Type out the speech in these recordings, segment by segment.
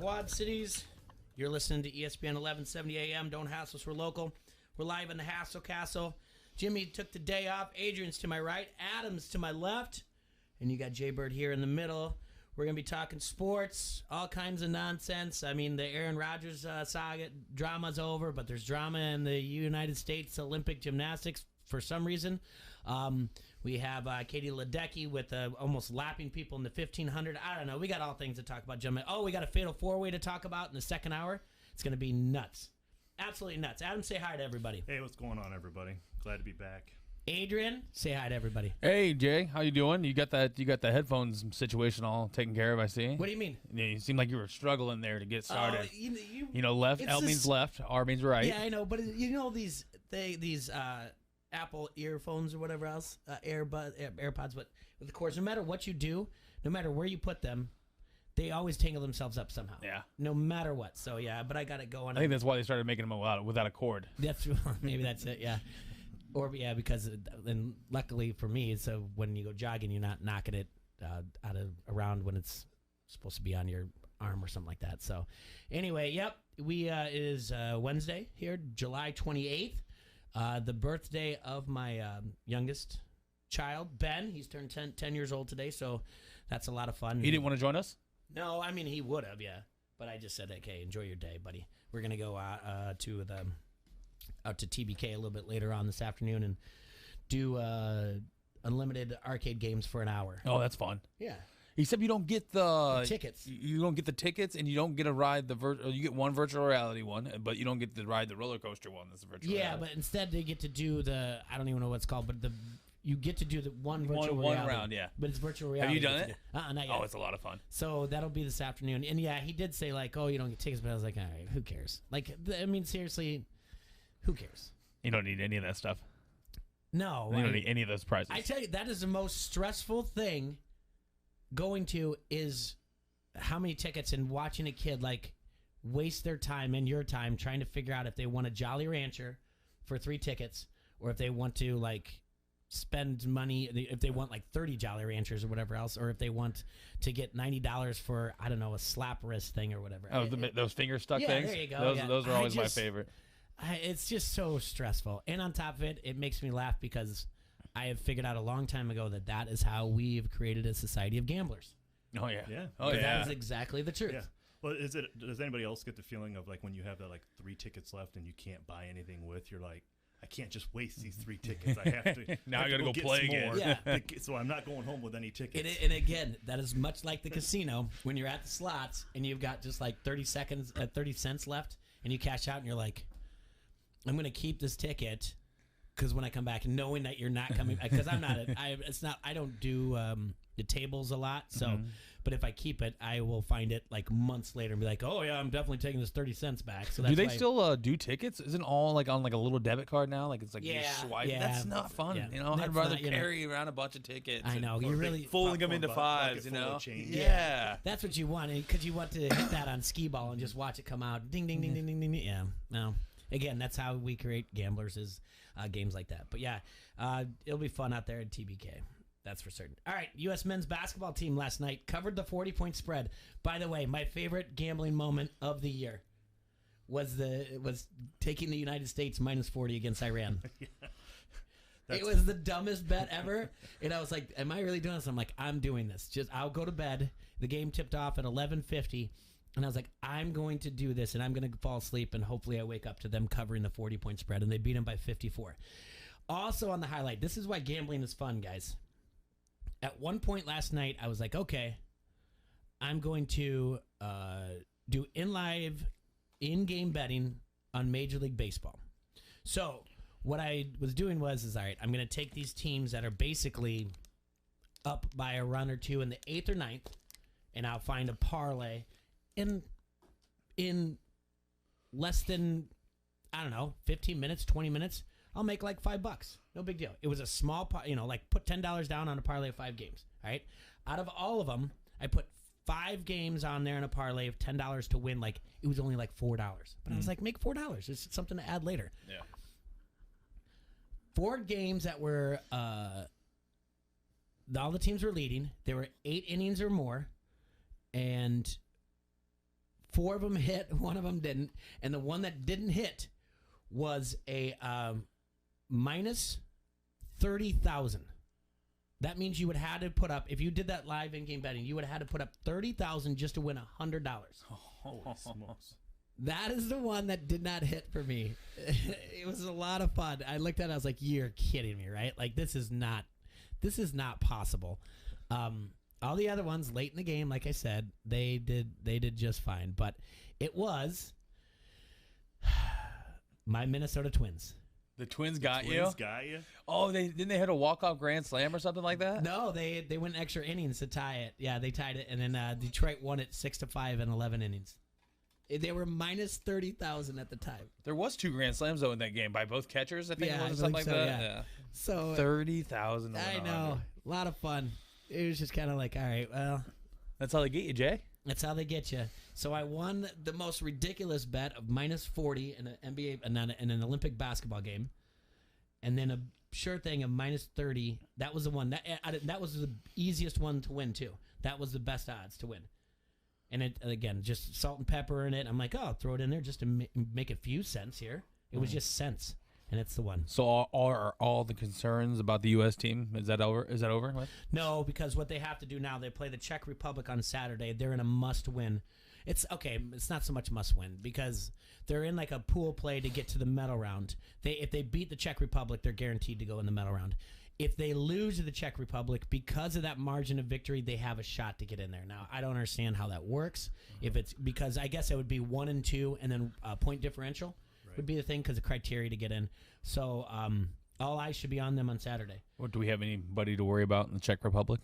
Quad Cities. You're listening to ESPN 1170 AM. Don't hassle us, we're local. We're live in the Hassle Castle. Jimmy took the day off. Adrian's to my right. Adam's to my left. And you got Jay Bird here in the middle. We're going to be talking sports, all kinds of nonsense. I mean, the Aaron Rodgers saga drama's over, but there's drama in the United States Olympic gymnastics for some reason. We have Katie Ledecky with almost lapping people in the 1500. I don't know. We got all things to talk about, gentlemen. Oh, we got a fatal four-way to talk about in the second hour. It's going to be nuts. Absolutely nuts. Adam, say hi to everybody. Hey, what's going on, everybody? Glad to be back. Adrian, say hi to everybody. Hey, Jay, how you doing? You got the headphones situation all taken care of, I see. What do you mean? You seem like you were struggling there to get started. You know, left, L means left, R means right. Yeah, I know, but you know these Apple earphones or whatever else, AirPods, but with the cords, no matter what you do, no matter where you put them, they always tangle themselves up somehow. Yeah. No matter what. So, yeah, but I got it going. I think that's why they started making them without a cord. Maybe that's it, yeah. Or, yeah, because, and luckily for me, so when you go jogging, you're not knocking it around when it's supposed to be on your arm or something like that. So, anyway, yep, it is Wednesday here, July 28th. The birthday of my youngest child, Ben. He's turned 10 years old today, so that's a lot of fun. He didn't want to join us? No, I mean, he would have, yeah. But I just said, okay, enjoy your day, buddy. We're going to go out to TBK a little bit later on this afternoon and do unlimited arcade games for an hour. Oh, that's fun. Yeah. Except you don't get the tickets. You don't get the tickets, and you don't get to ride you get one virtual reality one, but you don't get to ride the roller coaster one. That's a virtual reality. Yeah, but instead they get to do I don't even know what it's called, but you get to do the one virtual reality. One round, yeah. But it's virtual reality. Have you done it? Not yet. Oh, it's a lot of fun. So that'll be this afternoon. And yeah, he did say like, oh, you don't get tickets, but I was like, all right, who cares? Like, I mean, seriously, who cares? You don't need any of that stuff. No. You don't need any of those prizes. I tell you, that is the most stressful thing going to is how many tickets and watching a kid like waste their time and your time trying to figure out if they want a Jolly Rancher for 3 tickets or if they want to like spend money, if they want like 30 Jolly Ranchers or whatever else, or if they want to get $90 for, I don't know, a slap wrist thing or whatever. Oh, those finger stuck things? There you go. Those are always my favorite. It's just so stressful. And on top of it, it makes me laugh because I have figured out a long time ago that is how we've created a society of gamblers. Oh, yeah. Yeah. Oh, yeah. That is exactly the truth. Yeah. Well, does anybody else get the feeling of like when you have that like 3 tickets left and you can't buy anything with, you're like, I can't just waste these 3 tickets. I have to. Now I got to go get play some again. more. Yeah. So I'm not going home with any tickets. And again, that is much like the casino when you're at the slots and you've got just like 30 cents left and you cash out and you're like, I'm going to keep this ticket because when I come back, knowing that you're not coming, because I'm not, I don't do the tables a lot. So, but if I keep it, I will find it like months later and be like, oh yeah, I'm definitely taking this 30 cents back. So that's do they still do tickets? Isn't all like on like a little debit card now? Like it's like you swipe. Yeah. That's not fun. Yeah. You know, I'd rather carry around a bunch of tickets. I know you really folding them into fives. You know, yeah, that's what you want because you want to hit that on skee ball and just watch it come out. Ding ding ding ding ding ding. Yeah, no. Again, that's how we create gamblers is games like that. But yeah, it'll be fun out there at TBK. That's for certain. All right, U.S. men's basketball team last night covered the 40-point spread. By the way, my favorite gambling moment of the year was taking the United States minus 40 against Iran. It was the dumbest bet ever. And I was like, am I really doing this? I'm like, I'm doing this. I'll go to bed. The game tipped off at 11:50. And I was like, I'm going to do this, and I'm going to fall asleep, and hopefully I wake up to them covering the 40-point spread, and they beat them by 54. Also on the highlight, this is why gambling is fun, guys. At one point last night, I was like, okay, I'm going to do in-game betting on Major League Baseball. So what I was doing was all right, I'm going to take these teams that are basically up by a run or two in the 8th or 9th, and I'll find a parlay in less than, I don't know, 15 minutes, 20 minutes, I'll make like $5. No big deal. It was a small, like put $10 down on a parlay of 5 games. All right. Out of all of them, I put 5 games on there in a parlay of $10 to win. Like it was only like $4. But I was like, make $4. It's something to add later. Yeah. 4 games that were, all the teams were leading. There were 8 innings or more. And 4 of them hit, 1 of them didn't, and the one that didn't hit was a minus 30,000. That means you would have had to put up, if you did that live in-game betting, you would have had to put up 30,000 just to win $100. Holy smokes. That is the one that did not hit for me. It was a lot of fun. I looked at it, I was like, you're kidding me, right? Like, this is not possible. All the other ones late in the game, like I said, they did just fine. But it was my Minnesota Twins. The Twins got you? Twins got you? Oh, didn't they hit a walk-off grand slam or something like that? No, they went extra innings to tie it. Yeah, they tied it, and then Detroit won it 6-5 in 11 innings. They were minus 30,000 at the time. There was 2 grand slams though in that game by both catchers. I think Yeah, it was I something believe like so, that. yeah. So 30,000. I know, a lot of fun. It was just kind of like, all right, well, That's how they get you, Jay. that's how they get you. So I won the most ridiculous bet of minus 40 in an NBA and an Olympic basketball game, and then a sure thing of minus 30. That was the one that was the easiest one to win too. That was the best odds to win. And it again, just salt and pepper in it. I'm like, oh, I'll throw it in there just to make a few cents here. It was just cents, and it's the one. So are all the concerns about the U.S. team, is that over? Is that over? What? No, because what they have to do now, they play the Czech Republic on Saturday. They're in a must-win. It's okay. It's not so much must-win because they're in like a pool play to get to the medal round. If they beat the Czech Republic, they're guaranteed to go in the medal round. If they lose to the Czech Republic, because of that margin of victory, they have a shot to get in there. Now, I don't understand how that works. If it's because I guess it would be 1 and 2, and then point differential would be the thing because the criteria to get in. So all eyes should be on them on Saturday. What, do we have anybody to worry about in the Czech Republic?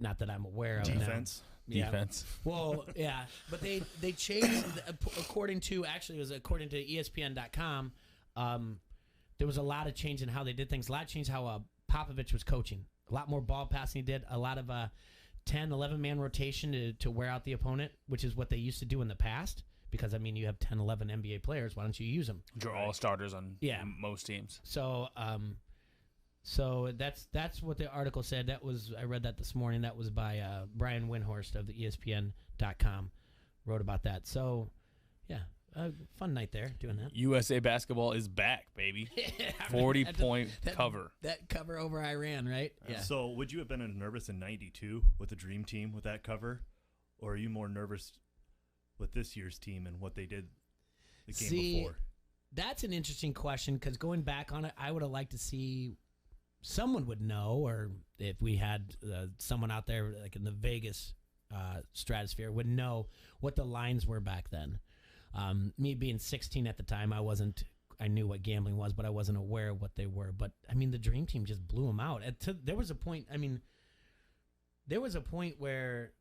Not that I'm aware of. Defense. Yeah. Defense. Well, yeah, but they changed according to ESPN.com. There was a lot of change in how they did things. A lot of change how Popovich was coaching. A lot more ball passing he did. A lot of 10, 11-man rotation to wear out the opponent, which is what they used to do in the past. Because, I mean, you have 10, 11 NBA players. Why don't you use them? Which are all starters on most teams. So so that's what the article said. I read that this morning. That was by Brian Windhorst of the ESPN.com. Wrote about that. So, yeah. Fun night there doing that. USA basketball is back, baby. 40-point cover. That cover over Iran, right? Yeah. So would you have been nervous in 92 with the Dream Team with that cover? Or are you more nervous with this year's team and what they did the game before? That's an interesting question because going back on it, I would have liked to see someone would know, or if we had someone out there like in the Vegas stratosphere would know what the lines were back then. Me being 16 at the time, I knew what gambling was, but I wasn't aware of what they were. But I mean, the Dream Team just blew them out. There was a point where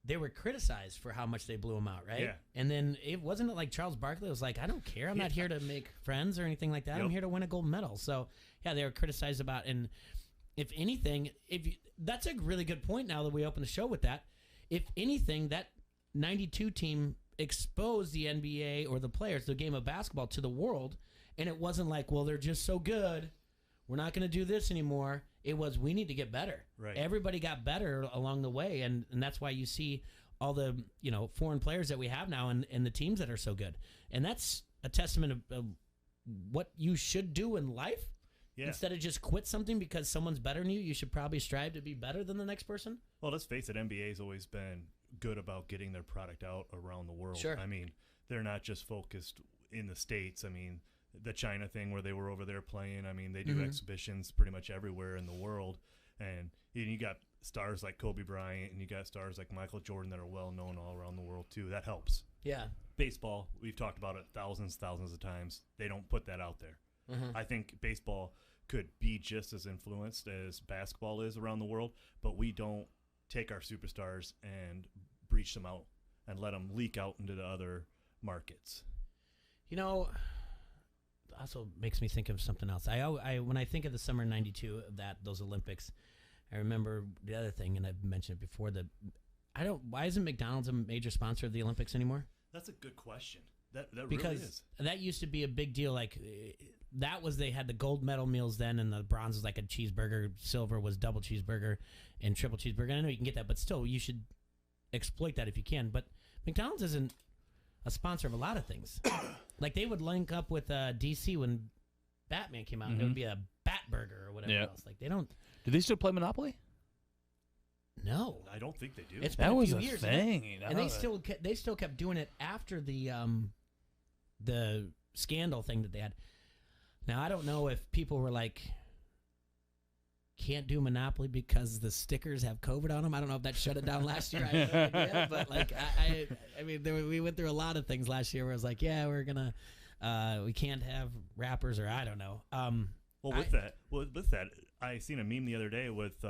they were criticized for how much they blew them out, right? Yeah. And then it wasn't like Charles Barkley was like, I don't care. I'm not here to make friends or anything like that. Yep. I'm here to win a gold medal. So yeah, they were criticized about. And if anything, that's a really good point. Now that we open the show with that, if anything, that 92 team exposed the NBA or the players, the game of basketball, to the world, and it wasn't like, well, they're just so good, we're not going to do this anymore. It was, we need to get better. Right. Everybody got better along the way, and that's why you see all the foreign players that we have now and the teams that are so good. And that's a testament of what you should do in life. Yeah. Instead of just quit something because someone's better than you, you should probably strive to be better than the next person. Well, let's face it, NBA's always been good about getting their product out around the world. Sure. I mean, they're not just focused in the States. I mean, the China thing where they were over there playing, I mean, they do exhibitions pretty much everywhere in the world. And you got stars like Kobe Bryant and you got stars like Michael Jordan that are well known all around the world too. That helps. Yeah. Baseball, we've talked about it thousands of times. They don't put that out there. I think baseball could be just as influenced as basketball is around the world, but we don't take our superstars and breach them out and let them leak out into the other markets. Also makes me think of something else. I when I think of the summer '92 of those Olympics, I remember the other thing, and I've mentioned it before. Why isn't McDonald's a major sponsor of the Olympics anymore? That's a good question. That because really is. That used to be a big deal. Like they had the gold medal meals then, and the bronze was like a cheeseburger, silver was double cheeseburger, and triple cheeseburger. And I know you can get that, but still, you should exploit that if you can. But McDonald's isn't a sponsor of a lot of things. Like they would link up with DC when Batman came out. And it would be a Bat Burger or whatever else. Like they don't. Do they still play Monopoly? No, I don't think they do. It's been That a was few a years, thing. and they still kept doing it after the scandal thing that they had. Now I don't know if people were like, can't do Monopoly because the stickers have COVID on them. I don't know if that shut it down last year. I have no idea, but like I mean, we went through a lot of things last year where it was like, yeah, we're gonna we can't have rappers, or I don't know. With that, I seen a meme the other day with.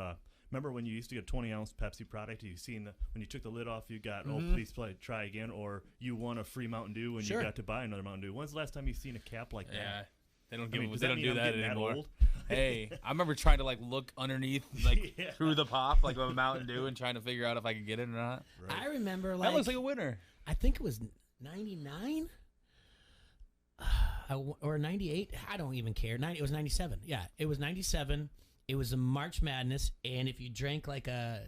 Remember when you used to get a 20-ounce Pepsi product? You seen when you took the lid off, you got please try again, or you won a free Mountain Dew and you got to buy another Mountain Dew. When's the last time you seen a cap like that? Yeah, they don't They don't do that anymore. Hey, I remember trying to like look underneath, like through the pop, like of a Mountain Dew, and trying to figure out if I could get it or not. Right. I remember like that looks like a winner. I think it was 99 or 98. I don't even care. It was 97. Yeah, it was 97. It was a March Madness, and if you drank like a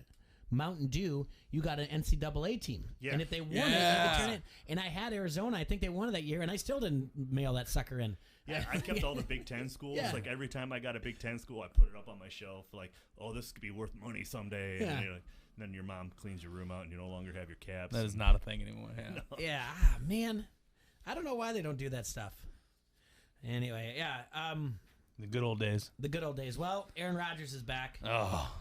Mountain Dew, you got an NCAA team. Yeah. And if they won it, you could turn it. And I had Arizona. I think they won it that year, and I still didn't mail that sucker in. Yeah, I kept all the Big Ten schools. Yeah. Like every time I got a Big Ten school, I put it up on my shelf. Like, oh, this could be worth money someday. Yeah. And then your mom cleans your room out, and you no longer have your caps. That is not a thing anymore. Yeah. No. Yeah, man. I don't know why they don't do that stuff. Anyway, yeah. The good old days. The good old days. Well, Aaron Rodgers is back. Oh.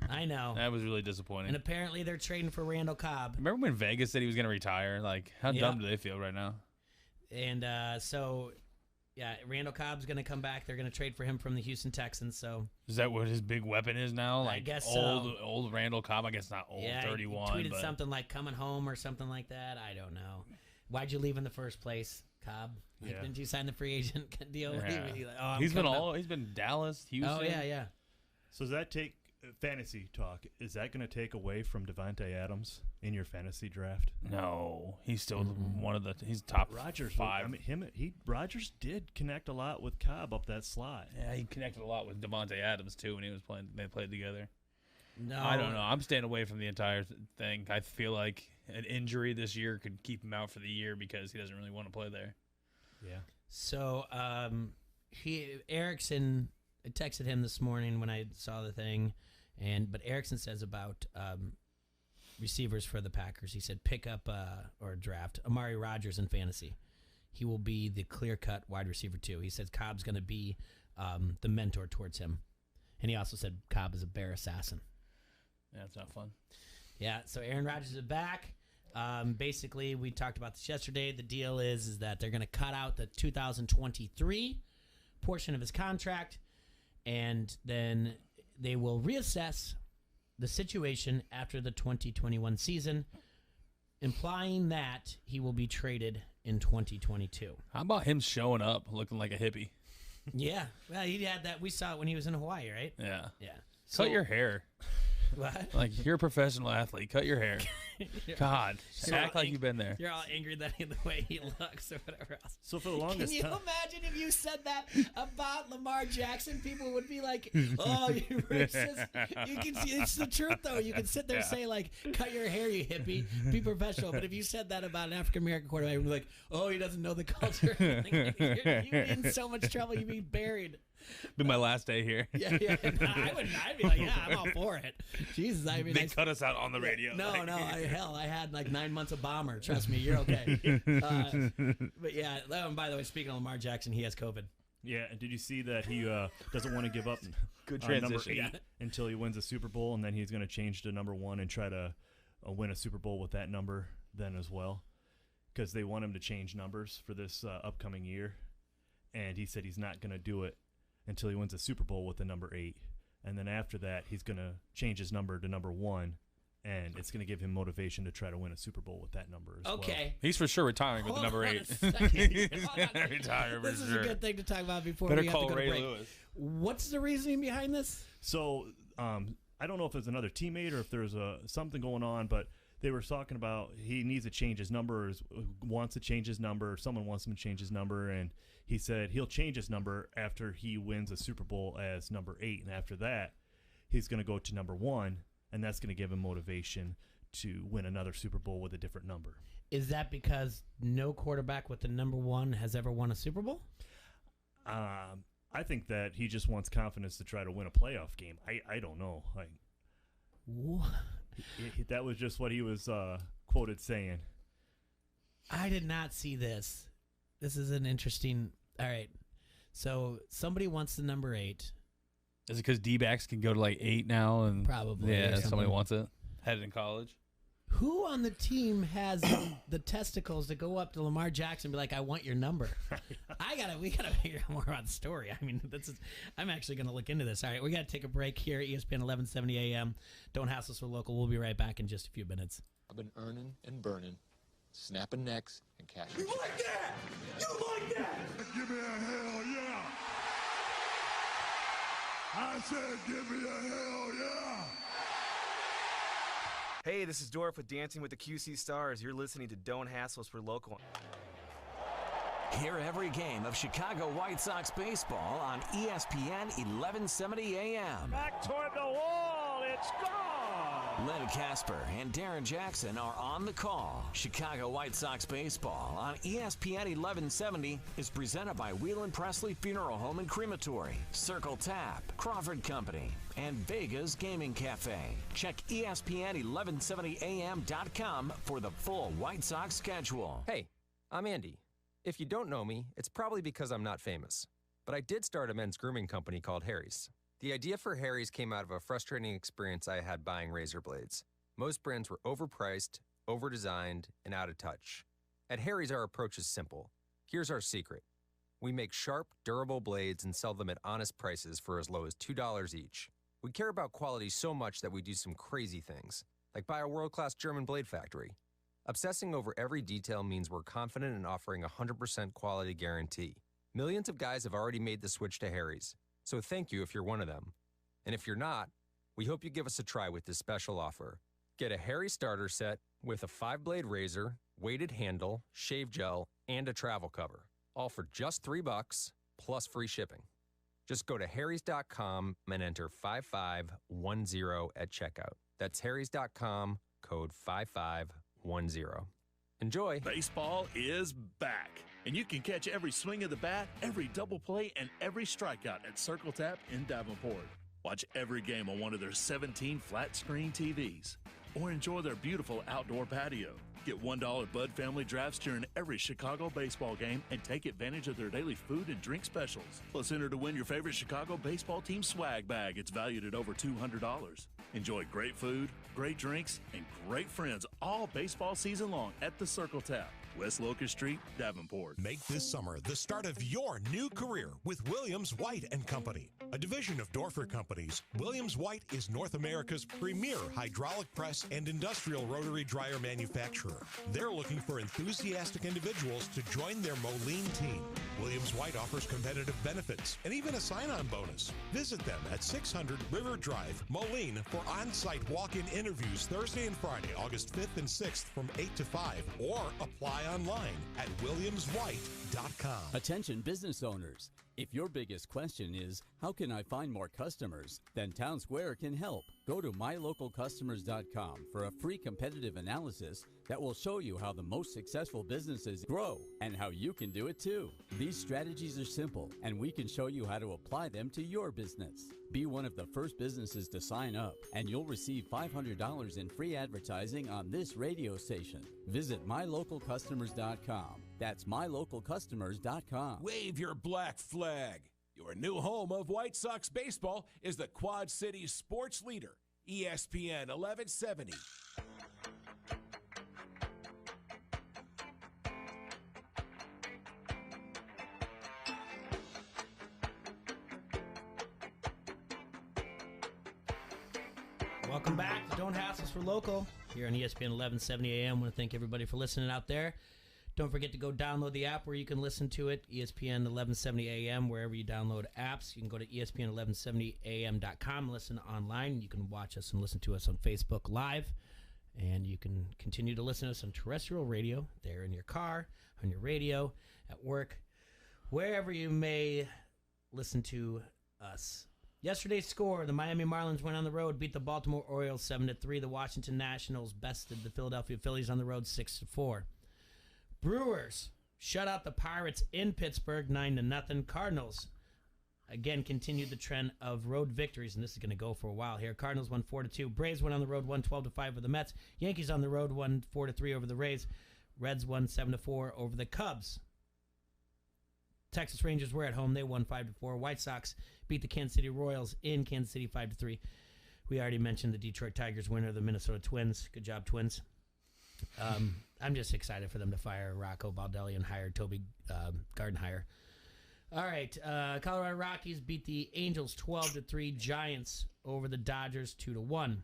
I know. That was really disappointing. And apparently they're trading for Randall Cobb. Remember when Vegas said he was going to retire? Like, how dumb do they feel right now? And so, yeah, Randall Cobb's going to come back. They're going to trade for him from the Houston Texans. So is that what his big weapon is now? Like, I guess old Randall Cobb. I guess not old, 31. He tweeted something like coming home or something like that. I don't know. Why'd you leave in the first place, Cobb? Like, didn't you sign the free agent deal? Yeah. He's been Dallas, Houston. Oh yeah. So does that take fantasy talk? Is that going to take away from Devontae Adams in your fantasy draft? No, he's still one of the. He's top Rodgers 5. I mean, Rodgers did connect a lot with Cobb up that slot. Yeah, he connected a lot with Devontae Adams too when he was playing. They played together. No, I don't know. I'm staying away from the entire thing. I feel like an injury this year could keep him out for the year because he doesn't really want to play there. Yeah. So Erickson, I texted him this morning when I saw the thing, but Erickson says about receivers for the Packers. He said pick up or draft Amari Rodgers in fantasy. He will be the clear-cut wide receiver too. He says Cobb's going to be the mentor towards him, and he also said Cobb is a bear assassin. Yeah, it's not fun. Yeah. So Aaron Rodgers is back. Basically, we talked about this yesterday. The deal is that they're going to cut out the 2023 portion of his contract, and then they will reassess the situation after the 2021 season, implying that he will be traded in 2022. How about him showing up looking like a hippie? Yeah. Well, he had that. We saw it when he was in Hawaii, right? Yeah. Yeah. Cut your hair. What? Like, you're a professional athlete. Cut your hair. God. Act like you've been there. You're all angry that the way he looks or whatever else. So for the longest time. Can you imagine if you said that about Lamar Jackson? People would be like, oh, you racist. You can see, it's the truth, though. You can sit there and say, like, cut your hair, you hippie. Be professional. But if you said that about an African-American quarterback, you'd be like, oh, he doesn't know the culture. You'd be in so much trouble. You'd be buried. Be my last day here. Yeah. No, I'd be like, yeah, I'm all for it. Jesus, I mean, they cut us out on the radio. No, I had like 9 months of bomber. Trust me, you're okay. But yeah, and by the way, speaking of Lamar Jackson, he has COVID. Yeah, and did you see that he doesn't want to give up Good transition. number 8 until he wins a Super Bowl, and then he's going to change to number 1 and try to win a Super Bowl with that number then as well, because they want him to change numbers for this upcoming year, and he said he's not going to do it until he wins a Super Bowl with the number 8. And then after that, he's going to change his number to number 1, and it's going to give him motivation to try to win a Super Bowl with that number as well. Okay. He's for sure retiring with the number 8. This is a good thing to talk about before Better we have call to go Ray to break. Lewis. What's the reasoning behind this? So I don't know if it's another teammate or if there's something going on, but they were talking about he needs to change his number, or wants to change his number, or someone wants him to change his number, and he said he'll change his number after he wins a Super Bowl as number 8, and after that, he's going to go to number 1, and that's going to give him motivation to win another Super Bowl with a different number. Is that because no quarterback with the number 1 has ever won a Super Bowl? I think that he just wants confidence to try to win a playoff game. I don't know. What? That was just what he was quoted saying. I did not see this. This is an interesting. All right. So somebody wants the number 8. Is it because D-backs can go to like 8 now? And Probably. Yeah, somebody wants it. Headed in college. Who on the team has the testicles to go up to Lamar Jackson and be like, I want your number? We gotta figure out more about the story. I mean, I'm actually gonna look into this. All right, we gotta take a break here at ESPN 1170 AM. Don't hassle us for local. We'll be right back in just a few minutes. I've been earning and burning, snapping necks and cashing. You like that? You like that? Give me a hell yeah. I said give me a hell yeah. Hey, this is Dorf with Dancing with the QC Stars. You're listening to Don't Hassle Us for Local. Hear every game of Chicago White Sox baseball on ESPN 1170 AM. Back toward the wall. It's gone. Len Casper and Darren Jackson are on the call. Chicago White Sox baseball on ESPN 1170 is presented by Wheelan Presley Funeral Home and Crematory, Circle Tap, Crawford Company, and Vegas Gaming Cafe. Check ESPN1170am.com for the full White Sox schedule. Hey, I'm Andy. If you don't know me, it's probably because I'm not famous. But I did start a men's grooming company called Harry's. The idea for Harry's came out of a frustrating experience I had buying razor blades. Most brands were overpriced, overdesigned, and out of touch. At Harry's, our approach is simple. Here's our secret. We make sharp, durable blades and sell them at honest prices for as low as $2 each. We care about quality so much that we do some crazy things, like buy a world-class German blade factory. Obsessing over every detail means we're confident in offering a 100% quality guarantee. Millions of guys have already made the switch to Harry's, so thank you if you're one of them. And if you're not, we hope you give us a try with this special offer. Get a Harry starter set with a 5-blade razor, weighted handle, shave gel, and a travel cover, all for just $3 plus free shipping. Just go to harrys.com and enter 5510 at checkout. That's harrys.com, code 5510. Enjoy. Baseball is back, and you can catch every swing of the bat, every double play, and every strikeout at Circle Tap in Davenport. Watch every game on one of their 17 flat-screen TVs, or enjoy their beautiful outdoor patio. Get $1 Bud Family Drafts during every Chicago baseball game and take advantage of their daily food and drink specials. Plus, enter to win your favorite Chicago baseball team swag bag. It's valued at over $200. Enjoy great food, great drinks, and great friends all baseball season long at the Circle Tap, West Locust Street, Davenport. Make this summer the start of your new career with Williams White & Company. A division of Dorfer Companies, Williams White is North America's premier hydraulic press and industrial rotary dryer manufacturer. They're looking for enthusiastic individuals to join their Moline team. Williams White offers competitive benefits and even a sign-on bonus. Visit them at 600 River Drive, Moline, for on-site walk-in interviews Thursday and Friday, August 5th and 6th from 8 to 5, or apply online at williamswhite.com. Attention business owners. If your biggest question is, how can I find more customers? Then Town Square can help. Go to mylocalcustomers.com for a free competitive analysis that will show you how the most successful businesses grow and how you can do it too. These strategies are simple, and we can show you how to apply them to your business. Be one of the first businesses to sign up, and you'll receive $500 in free advertising on this radio station. Visit mylocalcustomers.com. That's mylocalcustomers.com. Wave your black flag. Your new home of White Sox baseball is the Quad Cities sports leader, ESPN 1170. Welcome back to Don't Hassle Us for Local here on ESPN 1170 AM. I want to thank everybody for listening out there. Don't forget to go download the app where you can listen to it, ESPN 1170 AM, wherever you download apps. You can go to ESPN1170am.com and listen online. You can watch us and listen to us on Facebook Live. And you can continue to listen to us on terrestrial radio, there in your car, on your radio, at work, wherever you may listen to us. Yesterday's score, the Miami Marlins went on the road, beat the Baltimore Orioles 7-3. The Washington Nationals bested the Philadelphia Phillies on the road 6-4. Brewers shut out the Pirates in Pittsburgh 9-0. Cardinals again continued the trend of road victories, and this is going to go for a while here. Cardinals won 4-2. Braves went on the road, won 12-5 over the Mets. Yankees on the road won 4-3 over the Rays. Reds won 7-4 over the Cubs. Texas Rangers were at home. They won 5-4. White Sox beat the Kansas City Royals in Kansas City 5-3. We already mentioned the Detroit Tigers winner, the Minnesota Twins. Good job, Twins. I'm just excited for them to fire Rocco Baldelli and hire Toby Gardenhire. All right, Colorado Rockies beat the Angels 12-3. Giants over the Dodgers 2-1.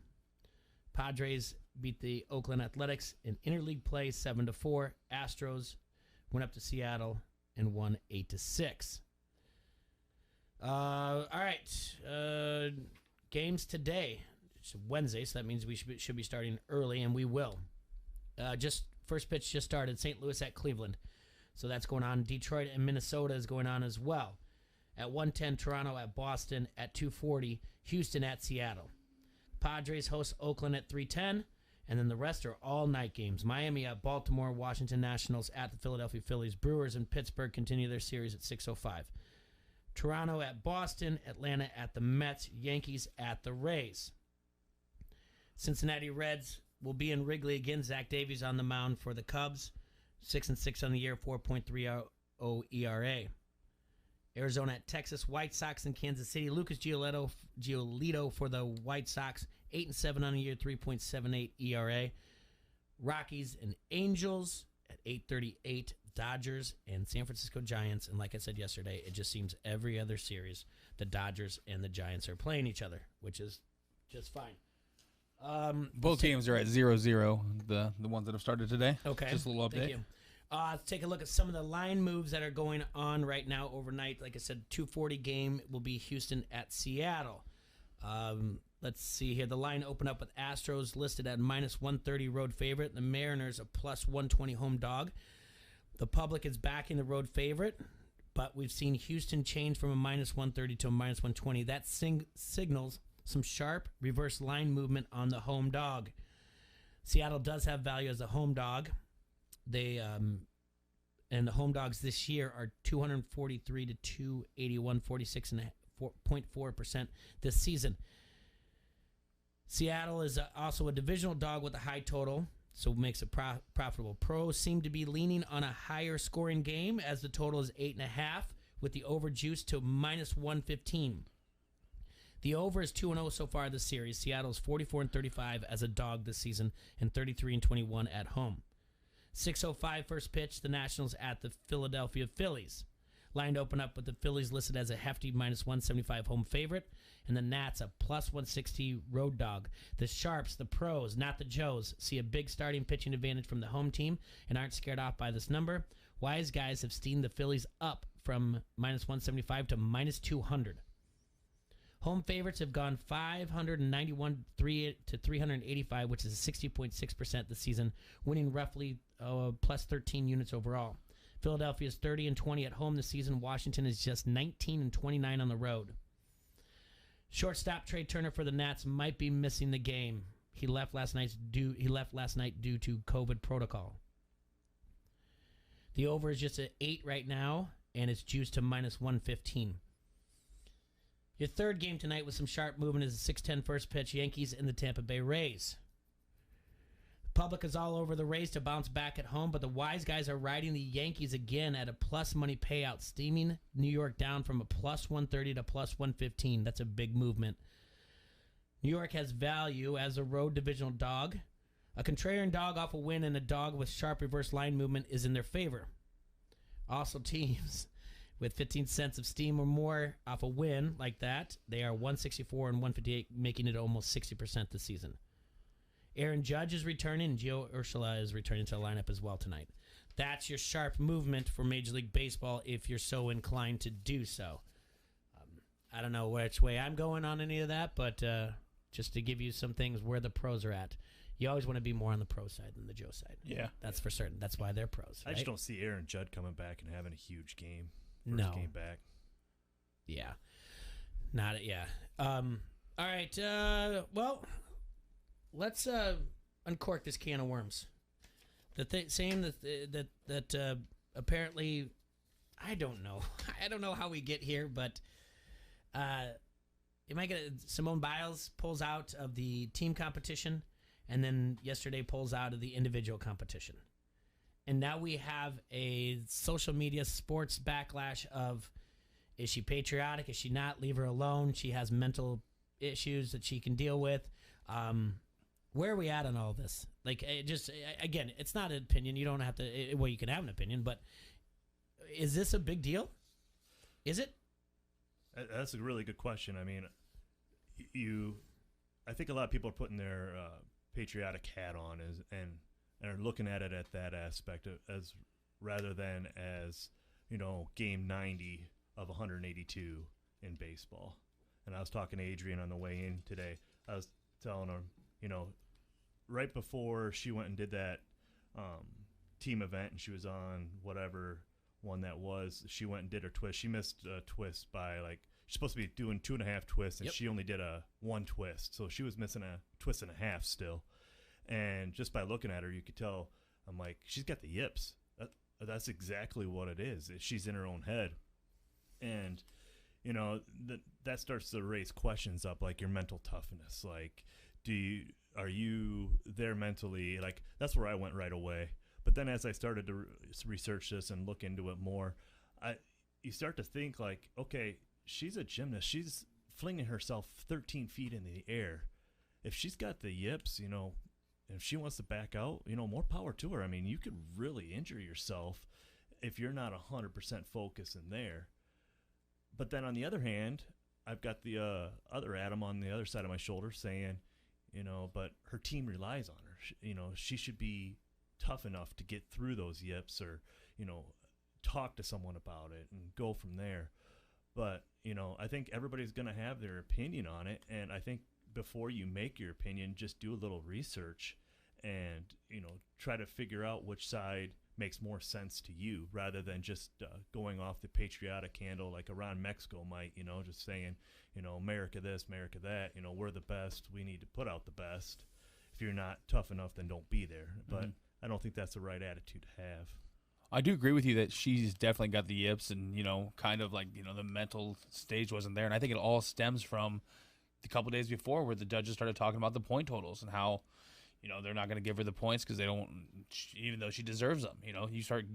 Padres beat the Oakland Athletics in interleague play 7-4. Astros went up to Seattle and won 8-6. All right, games today. It's Wednesday, so that means we should be starting early, and we will. Just first pitch just started. St. Louis at Cleveland. So that's going on. Detroit and Minnesota is going on as well. At 1:10, Toronto at Boston. At 2:40, Houston at Seattle. Padres host Oakland at 3:10. And then the rest are all night games. Miami at Baltimore. Washington Nationals at the Philadelphia Phillies. Brewers and Pittsburgh continue their series at 6:05. Toronto at Boston. Atlanta at the Mets. Yankees at the Rays. Cincinnati Reds will be in Wrigley again. Zach Davies on the mound for the Cubs. 6-6 on the year, 4.30 ERA. Arizona at Texas. White Sox in Kansas City. Lucas Giolito for the White Sox. 8-7 on the year, 3.78 ERA. Rockies and Angels at 8:38. Dodgers and San Francisco Giants. And like I said yesterday, it just seems every other series the Dodgers and the Giants are playing each other, which is just fine. Both games are at 0-0, the ones that have started today. Okay. Just a little update. Thank you. Let's take a look at some of the line moves that are going on right now overnight. Like I said, 2:40 game will be Houston at Seattle. Let's see here. The line opened up with Astros listed at -130 road favorite. The Mariners a +120 home dog. The public is backing the road favorite, but we've seen Houston change from a -130 to a -120. That signals some sharp reverse line movement on the home dog. Seattle does have value as a home dog. They and the home dogs this year are 243 to 281, 46.4% this season. Seattle is also a divisional dog with a high total, so it makes it profitable. Pros seem to be leaning on a higher scoring game as the total is 8.5, with the over juice to -115. The over is 2-0 so far this series. Seattle's 44-35 as a dog this season and 33-21 at home. 6:05 first pitch. The Nationals at the Philadelphia Phillies. Line open up with the Phillies listed as a hefty -175 home favorite, and the Nats a +160 road dog. The Sharps, the pros, not the Joes, see a big starting pitching advantage from the home team and aren't scared off by this number. Wise guys have steamed the Phillies up from -175 to -200. Home favorites have gone 591 to 385, which is 60.6% this season, winning roughly +13 units overall. Philadelphia is 30-20 at home this season. Washington is just 19-29 on the road. Shortstop Trey Turner for the Nats might be missing the game. He left last night due to COVID protocol. The over is just at 8 right now, and it's juiced to -115. Your third game tonight with some sharp movement is a 6:10 first pitch, Yankees and the Tampa Bay Rays. The public is all over the Rays to bounce back at home, but the wise guys are riding the Yankees again at a plus money payout, steaming New York down from a +130 to +115. That's a big movement. New York has value as a road divisional dog. A contrarian dog off a win and a dog with sharp reverse line movement is in their favor. Also, teams with 15 cents of steam or more off a win like that, they are 164 and 158, making it almost 60% this season. Aaron Judge is returning, and Gio Urshela is returning to the lineup as well tonight. That's your sharp movement for Major League Baseball if you're so inclined to do so. I don't know which way I'm going on any of that, but just to give you some things where the pros are at. You always want to be more on the pro side than the Joe side. Yeah. That's for certain. That's why they're pros. I right? just don't see Aaron Judd coming back and having a huge game. No. Game back. Yeah. Not it. Yeah. All right. Well, let's uncork this can of worms. same that apparently, I don't know. I don't know how we get here, but you might get Simone Biles pulls out of the team competition, and then yesterday pulls out of the individual competition. And now we have a social media sports backlash of, is she patriotic? Is she not? Leave her alone. She has mental issues that she can deal with. Where are we at on all this? Like, again, it's not an opinion. You don't have to, well, you can have an opinion, but is this a big deal? Is it? That's a really good question. I mean, I think a lot of people are putting their patriotic hat on and are looking at it at that aspect as rather than as, game 90 of 182 in baseball. And I was talking to Adrian on the way in today. I was telling her, right before she went and did that team event and she was on whatever one that was, she went and did her twist. She missed a twist by she's supposed to be doing 2.5 twists, and she only did a 1 twist. So she was missing a twist and a half still. And just by looking at her, you could tell, I'm like, she's got the yips. That's exactly what it is. She's in her own head. And, that starts to raise questions up, like your mental toughness. Like, are you there mentally? Like, that's where I went right away. But then as I started to research this and look into it more, you start to think like, okay, she's a gymnast. She's flinging herself 13 feet in the air. If she's got the yips, if she wants to back out, more power to her. I mean, you could really injure yourself if you're not 100% focused in there. But then on the other hand, I've got the other Adam on the other side of my shoulder saying, but her team relies on her. She should be tough enough to get through those yips or, talk to someone about it and go from there. But, I think everybody's going to have their opinion on it. And I think before you make your opinion, just do a little research and, try to figure out which side makes more sense to you rather than just going off the patriotic handle like Iran Mexico might, just saying, America this, America that, we're the best. We need to put out the best. If you're not tough enough, then don't be there. But I don't think that's the right attitude to have. I do agree with you that she's definitely got the yips and, kind of like, the mental stage wasn't there. And I think it all stems from the couple days before where the judges started talking about the point totals and how, they're not going to give her the points because they don't, even though she deserves them. You start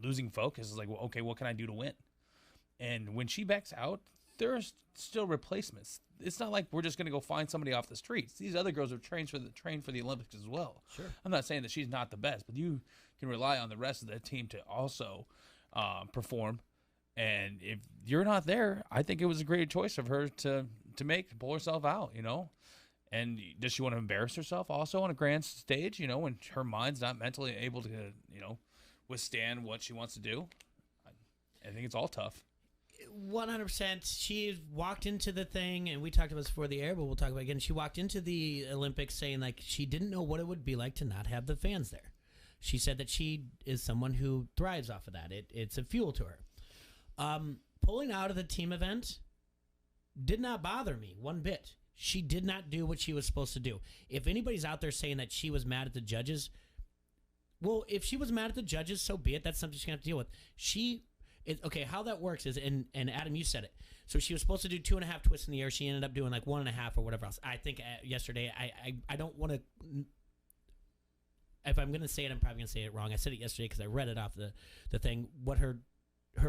losing focus. It's like, well, okay, what can I do to win? And when she backs out, there's still replacements. It's not like we're just going to go find somebody off the streets. These other girls are trained for the Olympics as well. Sure. I'm not saying that she's not the best, but you can rely on the rest of the team to also perform. And if you're not there, I think it was a great choice of her to pull herself out, And does she want to embarrass herself also on a grand stage, when her mind's not mentally able to, withstand what she wants to do? I think it's all tough. 100%. She walked into the thing, and we talked about this before the air, but we'll talk about it again. She walked into the Olympics saying, like, she didn't know what it would be like to not have the fans there. She said that she is someone who thrives off of that. It's a fuel to her. Pulling out of the team event did not bother me one bit. She did not do what she was supposed to do. If anybody's out there saying that she was mad at the judges, well, if she was mad at the judges, so be it. That's something she's going to have to deal with. Okay, how that works is, and Adam, you said it. So she was supposed to do 2.5 twists in the air. She ended up doing like 1.5 or whatever else. I think yesterday, I don't want to, if I'm going to say it, I'm probably going to say it wrong. I said it yesterday because I read it off the thing. What her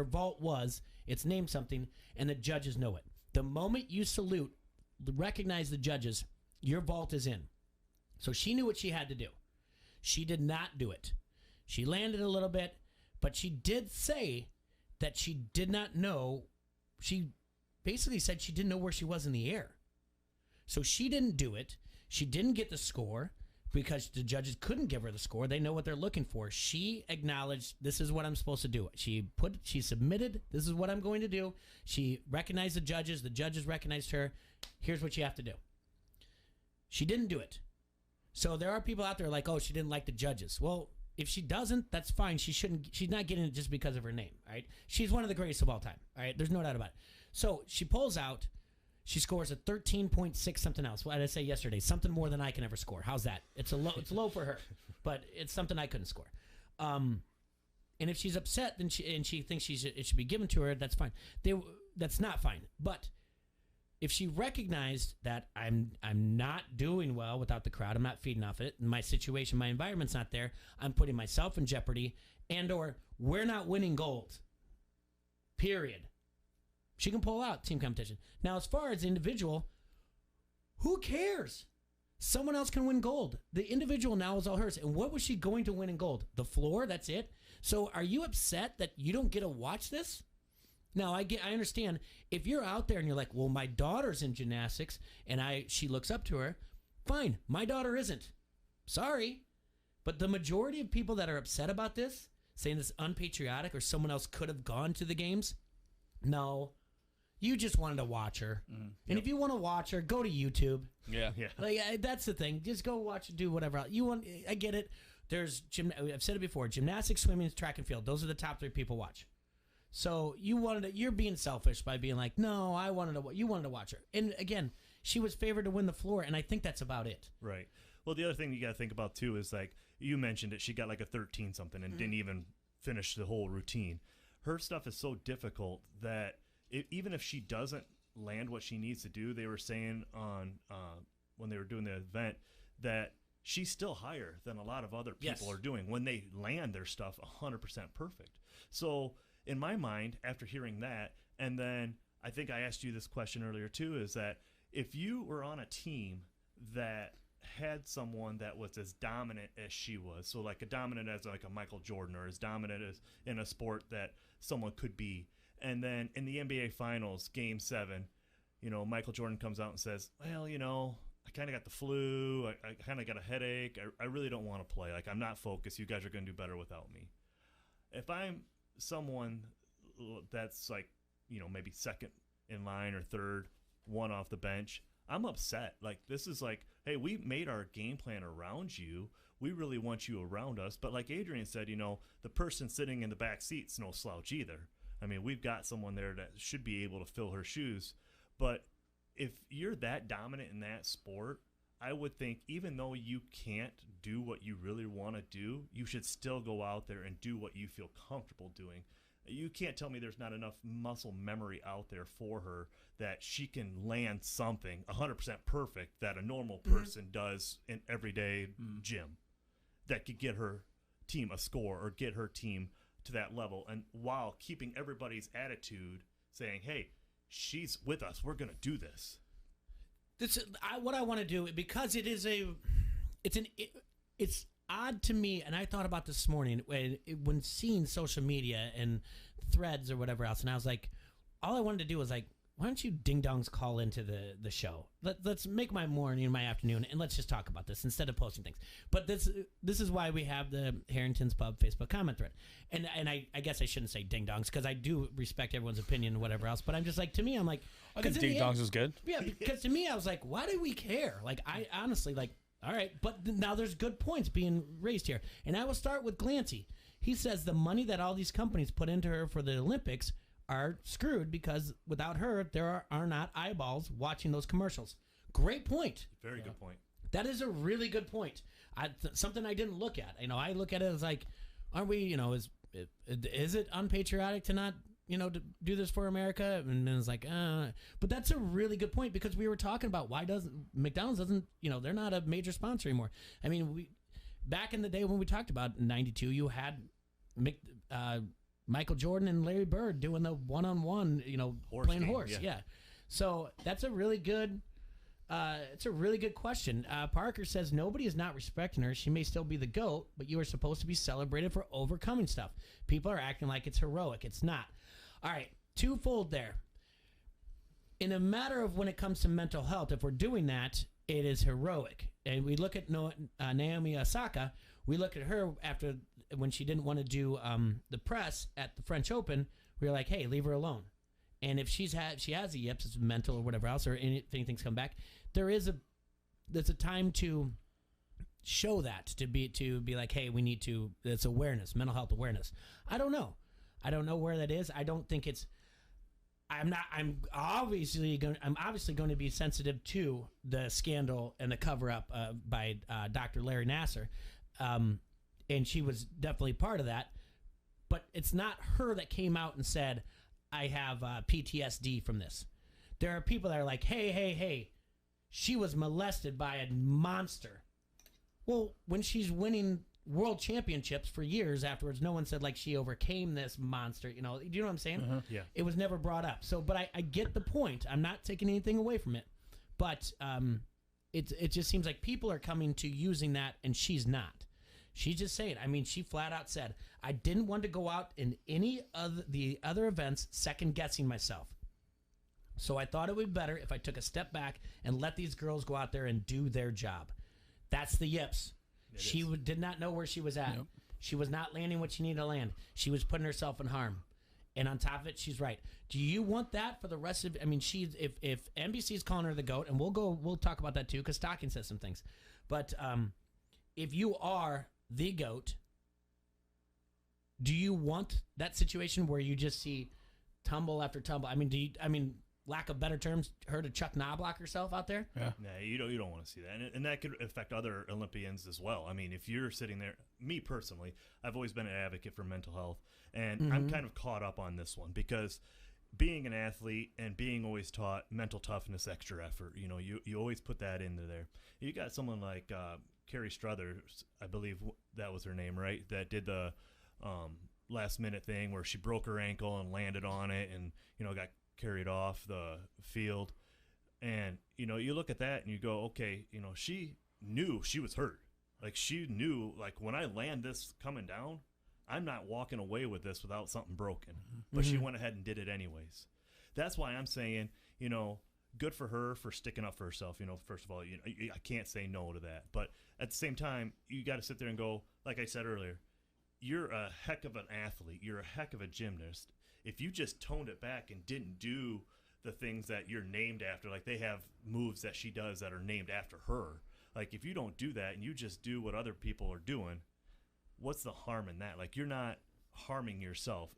vault was, it's named something, and the judges know it. The moment you salute, recognize the judges, your vault is in. So she knew what she had to do. She did not do it. She landed a little bit, but she did say that she did not know. She basically said she didn't know where she was in the air. So she didn't do it. She didn't get the score because the judges couldn't give her the score. They know what they're looking for. She acknowledged, this is what I'm supposed to do. She submitted, this is what I'm going to do. She recognized the judges recognized her. Here's what you have to do. She didn't do it. So there are people out there like, oh, she didn't like the judges. Well, if she doesn't, that's fine. She's not getting it just because of her name, right? She's one of the greatest of all time, all right? There's no doubt about it. So she pulls out. She scores a 13.6 something else. What did I say yesterday? Something more than I can ever score. How's that? It's It's low for her, but it's something I couldn't score. And if she's upset, then she thinks it should be given to her. That's fine. That's not fine. But if she recognized that I'm not doing well without the crowd, I'm not feeding off it, my situation, my environment's not there, I'm putting myself in jeopardy, or we're not winning gold. Period. She can pull out team competition. Now, as far as individual, who cares? Someone else can win gold. The individual now is all hers. And what was she going to win in gold? The floor, that's it. So are you upset that you don't get to watch this? Now, I understand if you're out there and you're like, well, my daughter's in gymnastics and she looks up to her. Fine, my daughter isn't. Sorry. But the majority of people that are upset about this, saying this unpatriotic or someone else could have gone to the games, no. You just wanted to watch her. And if you want to watch her, go to YouTube. Yeah. Like, that's the thing. Just go watch, do whatever else. I get it. There's I've said it before, gymnastics, swimming, track and field. Those are the top 3 people watch. So you're being selfish by being like, no, you wanted to watch her. And again, she was favored to win the floor, and I think that's about it. Right. Well, the other thing you got to think about too is, like you mentioned it, she got like a 13 something and didn't even finish the whole routine. Her stuff is so difficult that even if she doesn't land what she needs to do, they were saying on when they were doing the event that she's still higher than a lot of other people are doing when they land their stuff 100% perfect. So in my mind, after hearing that, and then I think I asked you this question earlier too, is that if you were on a team that had someone that was as dominant as she was, so like a dominant as like a Michael Jordan, or as dominant as in a sport that someone could be, and then in the NBA Finals, Game 7, Michael Jordan comes out and says, well, I kind of got the flu. I kind of got a headache. I really don't want to play. Like, I'm not focused. You guys are going to do better without me. If I'm someone that's like, maybe second in line or third, one off the bench, I'm upset. Like, this is like, hey, we made our game plan around you. We really want you around us. But like Adrian said, the person sitting in the back seat's no slouch either. I mean, we've got someone there that should be able to fill her shoes. But if you're that dominant in that sport, I would think even though you can't do what you really want to do, you should still go out there and do what you feel comfortable doing. You can't tell me there's not enough muscle memory out there for her that she can land something 100% perfect that a normal person does in everyday gym that could get her team a score or get her team to that level, and while keeping everybody's attitude saying, hey, she's with us, we're going to do this. What I want to do, because it's odd to me, and I thought about this morning when seeing social media and threads or whatever else, and I was like, all I wanted to do was like, why don't you ding-dongs call into the show? Let's make my morning and my afternoon, and let's just talk about this instead of posting things. But this is why we have the Harrington's Pub Facebook comment thread. And I guess I shouldn't say ding-dongs, because I do respect everyone's opinion and whatever else. But I'm just like, to me, I'm like... I think ding-dongs is good. Yeah, because to me, I was like, why do we care? Like, I honestly, like, all right. But now there's good points being raised here. And I will start with Glancy. He says the money that all these companies put into her for the Olympics are screwed because without her, there are not eyeballs watching those commercials. Great point. Very good point. That is a really good point. Something I didn't look at. I look at it as like, aren't we, is it unpatriotic to not, to do this for America? And then it's like, but that's a really good point, because we were talking about why McDonald's doesn't, they're not a major sponsor anymore. I mean, back in the day when we talked about in 92, you had Michael Jordan and Larry Bird doing the one-on-one, playing game, horse. Yeah. So that's a really good, it's a really good question. Parker says nobody is not respecting her. She may still be the GOAT, but you are supposed to be celebrated for overcoming stuff. People are acting like it's heroic. It's not. All right. Twofold there. In a matter of when it comes to mental health, if we're doing that, it is heroic. And we look at Naomi Osaka. We look at her when she didn't want to do the press at the French Open. We were like, hey, leave her alone. And if she has a yips, it's mental or whatever else, or anything's come back, there's a time to show that, to be like, hey, we need to. It's awareness, mental health awareness. I don't know where that is. I don't think it's. I'm obviously going to be sensitive to the scandal and the cover up by Dr. Larry Nasser, and she was definitely part of that. But it's not her that came out and said, "I have PTSD from this." There are people that are like, "Hey, she was molested by a monster." Well, when she's winning world championships for years afterwards, no one said like she overcame this monster. You know, do you know what I'm saying? Yeah. It was never brought up. So, but I get the point. I'm not taking anything away from it, but it just seems like people are coming to using that, and she's not. She's just saying. I mean, she flat out said, "I didn't want to go out in any of the other events second guessing myself. So I thought it would be better if I took a step back and let these girls go out there and do their job." That's the yips. She did not know where she was at. Yep. She was not landing what she needed to land. She was putting herself in harm. And on top of it, she's right. Do you want that for the rest of? I mean, if NBC is calling her the GOAT, and we'll talk about that too, because Stocking says some things. But if you are the GOAT, do you want that situation where you just see tumble after tumble? I mean, lack of better terms, her to Chuck Knobloch herself out there? Yeah. Nah, you don't want to see that. And that could affect other Olympians as well. I mean, if you're sitting there, me personally, I've always been an advocate for mental health, and I'm kind of caught up on this one because being an athlete and being always taught mental toughness, extra effort, you always put that into there. You got someone like Carrie Struthers, I believe that was her name, right? That did the last minute thing where she broke her ankle and landed on it and, got carried off the field. And, you look at that and you go, okay, she knew she was hurt. Like, she knew, like, when I land this coming down, I'm not walking away with this without something broken. But she went ahead and did it anyways. That's why I'm saying, good for her for sticking up for herself. First of all, I can't say no to that. But at the same time, you got to sit there and go, like I said earlier, you're a heck of an athlete. You're a heck of a gymnast. If you just toned it back and didn't do the things that you're named after, like they have moves that she does that are named after her. Like, if you don't do that and you just do what other people are doing, what's the harm in that? Like, you're not harming yourself.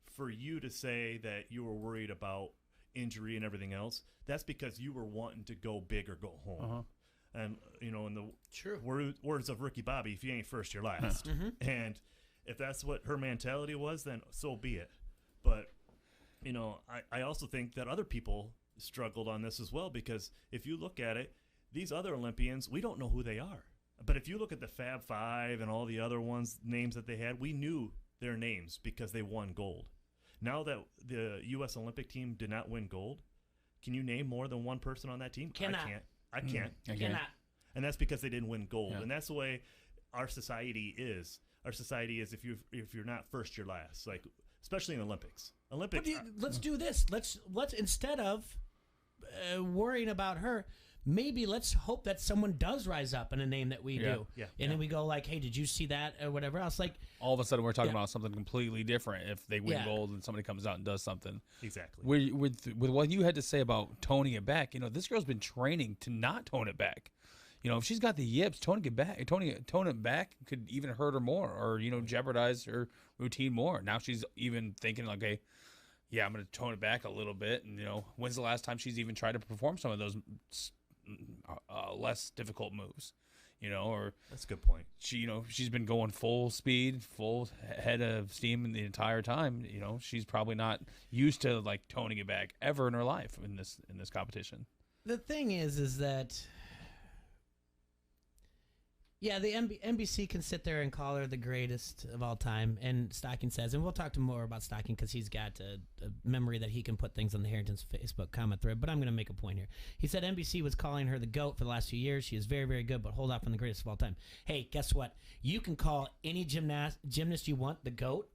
For you to say that you were worried about injury and everything else, that's because you were wanting to go big or go home. And, in the words of Ricky Bobby, if you ain't first, you're last. And if that's what her mentality was, then so be it. But, I also think that other people struggled on this as well, because if you look at it, these other Olympians, we don't know who they are. But if you look at the Fab Five and all the other names that they had, we knew their names because they won gold. Now that the U.S. Olympic team did not win gold, can you name more than one person on that team? Cannot. I can't. Cannot. And that's because they didn't win gold. Yeah. And that's the way our society is. Our society is if you're not first, you're last. Like, especially in Olympics. Let's do this. Let's instead of worrying about her, maybe let's hope that someone does rise up in a name that we do. Yeah. And then we go like, hey, did you see that or whatever else? Like, all of a sudden we're talking about something completely different if they win gold and somebody comes out and does something. Exactly. With what you had to say about toning it back, this girl's been training to not tone it back. If she's got the yips, tone it back could even hurt her more or, jeopardize her routine more. Now she's even thinking like, hey, yeah, I'm going to tone it back a little bit. And, when's the last time she's even tried to perform some of those less difficult moves? Or that's a good point. She's been going full speed, full head of steam the entire time. She's probably not used to like toning it back ever in her life in this competition. The thing is that, yeah, the NBC can sit there and call her the greatest of all time, and Stocking says, and we'll talk to more about Stocking because he's got a memory that he can put things on the Harrington's Facebook comment thread, but I'm going to make a point here. He said NBC was calling her the GOAT for the last few years. She is very, very good, but hold off on the greatest of all time. Hey, guess what? You can call any gymnast you want the GOAT,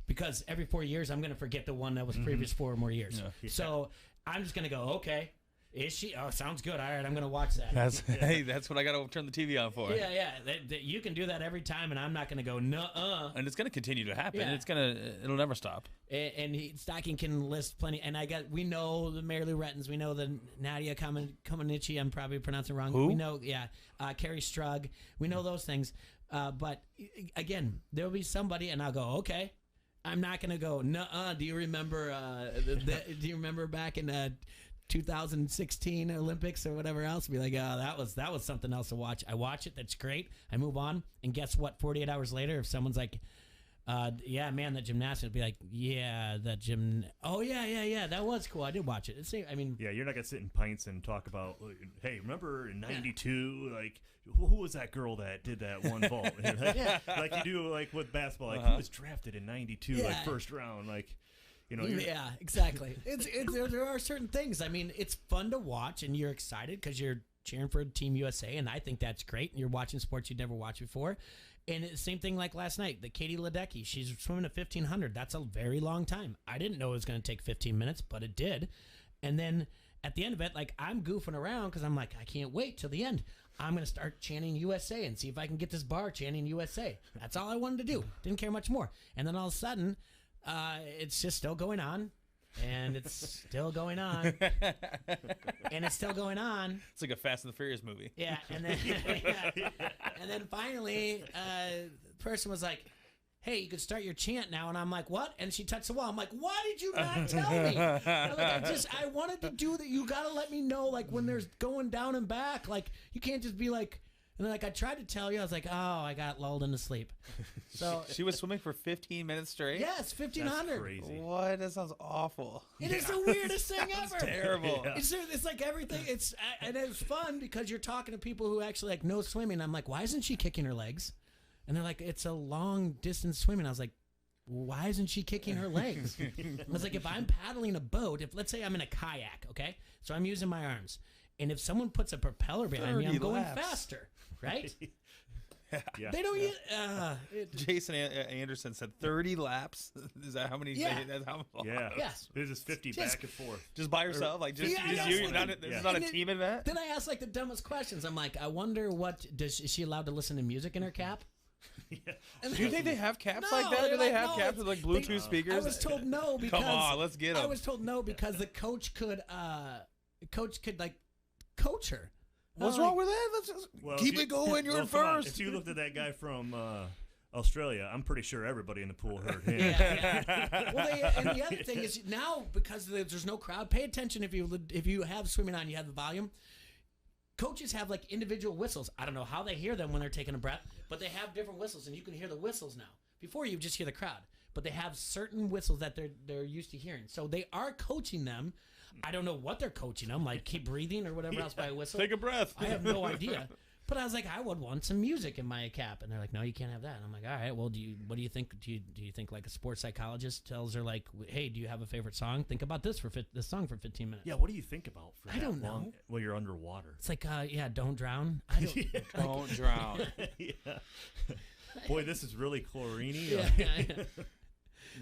because every 4 years I'm going to forget the one that was previous 4 or more years. Yeah. So I'm just going to go, okay. Is she? Oh, sounds good. All right, I'm going to watch that. Hey, that's what I got to turn the TV on for. Yeah. You can do that every time, and I'm not going to go, nuh-uh. And it's going to continue to happen. Yeah. It'll never stop. And Stocking can list plenty. And we know the Mary Lou Rettons. We know the Nadia Comaneci. I'm probably pronouncing it wrong. Who? We know, Carrie Strug. We know those things. But, again, there will be somebody, and I'll go, okay. I'm not gonna go. Nuh-uh. Do you remember? Do you remember back in 2016 Olympics or whatever else? Be like, oh, that was something else to watch. I watch it. That's great. I move on. And guess what? 48 hours later, if someone's like, yeah, man, that gymnastics, would be like, yeah, oh yeah, that was cool. I did watch it. I mean, yeah, you're not gonna sit in pints and talk about, hey, remember in '92, like who was that girl that did that one vault? Like you do like with basketball, like who was drafted in '92, like first round, like. Yeah, exactly. There are certain things. I mean, it's fun to watch, and you're excited because you're cheering for Team USA, and I think that's great. And you're watching sports you'd never watched before. And it's the same thing like last night. The Katie Ledecky, she's swimming at 1,500. That's a very long time. I didn't know it was going to take 15 minutes, but it did. And then at the end of it, like I'm goofing around because I'm like, I can't wait till the end. I'm going to start chanting USA and see if I can get this bar chanting USA. That's all I wanted to do. Didn't care much more. And then all of a sudden, it's just still going on. And it's still going on. And it's still going on. It's like a Fast and the Furious movie. Yeah. And then, and then finally, the person was like, hey, you could start your chant now. And I'm like, what? And she touched the wall. I'm like, why did you not tell me? I wanted to do that. You got to let me know, like, when there's going down and back. Like, you can't just be like, and then, like, I tried to tell you. I was like, oh, I got lulled into sleep. So she was swimming for 15 minutes straight? Yes, 1,500. That's crazy. What? That sounds awful. It is the weirdest thing ever. Terrible. Yeah. It's like everything. And it's fun because you're talking to people who actually like know swimming. I'm like, why isn't she kicking her legs? And they're like, it's a long distance swimming. I was like, why isn't she kicking her legs? I was like, if I'm paddling a boat, if let's say I'm in a kayak, okay, so I'm using my arms, and if someone puts a propeller behind me, I'm going faster, right? Yeah. They don't use. Jason Anderson said 30 laps. Is that how many? Yeah. That's how long? Yeah. Yes. This is 50 back and forth. Just by yourself, like just Yeah, you. like, This is not a team event. Then I asked like the dumbest questions. I'm like, I wonder is she allowed to listen to music in her cap? Do you think they have caps No, like that? Do they're they like, have no, caps with like Bluetooth speakers? I was told no because Come on, let's get them. I was told no because the coach could like coach her. What's wrong with that? Let's just keep it going. You're first. If you looked at that guy from Australia, I'm pretty sure everybody in the pool heard him. Yeah. Well, and the other thing is now because there's no crowd. Pay attention if you have swimming on, you have the volume. Coaches have like individual whistles. I don't know how they hear them when they're taking a breath, but they have different whistles, and you can hear the whistles now. Before you just hear the crowd, but they have certain whistles that they're used to hearing. So they are coaching them. I don't know what they're coaching them, like keep breathing or whatever else by a whistle. Take a breath. I have no idea. But I was like, I would want some music in my cap, and they're like, no, you can't have that. And I'm like, all right, well, what do you think? Do you think like a sports psychologist tells her like, hey, do you have a favorite song? Think about this this song for 15 minutes. Yeah, what do you think about for I don't know. long while you're underwater? It's like, don't drown. I don't, Don't drown. Yeah. Boy, this is really chlorine-y. Yeah.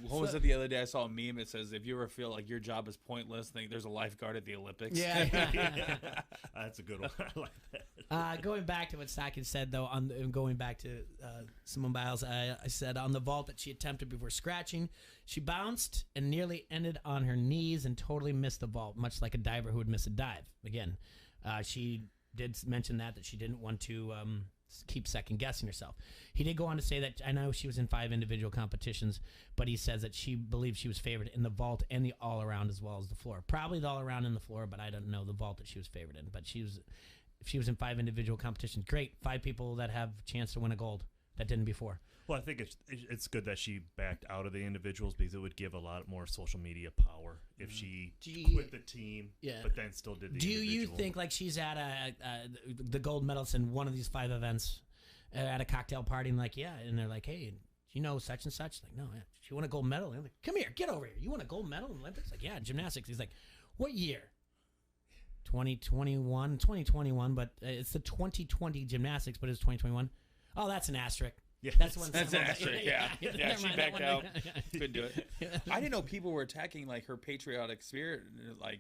What was it the other day? I saw a meme. It says, if you ever feel like your job is pointless, think there's a lifeguard at the Olympics. Yeah. That's a good one. I like that. Going back to what Sakin said, though, going back to Simone Biles, I said on the vault that she attempted before scratching, she bounced and nearly ended on her knees and totally missed the vault, much like a diver who would miss a dive. Again, she did mention that she didn't want to keep second guessing herself. He did go on to say that I know she was in 5 individual competitions, but he says that she believes she was favored in the vault and the all around as well as the floor. Probably the all around and the floor, but I don't know the vault that she was favored in. But if she was in 5 individual competitions, great. 5 people that have a chance to win a gold that didn't before. Well, I think it's good that she backed out of the individuals because it would give a lot more social media power if she quit the team, but then still did the individual. Do you think like she's at the gold medalist in one of these 5 events at a cocktail party and like, and they're like, hey, you know such and such? Like, no, she won a gold medal. And I'm like, come here, get over here. You won a gold medal in the Olympics? Like, yeah, in gymnastics. He's like, what year? 2021, but it's the 2020 gymnastics, but it's 2021. Oh, that's an asterisk. Yeah, that's one. That's an asterisk. Yeah, she mind, backed out. Couldn't do it. Yeah. I didn't know people were attacking like her patriotic spirit, like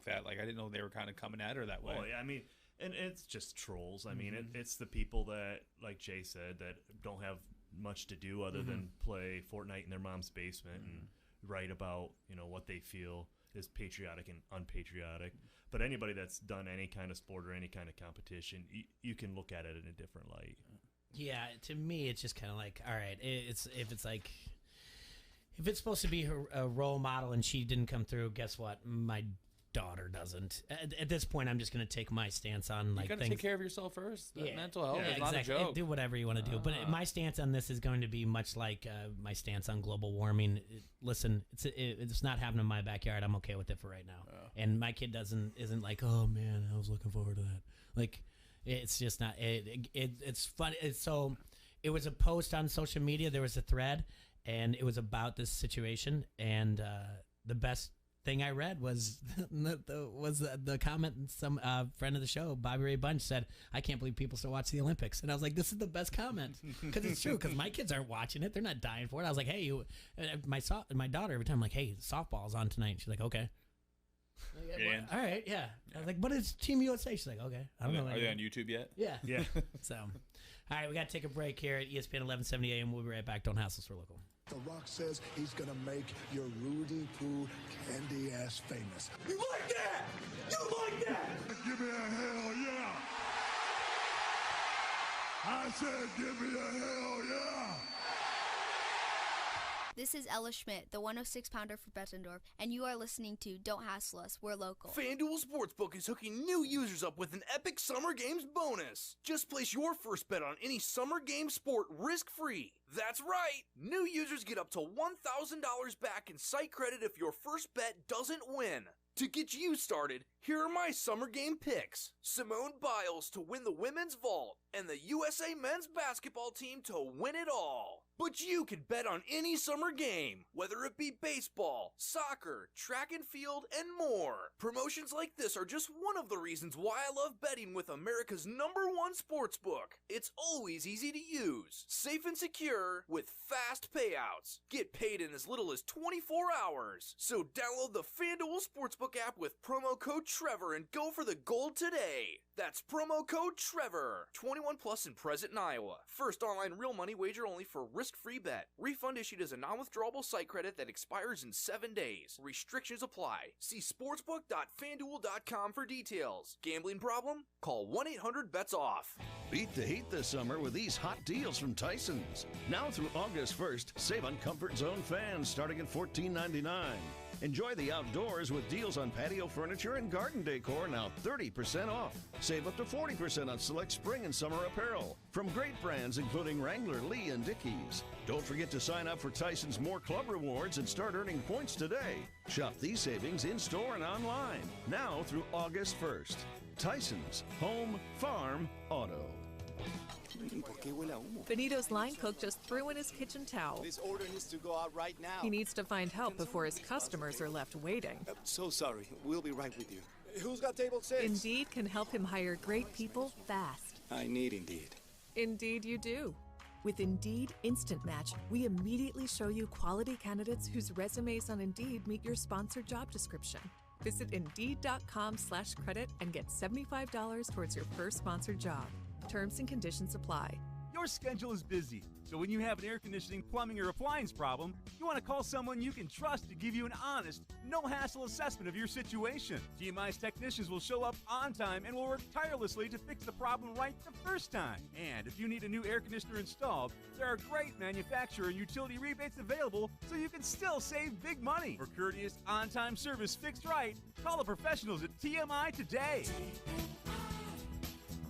that. Like I didn't know they were kind of coming at her that way. Well, yeah, I mean, and it's just trolls. I mean, it's the people that, like Jay said, that don't have much to do other than play Fortnite in their mom's basement and write about what they feel is patriotic and unpatriotic. But anybody that's done any kind of sport or any kind of competition, you can look at it in a different light. Yeah, to me, it's just kind of like, all right, if it's like, if it's supposed to be a role model and she didn't come through, guess what? My daughter doesn't. At this point, I'm just going to take my stance on like you got to things. take care of yourself first. Mental health is exactly. not a joke. Do whatever you want to do. But my stance on this is going to be much like my stance on global warming. Listen, it's not happening in my backyard. I'm okay with it for right now. And my kid isn't like, oh man, I was looking forward to that. Like, it's just not. It's fun. So it was a post on social media. There was a thread, and it was about this situation. And the best thing I read was the comment. Some friend of the show, Bobby Ray Bunch, said, "I can't believe people still watch the Olympics." And I was like, "This is the best comment," because it's true. Because my kids aren't watching it; they're not dying for it. I was like, "Hey, you," my daughter every time, I'm like, "Hey, softball's on tonight." And she's like, "Okay." Like, all right, yeah. I was like, "But it's Team USA." She's like, "Okay." I don't know. Are they on YouTube yet? Yeah, yeah. So, all right, we got to take a break here at ESPN 1170 AM. We'll be right back. Don't hassle us for local. The Rock says he's gonna make your Rudy Poo candy ass famous. You like that? You like that? Give me a hell yeah! I said, give me a hell yeah! This is Ella Schmidt, the 106-pounder for Bettendorf, and you are listening to Don't Hassle Us, We're Local. FanDuel Sportsbook is hooking new users up with an epic Summer Games bonus. Just place your first bet on any Summer Games sport risk-free. That's right! New users get up to $1,000 back in site credit if your first bet doesn't win. To get you started, here are my summer game picks. Simone Biles to win the women's vault, and the USA men's basketball team to win it all. But you can bet on any summer game, whether it be baseball, soccer, track and field, and more. Promotions like this are just one of the reasons why I love betting with America's #1 sportsbook. It's always easy to use, safe and secure, with fast payouts. Get paid in as little as 24 hours. So download the FanDuel Sportsbook app with promo code Trevor and go for the gold today. That's promo code Trevor. 21 plus and present in Iowa. First online real money wager only for risk-free bet. Refund issued as a non-withdrawable site credit that expires in 7 days. Restrictions apply. See sportsbook.fanduel.com for details. Gambling problem? Call 1-800-BETS-OFF. Beat the heat this summer with these hot deals from Tyson's. Now through August 1st, save on Comfort Zone fans starting at $14.99. Enjoy the outdoors with deals on patio furniture and garden decor now 30% off. Save up to 40% on select spring and summer apparel from great brands including Wrangler, Lee, and Dickies. Don't forget to sign up for Tyson's More Club Rewards and start earning points today. Shop these savings in-store and online now through August 1st. Tyson's, home, farm, auto. Benito's line cook just threw in his kitchen towel. This order needs to go out right now. He needs to find help before his customers are left waiting. So sorry. We'll be right with you. Who's got table 6? Indeed can help him hire great people fast. I need Indeed. Indeed you do. With Indeed Instant Match, we immediately show you quality candidates whose resumes on Indeed meet your sponsored job description. Visit Indeed.com/credit and get $75 towards your first sponsored job. Terms and conditions apply. Your schedule is busy, so when you have an air conditioning, plumbing, or appliance problem, you want to call someone you can trust to give you an honest, no-hassle assessment of your situation. TMI's technicians will show up on time and will work tirelessly to fix the problem right the first time. And if you need a new air conditioner installed, there are great manufacturer and utility rebates available so you can still save big money. For courteous, on-time service fixed right, call the professionals at TMI today.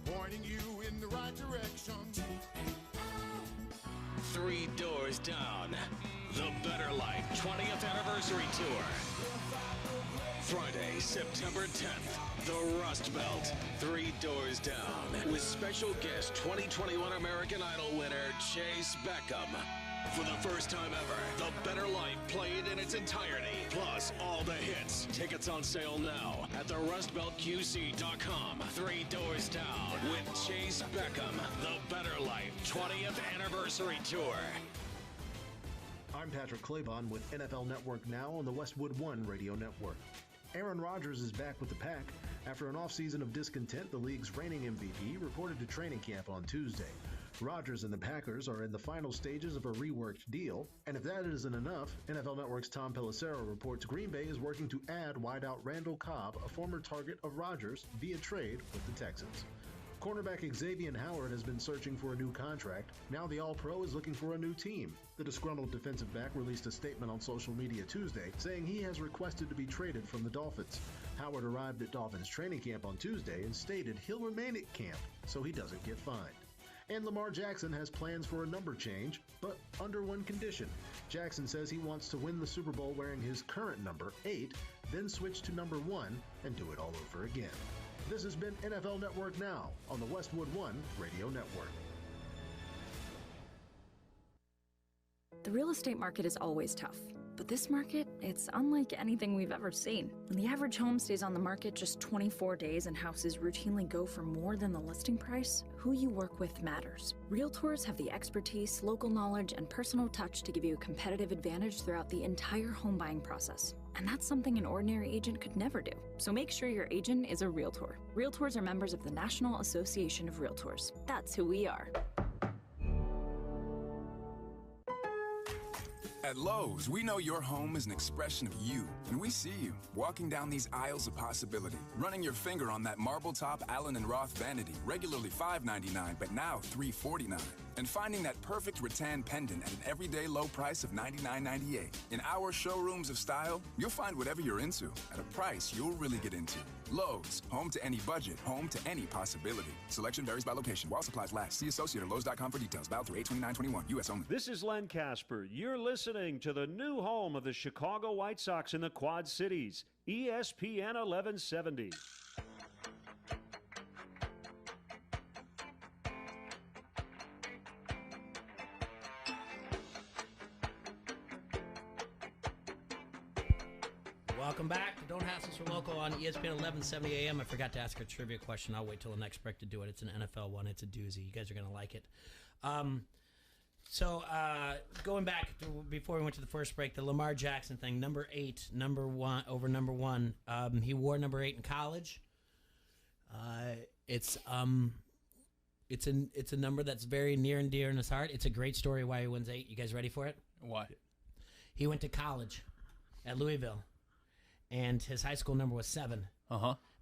Pointing you in the right direction. 3 Doors Down, the Better Life 20th Anniversary Tour. Friday, September 10th, the Rust Belt, 3 Doors Down, with special guest 2021 American Idol winner Chase Beckham. For the first time ever, The Better Life played in its entirety, plus all the hits. Tickets on sale now at therustbeltqc.com. 3 Doors Down with Chase Beckham. The Better Life 20th Anniversary Tour. I'm Patrick Claybon with NFL Network Now on the Westwood One Radio Network. Aaron Rodgers is back with the Pack. After an offseason of discontent, the league's reigning MVP reported to training camp on Tuesday. Rodgers and the Packers are in the final stages of a reworked deal, and if that isn't enough, NFL Network's Tom Pelissero reports Green Bay is working to add wideout Randall Cobb, a former target of Rodgers, via trade with the Texans. Cornerback Xavier Howard has been searching for a new contract. Now the All-Pro is looking for a new team. The disgruntled defensive back released a statement on social media Tuesday saying he has requested to be traded from the Dolphins. Howard arrived at Dolphins training camp on Tuesday and stated he'll remain at camp so he doesn't get fined. And Lamar Jackson has plans for a number change, but under one condition. Jackson says he wants to win the Super Bowl wearing his current number, 8, then switch to number 1 and do it all over again. This has been NFL Network Now on the Westwood One Radio Network. The real estate market is always tough. But this market, it's unlike anything we've ever seen. When the average home stays on the market just 24 days and houses routinely go for more than the listing price, who you work with matters. Realtors have the expertise, local knowledge, and personal touch to give you a competitive advantage throughout the entire home buying process. And that's something an ordinary agent could never do. So make sure your agent is a Realtor. Realtors are members of the National Association of Realtors. That's who we are. At Lowe's, we know your home is an expression of you, and we see you walking down these aisles of possibility, running your finger on that marble top Allen & Roth vanity, regularly $5.99, but now $3.49, and finding that perfect rattan pendant at an everyday low price of $99.98. In our showrooms of style, you'll find whatever you're into at a price you'll really get into. Lowe's, home to any budget, home to any possibility. Selection varies by location. While supplies last. See associate at Lowe's.com for details. Valid through 8/29/21. U.S. only. This is Len Casper. You're listening to the new home of the Chicago White Sox in the Quad Cities, ESPN 1170. Welcome back to Don't Hassle for Local on ESPN 1170 AM. I forgot to ask a trivia question. I'll wait till the next break to do it. It's an NFL one. It's a doozy. You guys are going to like it. Going back to before we went to the first break, the Lamar Jackson thing, number 8, number 1 over number 1. He wore number 8 in college. It's a number that's very near and dear in his heart. It's a great story why he wins 8. You guys ready for it? Why? He went to college at Louisville, and his high school number was 7.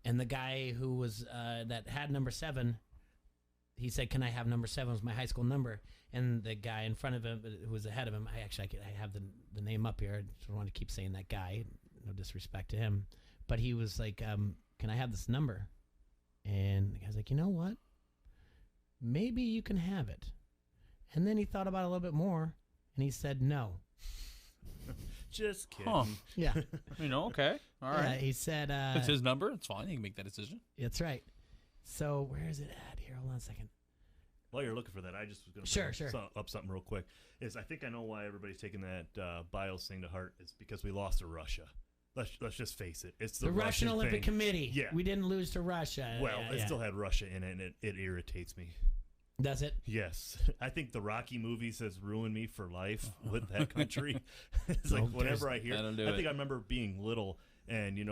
And the guy who was that had number 7, he said, "Can I have number 7?" was my high school number. And the guy in front of him, who was ahead of him, I have the name up here. I just want to keep saying that guy. No disrespect to him, but he was like, "Can I have this number?" And the guy's like, "You know what? Maybe you can have it." And then he thought about it a little bit more, and he said no. Just kidding. Huh. Yeah. Okay. All right. Yeah, he said... it's his number. It's fine. He can make that decision. That's right. So where is it at? Here, hold on a second. While you're looking for that, I just was going to sure. up something real quick. I think I know why everybody's taking that Biles thing to heart. It's because we lost to Russia. Let's just face it. It's the Russian Olympic thing. Committee. Yeah. We didn't lose to Russia. Well, yeah, it still had Russia in it, and it irritates me. Does it? Yes. I think the Rocky movies has ruined me for life with that country. It's like whenever I hear I think I remember being little, and you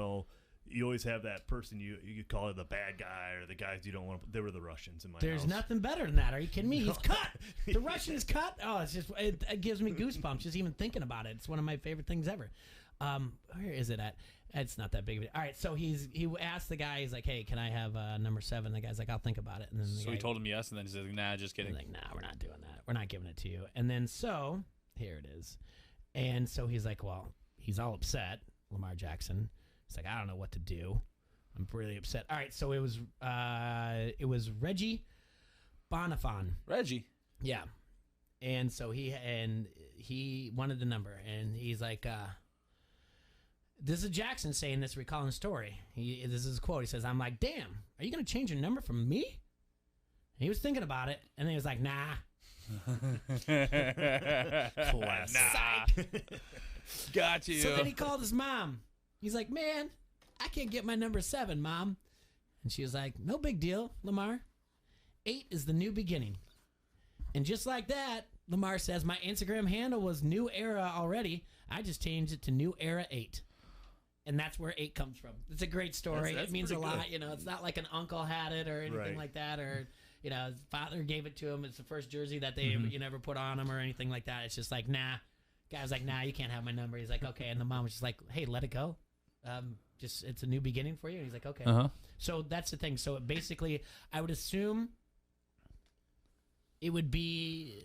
always have that person you call it the bad guy or the guys you don't want to. They were the Russians in my There's house. nothing better than that. Are you kidding me? He's cut. The Russian is cut. Oh, it gives me goosebumps just even thinking about it. It's one of my favorite things ever. Where is it at? It's not that big of it. All right, so he asked the guy, he's like, "Hey, can I have number 7?" The guy's like, "I'll think about it." And then he told him yes, and then he said, "Nah, just kidding." He's like, "Nah, we're not doing that. We're not giving it to you." And then so here it is. And so he's like, well, he's all upset, Lamar Jackson. He's like, "I don't know what to do. I'm really upset." All right, so it was Reggie Bonifon. Reggie. Yeah. And so he wanted the number, and he's like, this is Jackson saying this, recalling the story. This is a quote. He says, "I'm like, damn, are you going to change your number from me?" And he was thinking about it, and then he was like, "Nah." Classic. Nah. Got you. So then he called his mom. He's like, "Man, I can't get my number 7, Mom." And she was like, "No big deal, Lamar. 8 is the new beginning." And just like that, Lamar says, "My Instagram handle was New Era already. I just changed it to New Era 8. And that's where 8 comes from. It's a great story. That's it means a lot. good. It's not like an uncle had it or anything like that, or his father gave it to him. It's the first jersey that you never put on him or anything like that. It's just like, nah. Guy was like, "Nah, you can't have my number." He's like, "Okay." And the mom was just like, "Hey, let it go. It's a new beginning for you." And he's like, "Okay." So that's the thing. So basically, I would assume it would be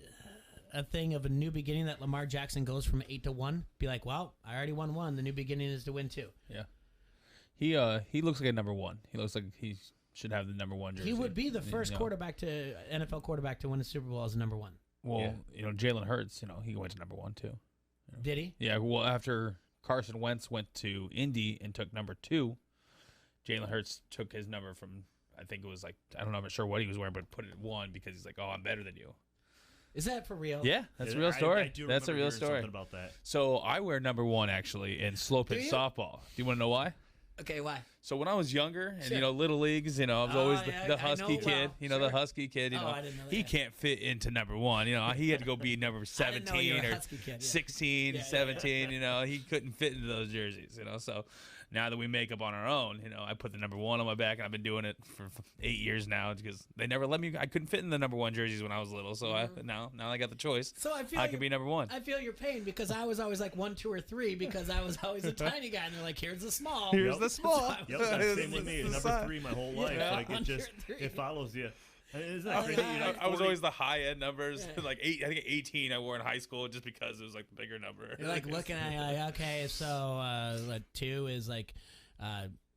a thing of a new beginning that Lamar Jackson goes from 8 to 1. Be like, well, I already won 1. The new beginning is to win 2. Yeah. He looks like a number 1. He looks like he should have the number 1 jersey. He would be the first NFL quarterback to win a Super Bowl as a number 1. Well, Jalen Hurts, he went to number 1 too. Did he? Yeah. Well, after Carson Wentz went to Indy and took number 2, Jalen Hurts took his number from, I think it was like, I don't know, I'm not sure what he was wearing, but put it at 1 because he's like, oh, I'm better than you. Is that for real? Yeah, that's a real story. I do that's a real remember hearing story. something about that. So I wear number 1 actually in slow pitch softball. Do you want to know why? Okay, why? So when I was younger, and Sure. Little leagues, I was always the husky kid. Well. The husky kid. I didn't know he that. can't fit into number 1. He had to go be number 17 or 16, 17. He couldn't fit into those jerseys. So now that we make up on our own, I put the number 1 on my back, and I've been doing it for 8 years now because they never let me. I couldn't fit in the number 1 jerseys when I was little, so now I got the choice. So I feel I can be number 1. I feel your pain because I was always like 1, 2, or 3 because I was always a tiny guy, and they're like, "Here's the small." Here's the small. Yep, that's same with me. Number 3 my whole life. Yeah. Like it follows you. Isn't that crazy? I was always the high end numbers. Yeah. Like 8, I think 18 I wore in high school just because it was like the bigger number. You're like looking at it, like, okay, so 2 is like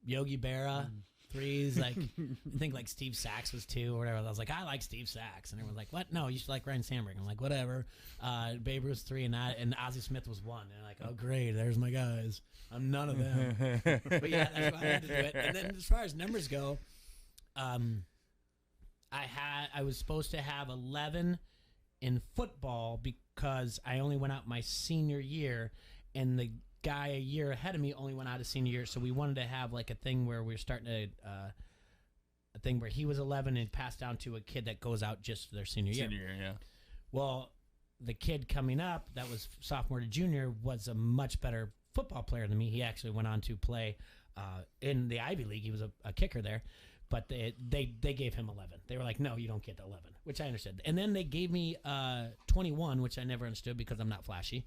Yogi Berra. 3 is like I think like Steve Sachs was 2 or whatever. I was like, I like Steve Sachs, and everyone's like, what? No, you should like Ryan Sandberg. I'm like, whatever. Babe Ruth 3 and Ozzie Smith was 1. And I'm like, oh great, there's my guys. I'm none of them. But yeah, that's why I had to do it. And then as far as numbers go, I was supposed to have 11 in football because I only went out my senior year, and the guy a year ahead of me only went out his senior year. So we wanted to have like a thing where we were starting to a thing where he was 11 and passed down to a kid that goes out just for their senior year. Senior year, yeah. Well, the kid coming up that was sophomore to junior was a much better football player than me. He actually went on to play in the Ivy League. He was a kicker there. But they gave him 11. They were like, no, you don't get 11, which I understood. And then they gave me 21, which I never understood because I'm not flashy.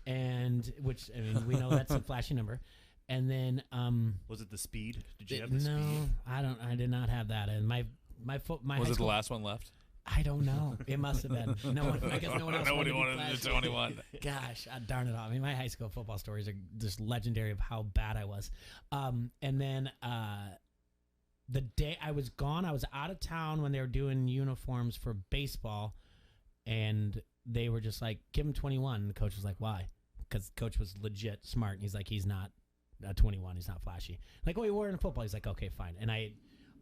And which, I mean, we know that's a flashy number. And then was it the speed? Did you have the speed? No, I did not have that. And my was it the last one left? I don't know. It must have been. No one. I guess no one else. Nobody wanted to do 21. Gosh, darn it all. I mean, my high school football stories are just legendary of how bad I was. And then the day I was gone, I was out of town when they were doing uniforms for baseball, and they were just like, give him 21. And the coach was like, why? Because coach was legit smart. And he's like, he's not 21. He's not flashy. Like, oh, he wore it in football. He's like, okay, fine. And I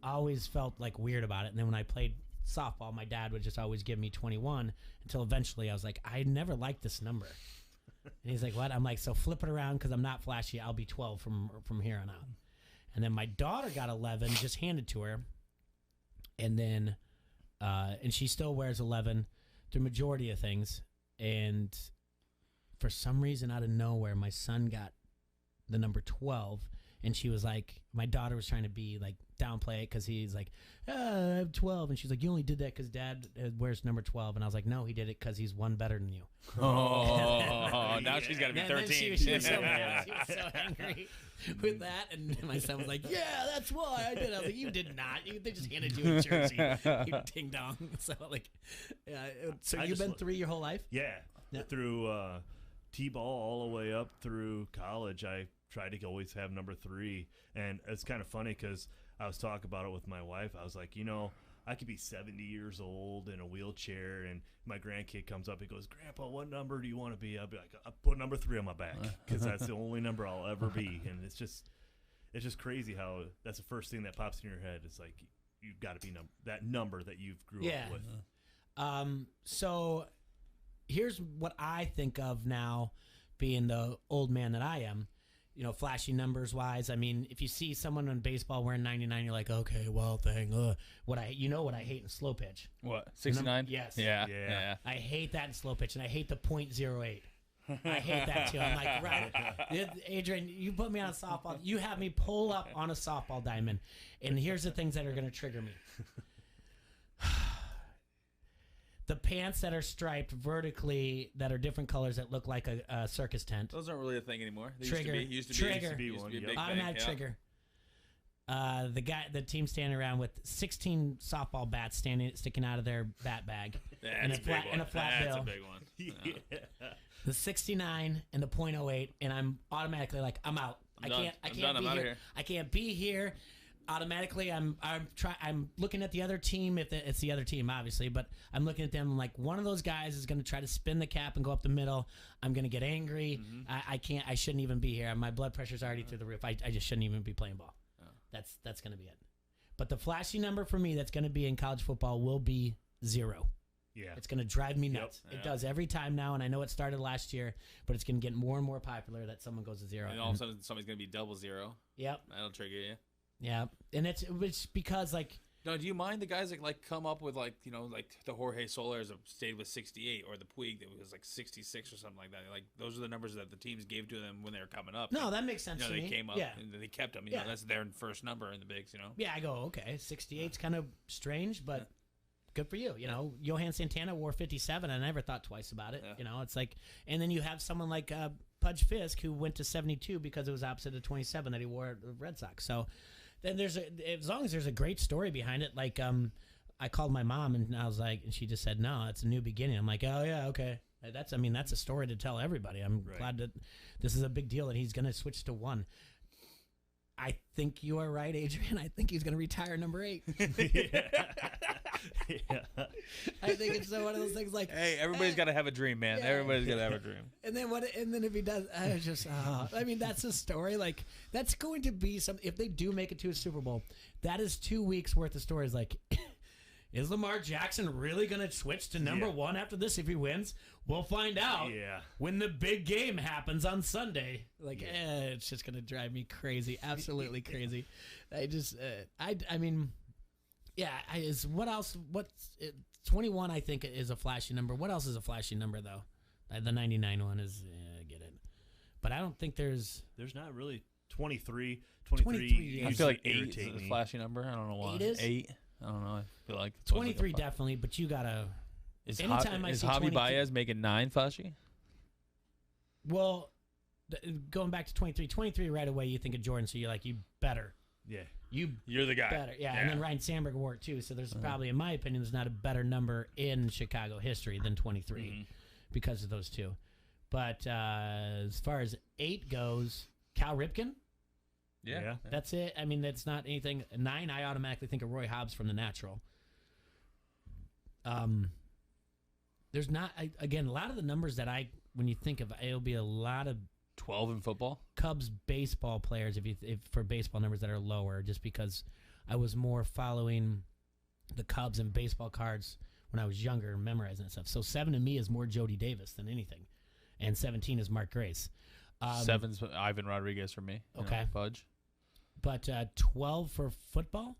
always felt like weird about it. And then when I played softball, my dad would just always give me 21 until eventually I was like, I never liked this number. And he's like, what? I'm like, so flip it around because I'm not flashy. I'll be 12 from here on out. And then my daughter got 11, just handed to her. And then, and she still wears 11 through majority of things. And for some reason out of nowhere, my son got the number 12. And she was like, my daughter was trying to be like, downplay it because he's like, I have 12. And she's like, you only did that because dad wears number 12. And I was like, no, he did it because he's one better than you. Oh, now she's got to be 13. She was so mad. She was so angry with that. And my son was like, yeah, that's why I did. I was like, you did not. They just handed you a jersey. You ding dong. So like, so you've been 3 your whole life? Yeah. Through T-ball all the way up through college, I tried to always have number 3. And it's kind of funny because I was talking about it with my wife. I was like, I could be 70 years old in a wheelchair, and my grandkid comes up. He goes, Grandpa, what number do you want to be? I'll be like, I'll put number 3 on my back because that's the only number I'll ever be. And it's just crazy how that's the first thing that pops in your head. It's like you've got to be that number that you've grew up with. So here's what I think of now, being the old man that I am. Flashy numbers wise. I mean, if you see someone in baseball wearing 99, you're like, okay, well, what I hate in slow pitch. What, 69? Yes. Yeah. I hate that in slow pitch, and I hate the .08. I hate that too. I'm like, right, Adrian, you put me on a softball. You have me pull up on a softball diamond, and here's the things that are going to trigger me. The pants that are striped vertically that are different colors that look like a circus tent. Those aren't really a thing anymore. They Trigger. Used to be Trigger. Used to be a big I'm thing. not Trigger. the team standing around with 16 softball bats sticking out of their bat bag and a flat bill. That's a big one. Yeah. The 69 and the .08, and I'm automatically like, I'm out. I can't be here. I can't be here. Automatically, I'm looking at the other team. If it's the other team, obviously, but I'm looking at them like one of those guys is going to try to spin the cap and go up the middle. I'm going to get angry. I can't. I shouldn't even be here. My blood pressure's already through the roof. I just shouldn't even be playing ball. That's going to be it. But the flashy number for me that's going to be in college football will be 0. Yeah, it's going to drive me nuts. Yep. It does every time now, and I know it started last year, but it's going to get more and more popular that someone goes to 0. And all of a sudden, somebody's going to be 00. Yep, that'll trigger you. Yeah, and it's because like. No, do you mind the guys that like come up with like the Jorge Solars stayed with 68 or the Puig that was like 66 or something like that? Like those are the numbers that the teams gave to them when they were coming up. No, that makes sense. To they me. came up and they kept them. You know, that's their first number in the bigs. Yeah, I go okay. 68's kind of strange, but good for you. Johan Santana wore 57. I never thought twice about it. Yeah. It's like, and then you have someone like Pudge Fisk who went to 72 because it was opposite of 27 that he wore at the Red Sox. So. Then as long as there's a great story behind it, like I called my mom and I was like, and she just said, no, it's a new beginning. I'm like, oh yeah, okay. That's a story to tell everybody. I'm glad that this is a big deal that he's going to switch to 1. I think you are right, Adrian. I think he's going to retire number 8. Yeah. I think it's one of those things like, hey, everybody's got to have a dream, man. Yeah. Everybody's got to have a dream. And then if he does, I just, that's a story. Like that's going to be something. If they do make it to a Super Bowl, that is 2 weeks worth of stories. Like, is Lamar Jackson really going to switch to number 1 after this if he wins? We'll find out when the big game happens on Sunday. Like, it's just going to drive me crazy. Absolutely crazy. I just, what else? 21, I think, is a flashy number. What else is a flashy number, though? The 99 one is, I get it. But I don't think there's not really 23. 23 I feel like 8 is a flashy number. I don't know why. 8 is? 8. I don't know. I feel like 23 definitely, but you got to. Is Javi Baez making 9 flashy? Well, going back to 23 right away, you think of Jordan, so you're like, you better. Yeah. You're the guy. Better. Yeah, and then Ryan Sandberg wore it too, so there's probably, in my opinion, there's not a better number in Chicago history than 23 because of those two. But as far as 8 goes, Cal Ripken. Yeah. That's it. I mean, that's not anything. 9, I automatically think of Roy Hobbs from The Natural. There's not, again, a lot of the numbers that when you think of, it'll be a lot of 12 in football. Cubs baseball players, if for baseball numbers that are lower, just because I was more following the Cubs and baseball cards when I was younger, memorizing that stuff. So 7 to me is more Jody Davis than anything, and 17 is Mark Grace. 7's Ivan Rodriguez for me. Okay, Fudge. But 12 for football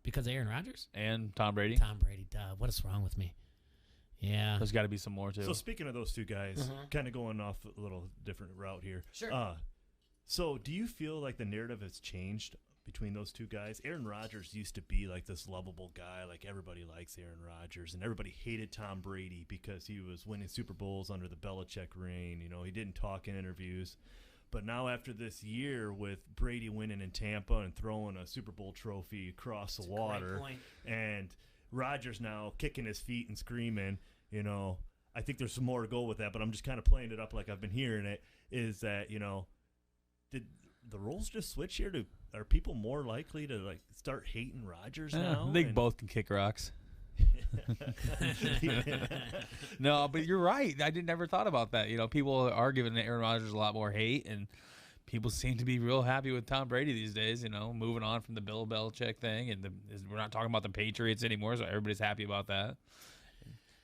because of Aaron Rodgers and Tom Brady. Tom Brady, duh. What is wrong with me? Yeah, there's got to be some more too. So speaking of those two guys, kind of going off a little different route here. Sure. So do you feel like the narrative has changed between those two guys? Aaron Rodgers used to be like this lovable guy, like everybody likes Aaron Rodgers, and everybody hated Tom Brady because he was winning Super Bowls under the Belichick reign. He didn't talk in interviews. But now after this year with Brady winning in Tampa and throwing a Super Bowl trophy across the water, and Rodgers now kicking his feet and screaming, I think there's some more to go with that, but I'm just kind of playing it up like I've been hearing it, is that, did the roles just switch here? Are people more likely to like start hating Rodgers now? I think both can kick rocks. No, but you're right. I never thought about that. People are giving Aaron Rodgers a lot more hate, and people seem to be real happy with Tom Brady these days. Moving on from the Bill Belichick thing, and we're not talking about the Patriots anymore, so everybody's happy about that.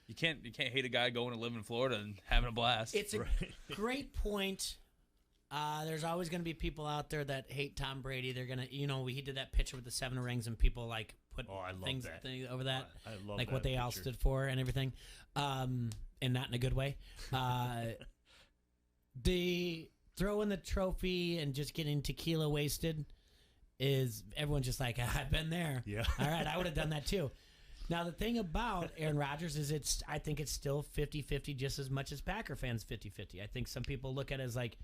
You can't hate a guy going to live in Florida and having a blast. It's a great point. There's always going to be people out there that hate Tom Brady. They're going to, he did that picture with the 7 rings, and people like put things over that. I love like that what they all picture. stood for and everything, and not in a good way. The throwing the trophy and just getting tequila wasted is everyone's just like, I've been there. Yeah. All right, I would have done that too. Now, the thing about Aaron Rodgers is I think it's still 50-50 just as much as Packer fans 50-50. I think some people look at it as like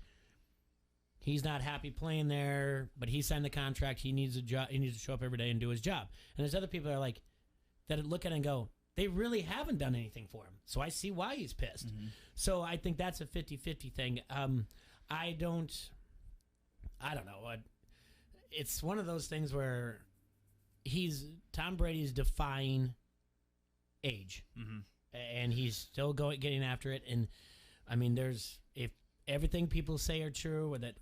He's not happy playing there, but he signed the contract. He needs a job. He needs to show up every day and do his job. And there's other people that are like that look at it and go, they really haven't done anything for him. So I see why he's pissed. Mm-hmm. So I think that's a 50-50 thing. I don't know. It's one of those things where Tom Brady's defying age, and he's still getting after it. And I mean, if everything people say are true, or that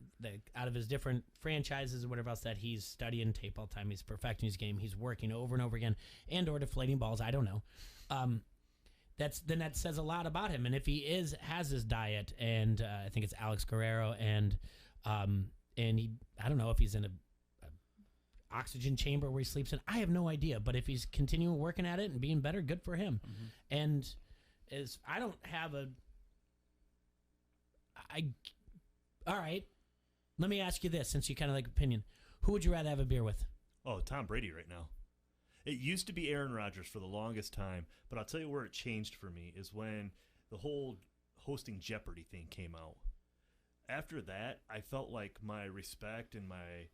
out of his different franchises or whatever else, that he's studying tape all the time, he's perfecting his game, he's working over and over again, and/or deflating balls. I don't know. That says a lot about him. And if he has his diet, and I think it's Alex Guerrero, and he, I don't know if he's in a oxygen chamber where he sleeps in. I have no idea. But if he's continuing working at it and being better, good for him. And I don't have all right. Let me ask you this, since you kind of like opinion. Who would you rather have a beer with? Oh, Tom Brady right now. It used to be Aaron Rodgers for the longest time, but I'll tell you where it changed for me is when the whole hosting Jeopardy thing came out. After that, I felt like my respect and my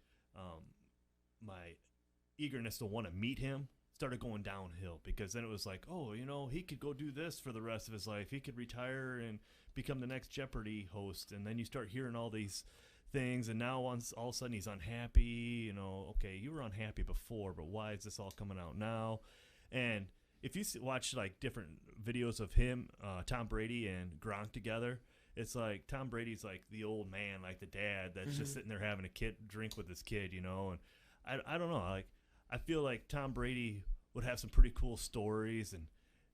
eagerness to want to meet him started going downhill, because then it was like, oh, he could go do this for the rest of his life. He could retire and become the next Jeopardy host. And then you start hearing all these things, and now all of a sudden he's unhappy. Okay, you were unhappy before, but why is this all coming out now? And if you watch like different videos of him, Tom Brady and Gronk together, it's like Tom Brady's like the old man, like the dad that's just sitting there having a drink with his kid, and I don't know, like I feel like Tom Brady would have some pretty cool stories and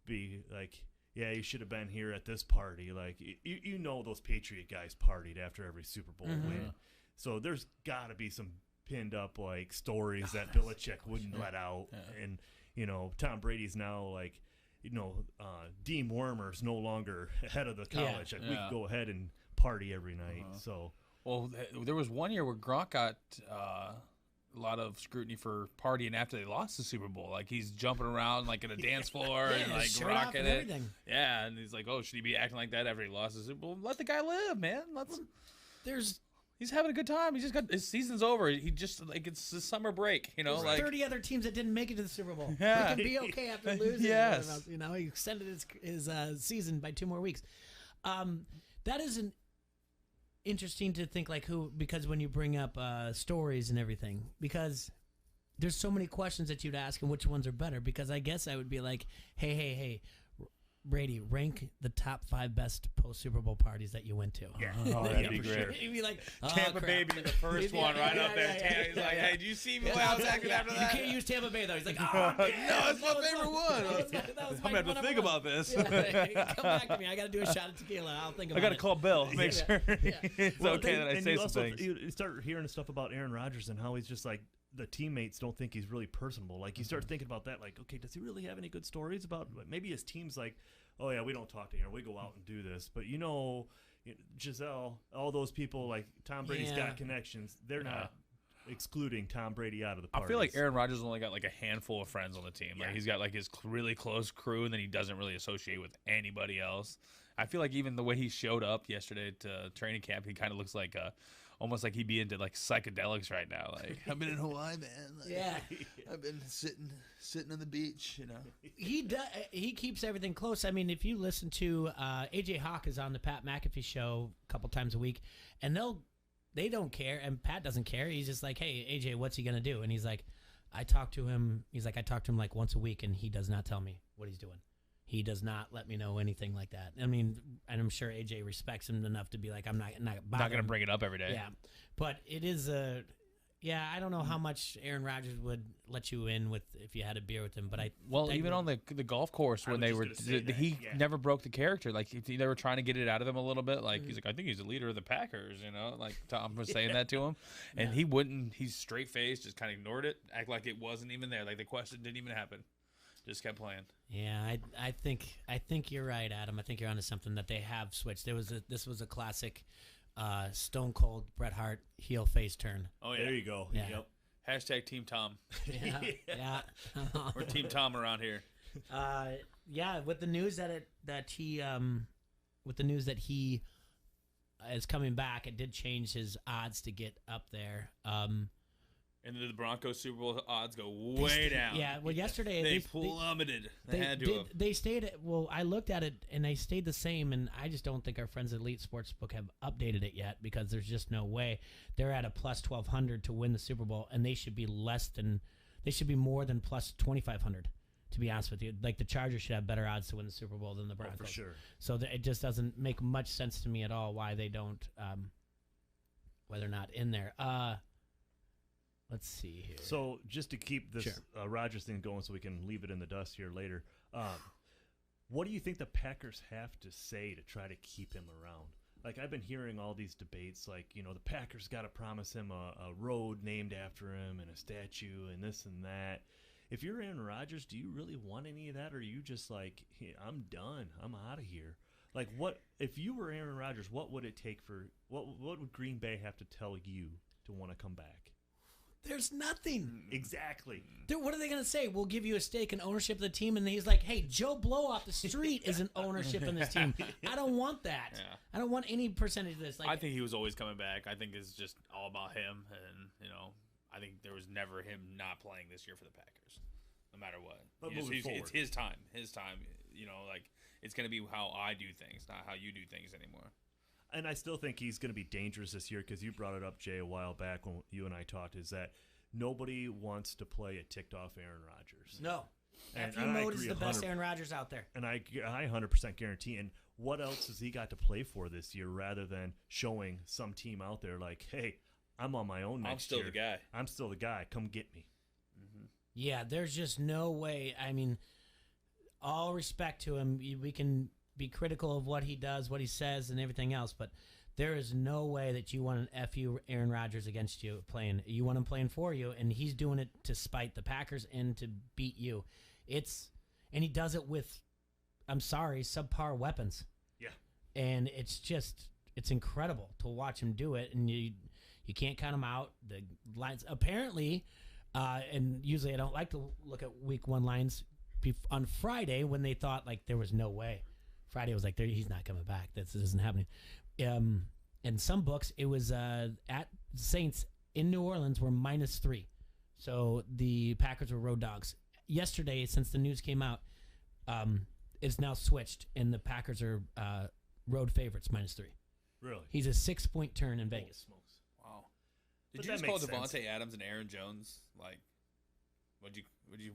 be like, yeah, you should have been here at this party. Like, those Patriot guys partied after every Super Bowl win. So there's got to be some pinned up, like, stories that Belichick wouldn't let out. And, Tom Brady's now, like, Dean Wormer's no longer head of the college. Like, we can go ahead and party every night. So, well, there was one year where Gronk got a lot of scrutiny for partying after they lost the Super Bowl. Like, he's jumping around like in a dance floor and like rocking it. Everything. Yeah, and he's like, oh, should he be acting like that after he lost the Super Bowl? Let the guy live, man. He's having a good time. He just got his season's over. He just like it's the summer break, There's like 30 other teams that didn't make it to the Super Bowl. Yeah. He can be okay after losing. Yes. He extended his season by 2 more weeks. That isn't interesting to think like who, because when you bring up stories and everything, because there's so many questions that you'd ask and which ones are better, because I guess I would be like, hey, Brady, rank the top 5 best post Super Bowl parties that you went to. Yeah, that'd be great. Sure. He'd be like, Tampa Bay being the first one right up there. He's like, hey, do you see me when I was acting after that? You can't use Tampa Bay though. He's like, oh, no, it's my favorite one. I'm gonna have to think about this. Come back to me. I got to do a shot of tequila. I'll think about it. I got to call Bill. Make sure it's okay that I say some things. You start hearing stuff about Aaron Rodgers and how he's just like, the teammates don't think he's really personable. Like, you start thinking about that, like, okay, does he really have any good stories about maybe his team's like, oh yeah, we don't talk to him, we go out and do this, but Giselle, all those people, like Tom Brady's got connections, they're not excluding Tom Brady out of the parties. I feel like Aaron Rodgers only got like a handful of friends on the team. Like, he's got like his really close crew, and then he doesn't really associate with anybody else. I feel like even the way he showed up yesterday to training camp, he kind of looks like almost like he'd be into like psychedelics right now. Like, I've been in Hawaii, man. Like, I've been sitting on the beach. He keeps everything close. I mean, if you listen to AJ Hawk is on the Pat McAfee show a couple times a week, and they don't care, and Pat doesn't care. He's just like, hey, AJ, what's he gonna do? And he's like, I talk to him like once a week, and he does not tell me what he's doing. He does not let me know anything like that. I mean, and I'm sure AJ respects him enough to be like, I'm not going to bring it up every day. Yeah, but it is I don't know how much Aaron Rodgers would let you in with if you had a beer with him, but even on the golf course when he never broke the character. Like, they were trying to get it out of him a little bit. Like, he's like, I think he's the leader of the Packers. Like Tom was saying that to him, and he wouldn't. He's straight faced, just kind of ignored it, act like it wasn't even there. Like the question didn't even happen. Just kept playing. Yeah, I think you're right, Adam. I think you're onto something that they have switched. This was a classic Stone Cold Bret Hart heel face turn. Oh yeah, there you go. Yeah. Yep. Hashtag Team Tom. Yeah. We're Team Tom around here. With the news that he is coming back. It did change his odds to get up there. And the Broncos Super Bowl odds go way down. Yeah, well, yesterday they plummeted. They had to have. They stayed. Well, I looked at it and they stayed the same. And I just don't think our friends at Elite Sportsbook have updated it yet because there's just no way. They're at a plus 1,200 to win the Super Bowl, and they should be more than plus 2,500. To be honest with you, like the Chargers should have better odds to win the Super Bowl than the Broncos. For sure. So it just doesn't make much sense to me at all why they don't, why they're not in there. Let's see here. So just to keep this Rodgers thing going so we can leave it in the dust here later, what do you think the Packers have to say to try to keep him around? Like, I've been hearing all these debates, like, the Packers got to promise him a road named after him and a statue and this and that. If you're Aaron Rodgers, do you really want any of that, or are you just like, hey, I'm done, I'm out of here? Like, what if you were Aaron Rodgers? What would it take for what would Green Bay have to tell you to want to come back? There's nothing. Exactly. Dude, what are they going to say? We'll give you a stake in ownership of the team. And he's like, hey, Joe Blow off the street is an ownership in this team. I don't want that. Yeah. I don't want any percentage of this. Like, I think he was always coming back. I think it's just all about him. And, I think there was never him not playing this year for the Packers, no matter what. But moving forward. It's his time. His time. It's going to be how I do things, not how you do things anymore. And I still think he's going to be dangerous this year because you brought it up, Jay, a while back when you and I talked, is that nobody wants to play a ticked-off Aaron Rodgers. No. And FU mode is the best Aaron Rodgers out there. And I 100% guarantee. And what else has he got to play for this year rather than showing some team out there like, hey, I'm on my own next year. I'm still the guy. I'm still the guy. Come get me. Mm-hmm. Yeah, there's just no way. I mean, all respect to him. We can be critical of what he does, what he says, and everything else, but there is no way that you want an FU Aaron Rodgers against you playing. You want him playing for you, and he's doing it to spite the Packers and to beat you. And he does it with, I'm sorry, subpar weapons. Yeah. And it's incredible to watch him do it, and you can't count him out. The lines apparently, and usually I don't like to look at week one lines. On Friday, when they thought like there was no way, Friday was like he's not coming back. This isn't happening. In some books, it was at Saints in New Orleans were -3, so the Packers were road dogs. Yesterday, since the news came out, it's now switched, and the Packers are road favorites -3. Really? He's a 6-point turn in Vegas. Smokes. Wow. Did you just call Devontae Adams and Aaron Jones like?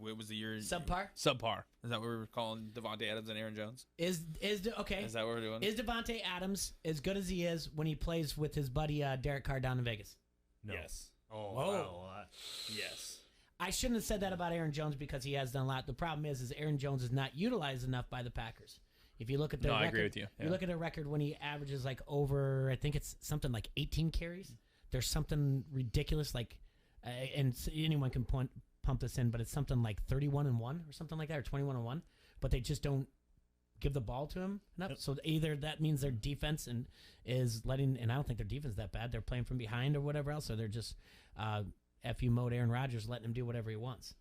What was the year? Subpar? Subpar. Is that what we're calling Devontae Adams and Aaron Jones? Okay. Is that what we're doing? Is Devontae Adams as good as he is when he plays with his buddy Derek Carr down in Vegas? No. Yes. Oh, whoa. Wow. Yes. I shouldn't have said that about Aaron Jones because he has done a lot. The problem is Aaron Jones is not utilized enough by the Packers. If you look at their record, I agree with you. Yeah. You look at a record when he averages like over, I think it's something like 18 carries. There's something ridiculous like, and anyone can pump this in, but it's something like 31-1 or something like that, or 21-1. But they just don't give the ball to him enough. So either that means their defense is letting, and I don't think their defense is that bad. They're playing from behind or whatever else, or they're just FU mode Aaron Rodgers letting him do whatever he wants.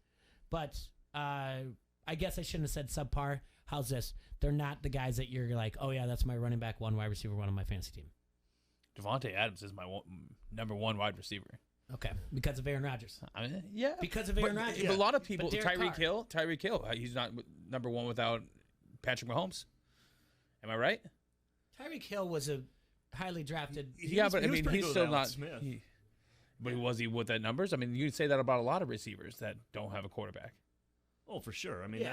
But I guess I shouldn't have said subpar. How's this? They're not the guys that you're like, oh yeah, that's my running back 1, wide receiver 1 on my fantasy team. Devontae Adams is my number 1 wide receiver. Okay, because of Aaron Rodgers. I mean, yeah, because of Aaron Rodgers. But a lot of people, Tyreek Hill, he's not number 1 without Patrick Mahomes. Am I right? Tyreek Hill was a highly drafted. But I mean, he's still not. But was he with that numbers? I mean, you'd say that about a lot of receivers that don't have a quarterback. Oh, for sure. I mean,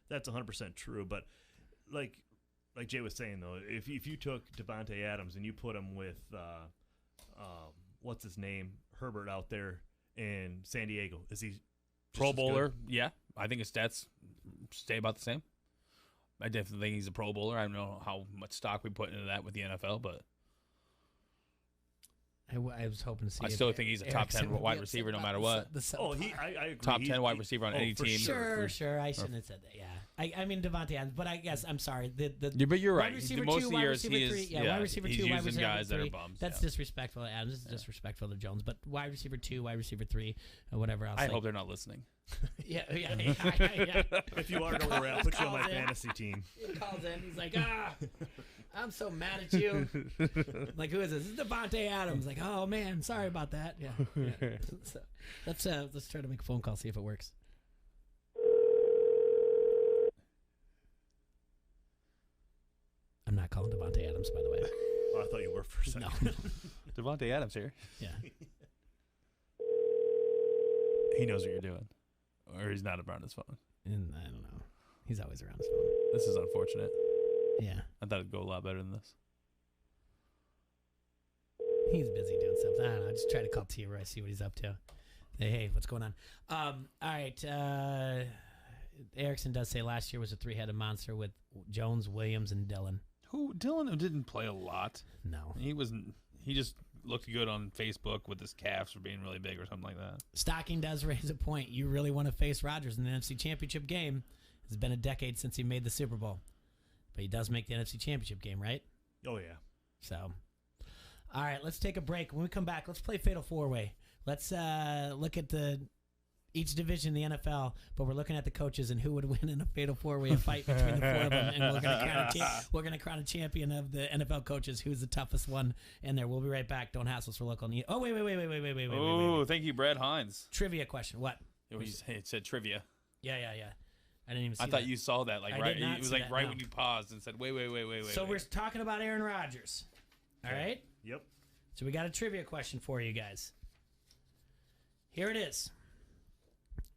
that's 100% true. But like Jay was saying though, if you took Devontae Adams and you put him with what's his name, Herbert out there in San Diego, is he Pro Bowler? Yeah, I think his stats stay about the same. I definitely think he's a Pro Bowler. I don't know how much stock we put into that with the NFL, but I was hoping to see. I still think he's a top 10 wide receiver no matter what. I agree. Top 10 wide receiver on any team. Sure. I shouldn't have said that. Yeah. I mean Devontae Adams, but I guess I'm sorry. But you're right. Most of the years he is. Wide receiver 2, wide receiver guys 3. That are bums. That's disrespectful to Adams. This is disrespectful to Jones. But wide receiver 2, wide receiver 3, or whatever else. I hope they're not listening. Yeah. If you are nowhere, I'll put you on my fantasy team. He calls in. He's like, I'm so mad at you. I'm like, who is this? This is Devontae Adams. Like, oh man, sorry about that. Yeah. So, let's try to make a phone call, see if it works. I'm not calling Devontae Adams, by the way. Oh, I thought you were for a second. No. Devontae Adams here. Yeah. He knows what you're doing. Or he's not around his phone. And I don't know. He's always around his phone. This is unfortunate. Yeah. I thought it'd go a lot better than this. He's busy doing stuff. I don't know. I just try to call T. Roy, see what he's up to. Hey, what's going on? All right. Erickson does say last year was a three-headed monster with Jones, Williams, and Dillon. Dillon didn't play a lot. No. He just looked good on Facebook with his calves for being really big or something like that. Stocking does raise a point. You really want to face Rodgers in the NFC Championship game. It's been a decade since he made the Super Bowl. But he does make the NFC Championship game, right? Oh, yeah. So, all right, let's take a break. When we come back, let's play Fatal 4-Way. Let's look at each division in the NFL, but we're looking at the coaches and who would win in a Fatal 4-Way fight between the four of them, and we're going to crown a champion of the NFL coaches. Who's the toughest one in there? We'll be right back. Don't hassle us for local news. Oh, wait. Oh, thank you, Brad Hines. Trivia question. What? It said trivia. Yeah. I didn't even see I thought you saw that. It was like right no. when you paused and said, wait. So we're talking about Aaron Rodgers. All right? Yep. So we got a trivia question for you guys. Here it is.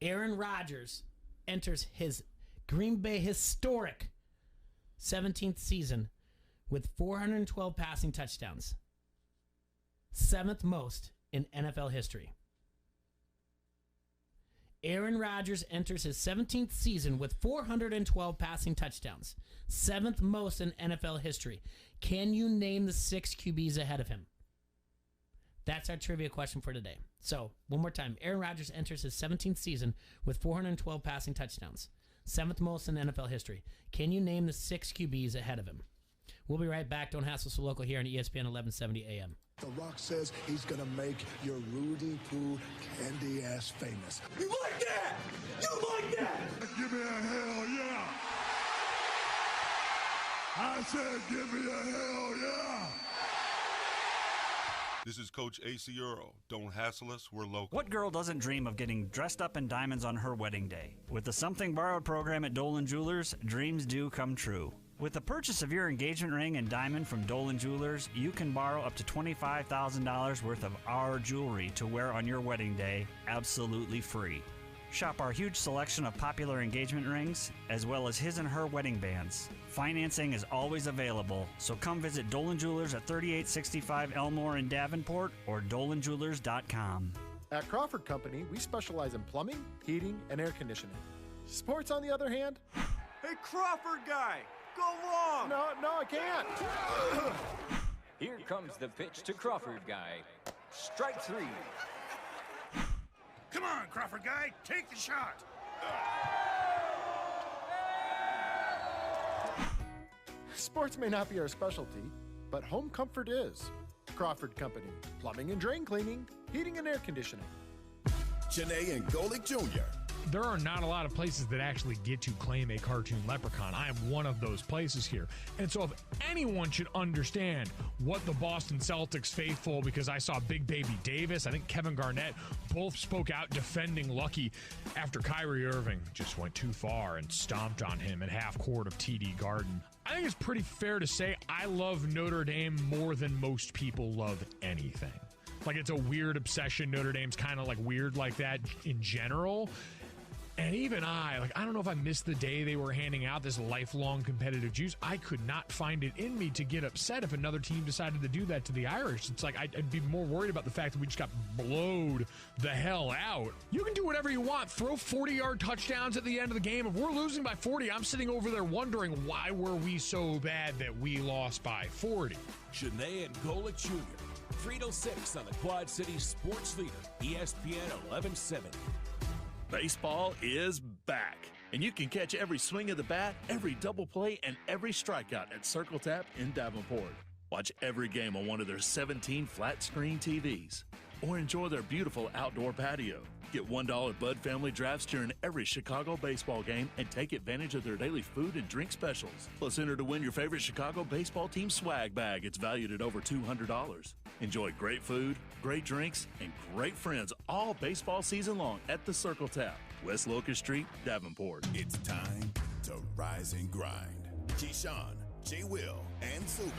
Aaron Rodgers enters his Green Bay historic 17th season with 412 passing touchdowns. 7th most in NFL history. Aaron Rodgers enters his 17th season with 412 passing touchdowns. 7th most in NFL history. Can you name the 6 QBs ahead of him? That's our trivia question for today. So, one more time. Aaron Rodgers enters his 17th season with 412 passing touchdowns. 7th most in NFL history. Can you name the 6 QBs ahead of him? We'll be right back. Don't hassle so local here on ESPN 1170 AM. The Rock says he's going to make your Rudy Poo candy ass famous. You like that? You like that? Give me a hell yeah. I said give me a hell yeah. This is Coach A.C. Earl. Don't hassle us, we're local. What girl doesn't dream of getting dressed up in diamonds on her wedding day? With the Something Borrowed program at Dolan Jewelers, dreams do come true. With the purchase of your engagement ring and diamond from Dolan Jewelers, you can borrow up to $25,000 worth of our jewelry to wear on your wedding day, absolutely free. Shop our huge selection of popular engagement rings, as well as his and her wedding bands. Financing is always available, so come visit Dolan Jewelers at 3865 Elmore in Davenport or dolanjewelers.com. At Crawford Company, we specialize in plumbing, heating, and air conditioning. Sports, on the other hand? Hey, Crawford guy, go long! No, I can't. Here comes the pitch to Crawford guy. Strike 3. Come on, Crawford guy, take the shot. Sports may not be our specialty, but home comfort is. Crawford Company, plumbing and drain cleaning, heating and air conditioning. Janae and Golick Jr. There are not a lot of places that actually get to claim a cartoon leprechaun. I am one of those places here. And so if anyone should understand what the Boston Celtics faithful, because I saw Big Baby Davis, I think Kevin Garnett, both spoke out defending Lucky after Kyrie Irving just went too far and stomped on him at half court of TD Garden. I think it's pretty fair to say I love Notre Dame more than most people love anything. Like, it's a weird obsession. Notre Dame's kind of like weird like that in general. And even I don't know if I missed the day they were handing out this lifelong competitive juice. I could not find it in me to get upset if another team decided to do that to the Irish. It's like I'd be more worried about the fact that we just got blowed the hell out. You can do whatever you want. Throw 40-yard touchdowns at the end of the game. If we're losing by 40, I'm sitting over there wondering why were we so bad that we lost by 40. Janae and Golick Jr. 306 on the Quad City Sports Leader, ESPN 1170. Baseball is back, and you can catch every swing of the bat, every double play, and every strikeout at Circle Tap in Davenport. Watch every game on one of their 17 flat-screen TVs. or enjoy their beautiful outdoor patio. Get $1 Bud Family Drafts during every Chicago baseball game and take advantage of their daily food and drink specials. Plus, enter to win your favorite Chicago baseball team swag bag. It's valued at over $200. Enjoy great food, great drinks, and great friends all baseball season long at the Circle Tap, West Locust Street, Davenport. It's time to rise and grind. Keyshawn, J. Will, and Zubin.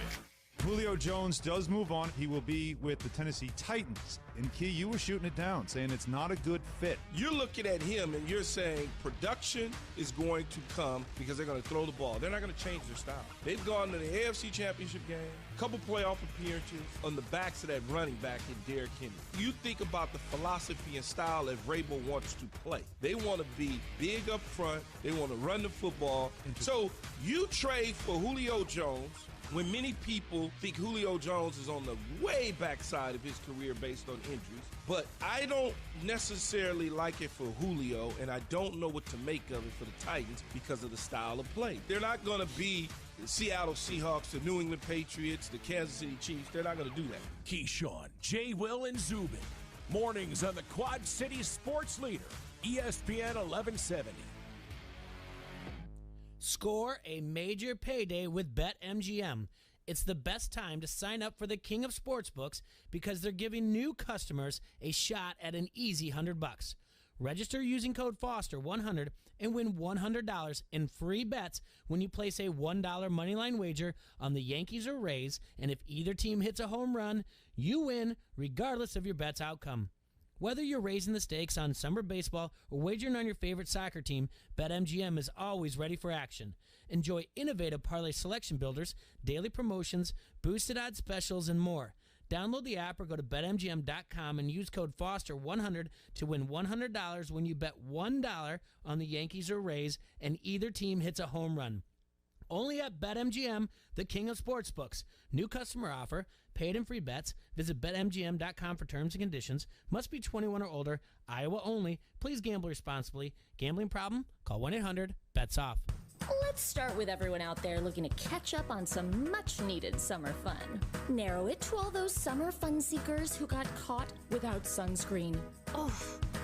Julio Jones does move on. He will be with the Tennessee Titans. And Key, you were shooting it down, saying it's not a good fit. You're looking at him and you're saying production is going to come because they're going to throw the ball. They're not going to change their style. They've gone to the AFC Championship game, a couple playoff appearances on the backs of that running back in Derrick Henry. You think about the philosophy and style that Vrabel wants to play. They want to be big up front. They want to run the football. So you trade for Julio Jones, when many people think Julio Jones is on the way backside of his career based on injuries. But I don't necessarily like it for Julio, and I don't know what to make of it for the Titans because of the style of play. They're not going to be the Seattle Seahawks, the New England Patriots, the Kansas City Chiefs. They're not going to do that. Keyshawn, J. Will, and Zubin. Mornings on the Quad City Sports Leader, ESPN 1170. Score a major payday with BetMGM. It's the best time to sign up for the king of sportsbooks because they're giving new customers a shot at an easy $100. Register using code Foster100 and win $100 in free bets when you place a $1 moneyline wager on the Yankees or Rays, and if either team hits a home run, you win regardless of your bet's outcome. Whether you're raising the stakes on summer baseball or wagering on your favorite soccer team, BetMGM is always ready for action. Enjoy innovative parlay selection builders, daily promotions, boosted odds specials, and more. Download the app or go to BetMGM.com and use code Foster100 to win $100 when you bet $1 on the Yankees or Rays and either team hits a home run. Only at BetMGM, the king of sportsbooks. New customer offer. Paid and free bets. Visit BetMGM.com for terms and conditions. Must be 21 or older. Iowa only. Please gamble responsibly. Gambling problem? Call 1-800-BETS-OFF. Let's start with everyone out there looking to catch up on some much-needed summer fun. Narrow it to all those summer fun seekers who got caught without sunscreen. Oh,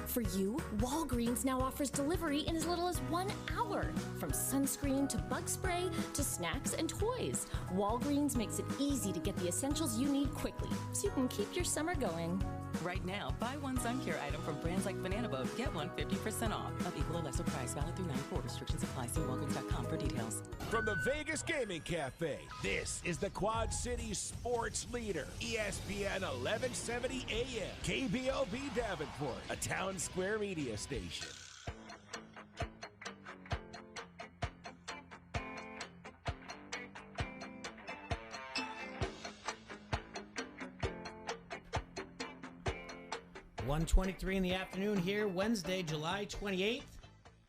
for you, Walgreens now offers delivery in as little as 1 hour. From sunscreen to bug spray to snacks and toys, Walgreens makes it easy to get the essentials you need quickly so you can keep your summer going. Right now, buy one sun care item from brands like Banana Boat, get one 50% off. Of equal or lesser price, valid through 9/4. Restrictions apply. See Walgreens.com for details. From the Vegas Gaming Cafe, this is the Quad City Sports Leader, ESPN 1170 AM, KBLB Davenport, a Town Square media station. $1:23 in the afternoon here, Wednesday, July 28th,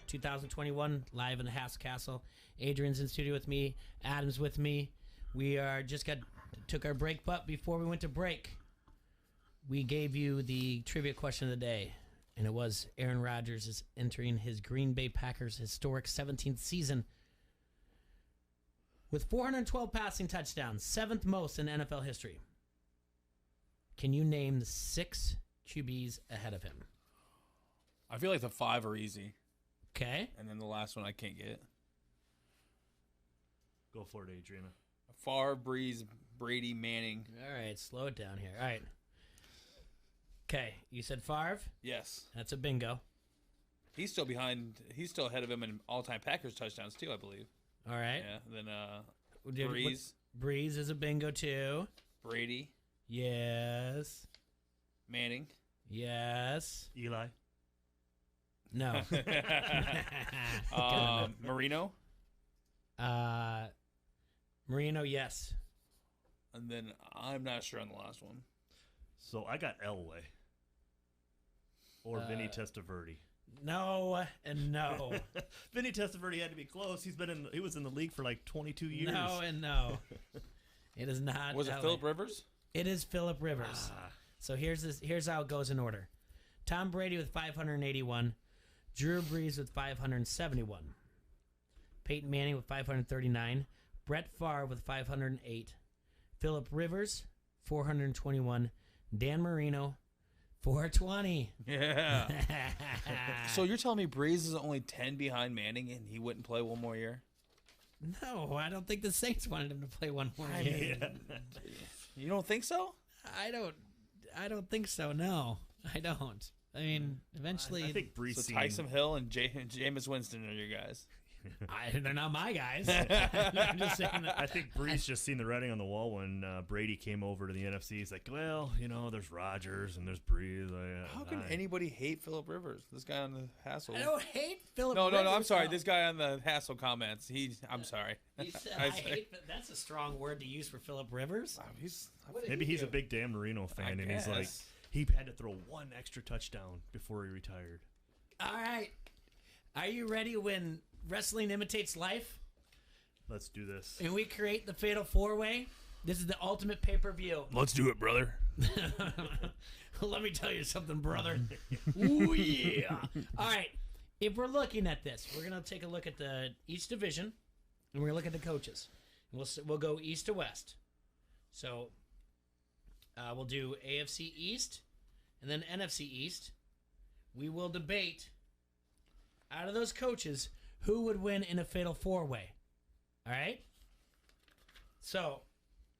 2021, live in the Haas Castle. Adrian's in studio with me. Adam's with me. We took our break, but before we went to break, we gave you the trivia question of the day, and it was Aaron Rodgers is entering his Green Bay Packers historic 17th season with 412 passing touchdowns, 7th most in NFL history. Can you name the 6 QBs ahead of him? I feel like the 5 are easy. Okay. And then the last one I can't get. Go for it, Adriana. Favre, Breeze, Brady, Manning. All right, slow it down here. All right. Okay, you said Favre? Yes. That's a bingo. He's still behind. He's still ahead of him in all-time Packers touchdowns, too, I believe. All right. Yeah, then Breeze. Breeze is a bingo, too. Brady. Yes. Manning. Yes. Eli. No. Marino. Marino, yes. And then I'm not sure on the last one. So I got Elway. Or Vinny Testaverde. No and no. Vinny Testaverde had to be close. He was in the league for like 22 years. No and no. It is not. Was it Phillip Rivers? It is Phillip Rivers. So here's how it goes in order. Tom Brady with 581, Drew Brees with 571, Peyton Manning with 539, Brett Favre with 508, Phillip Rivers 421, Dan Marino 420. Yeah. So you're telling me Breeze is only 10 behind Manning and he wouldn't play one more year? No, I don't think the Saints wanted him to play one more I year. mean, you don't think so? I don't think so. No, I don't. I mean, eventually, I think Breeze. So Tyson Hill and Jameis Winston are your guys. They're not my guys. I'm just saying that. I think Breeze just seen the writing on the wall when Brady came over to the NFC. He's like, well, there's Rodgers and there's Breeze. How can anybody hate Phillip Rivers? This guy on the hassle. I don't hate Phillip. No, Rivers. I'm sorry. This guy on the hassle comments. I'm sorry. He said, I hate. That's a strong word to use for Phillip Rivers. Maybe he's a big Dan Marino fan, and he's like, he had to throw one extra touchdown before he retired. All right, are you ready when wrestling imitates life? Let's do this. And we create the Fatal 4-Way. This is the ultimate pay-per-view. Let's do it, brother. Let me tell you something, brother. Ooh, yeah. All right. If we're looking at this, we're going to take a look at each division, and we're going to look at the coaches. And we'll go east to west. So we'll do AFC East and then NFC East. We will debate, out of those coaches, who would win in a Fatal 4-Way. All right? So,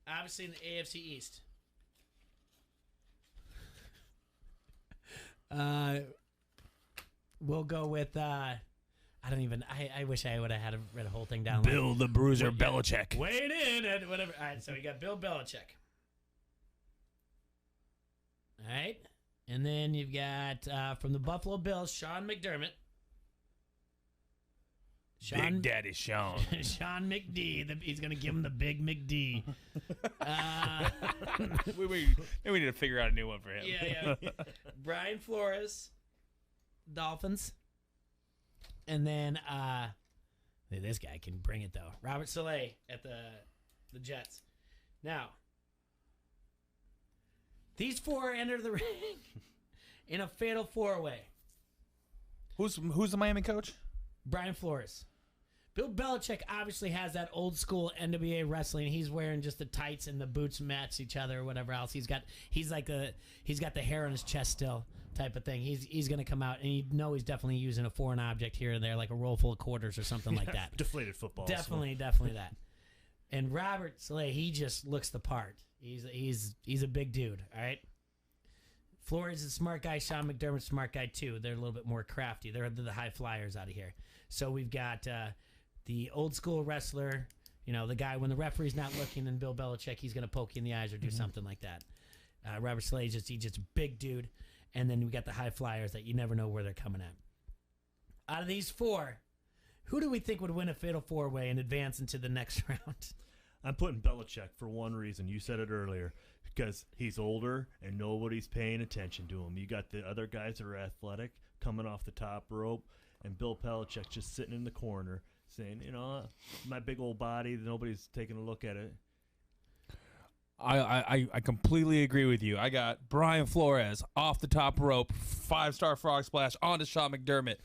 obviously in the AFC East. We'll go with, I wish I would have had read a whole thing down. Bill the Bruiser Belichick. Wait in and whatever. All right, so we got Bill Belichick. All right? And then you've got, from the Buffalo Bills, Sean McDermott. Big Daddy Sean. Sean McD. He's going to give him the Big McD. We need to figure out a new one for him. Yeah. Brian Flores, Dolphins. And then this guy can bring it, though. Robert Saleh at the Jets. Now, these four enter the ring in a Fatal 4-Way. Who's the Miami coach? Brian Flores. Bill Belichick obviously has that old school NWA wrestling. He's wearing just the tights and the boots match each other or whatever else. He's got the hair on his chest still type of thing. He's going to come out and he's definitely using a foreign object here and there, like a roll full of quarters or something like that. Deflated football. Definitely that. And Robert Saleh, he just looks the part. He's a big dude. All right. Flores is a smart guy. Sean McDermott's a smart guy too. They're a little bit more crafty. They're the high flyers out of here. So we've got the old school wrestler, the guy when the referee's not looking, and Bill Belichick, he's going to poke you in the eyes or do something like that. Robert Saleh, he's just a big dude. And then we got the high flyers that you never know where they're coming at. Out of these four, who do we think would win a Fatal 4-Way and advance into the next round? I'm putting Belichick for one reason. You said it earlier. Because he's older and nobody's paying attention to him. You got the other guys that are athletic coming off the top rope, and Bill Belichick just sitting in the corner saying, my big old body, nobody's taking a look at it. I completely agree with you. I got Brian Flores off the top rope, 5-star frog splash onto Sean McDermott.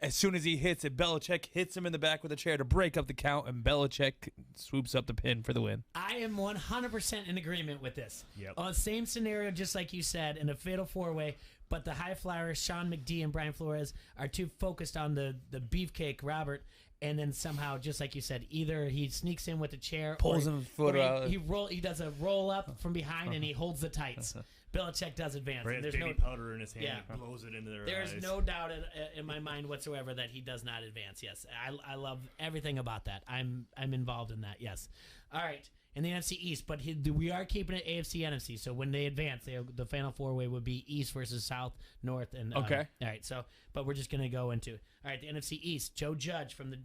As soon as he hits it, Belichick hits him in the back with a chair to break up the count, and Belichick swoops up the pin for the win. I am 100% in agreement with this. Yep. Same scenario, just like you said, in a Fatal 4-Way, but the high flyers, Sean McD and Brian Flores, are too focused on the beefcake, Robert, and then somehow, just like you said, either he sneaks in with a chair, pulls his foot out. He does a roll up from behind, and he holds the tights. Belichick does advance. Right, and there's baby powder in his hand. Yeah. He blows it into their There's eyes. no doubt in my mind whatsoever that he does not advance. Yes, I love everything about that. I'm involved in that. Yes. All right. In the NFC East, but we are keeping it AFC NFC. So when they advance, the Final 4-Way would be East versus South, North, and okay. All right. So, but we're just gonna go into all right. The NFC East, Joe Judge from the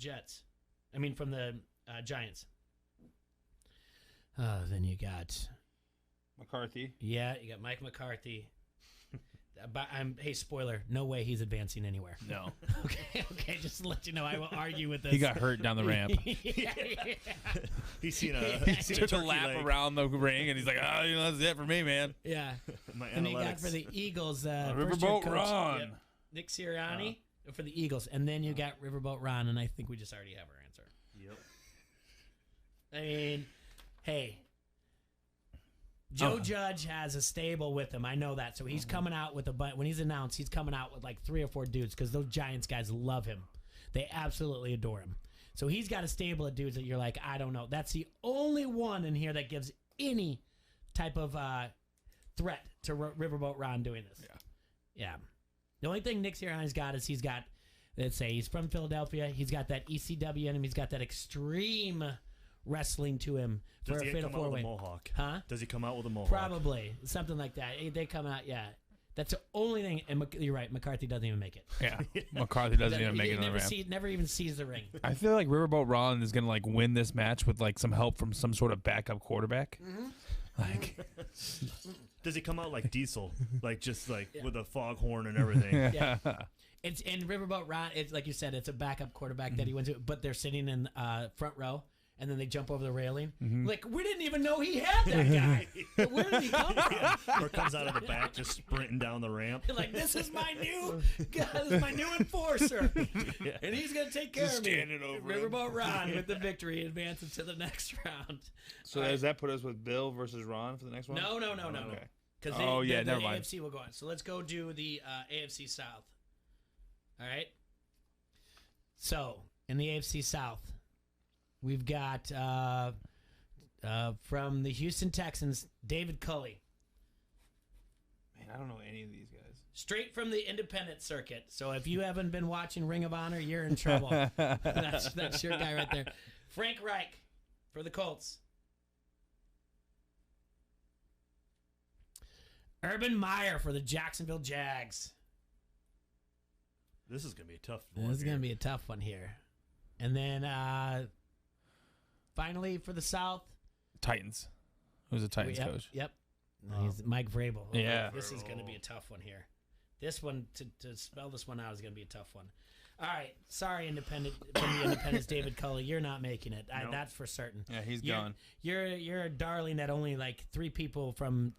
from the Giants. Then you got McCarthy. Yeah, you got Mike McCarthy. But hey, spoiler, no way he's advancing anywhere. No. Okay, just to let you know, I will argue with this. He got hurt down the ramp. Yeah. He's seen a took a lap around the ring, and he's like, that's it for me, man. Yeah. My and he got analytics. for the Eagles, Riverboat Ron. Yep, Nick Sirianni for the Eagles, and then you got Riverboat Ron, and I think we just already have our answer. Yep. I mean, hey, Joe Judge has a stable with him. I know that. So he's coming out with when he's announced, he's coming out with like 3 or 4 dudes because those Giants guys love him. They absolutely adore him. So he's got a stable of dudes that you're like, I don't know. That's the only one in here that gives any type of threat to Riverboat Ron doing this. Yeah. The only thing Nick Sirianni's got is let's say he's from Philadelphia. He's got that ECW in him. He's got that extreme wrestling to him for Does a he fatal come out with four-way. a mohawk? Huh? Does he come out with a mohawk? Probably. Something like that. They come out, yeah. That's the only thing. And you're right. McCarthy doesn't even make it. Yeah. McCarthy doesn't even make it on the ramp. Never even sees the ring. I feel like Riverboat Ron is going to like win this match with like some help from some sort of backup quarterback. Like, does he come out like Diesel, like just like with a foghorn and everything? Yeah. It's in Riverboat Ron. It's like you said. It's a backup quarterback that he went to, but they're sitting in front row, and then they jump over the railing. Like we didn't even know he had that guy. Where did he come from? Or comes out of the back just sprinting down the ramp. Like this is my new enforcer, and he's gonna take care of me. standing over him. Riverboat Ron with the victory advances to the next round. so does that put us with Bill versus Ron for the next one? No. Okay. Because never the mind. AFC will go on. So let's go do the AFC South. All right. So in the AFC South, we've got from the Houston Texans, David Culley. Man, I don't know any of these guys. Straight from the independent circuit. So if you haven't been watching Ring of Honor, you're in trouble. That's your guy right there. Frank Reich for the Colts. Urban Meyer for the Jacksonville Jags. This is going to be a tough one. This is going to be a tough one here. And then finally for the South. Titans. Who's the Titans coach? Yep. He's Mike Vrabel. Yeah. This is going to be a tough one here. This one, to spell this one out, is going to be a tough one. All right. Sorry, from the Independents, David Culley. You're not making it. Nope. That's for certain. Yeah, he's gone. You're a darling that only like 3 people from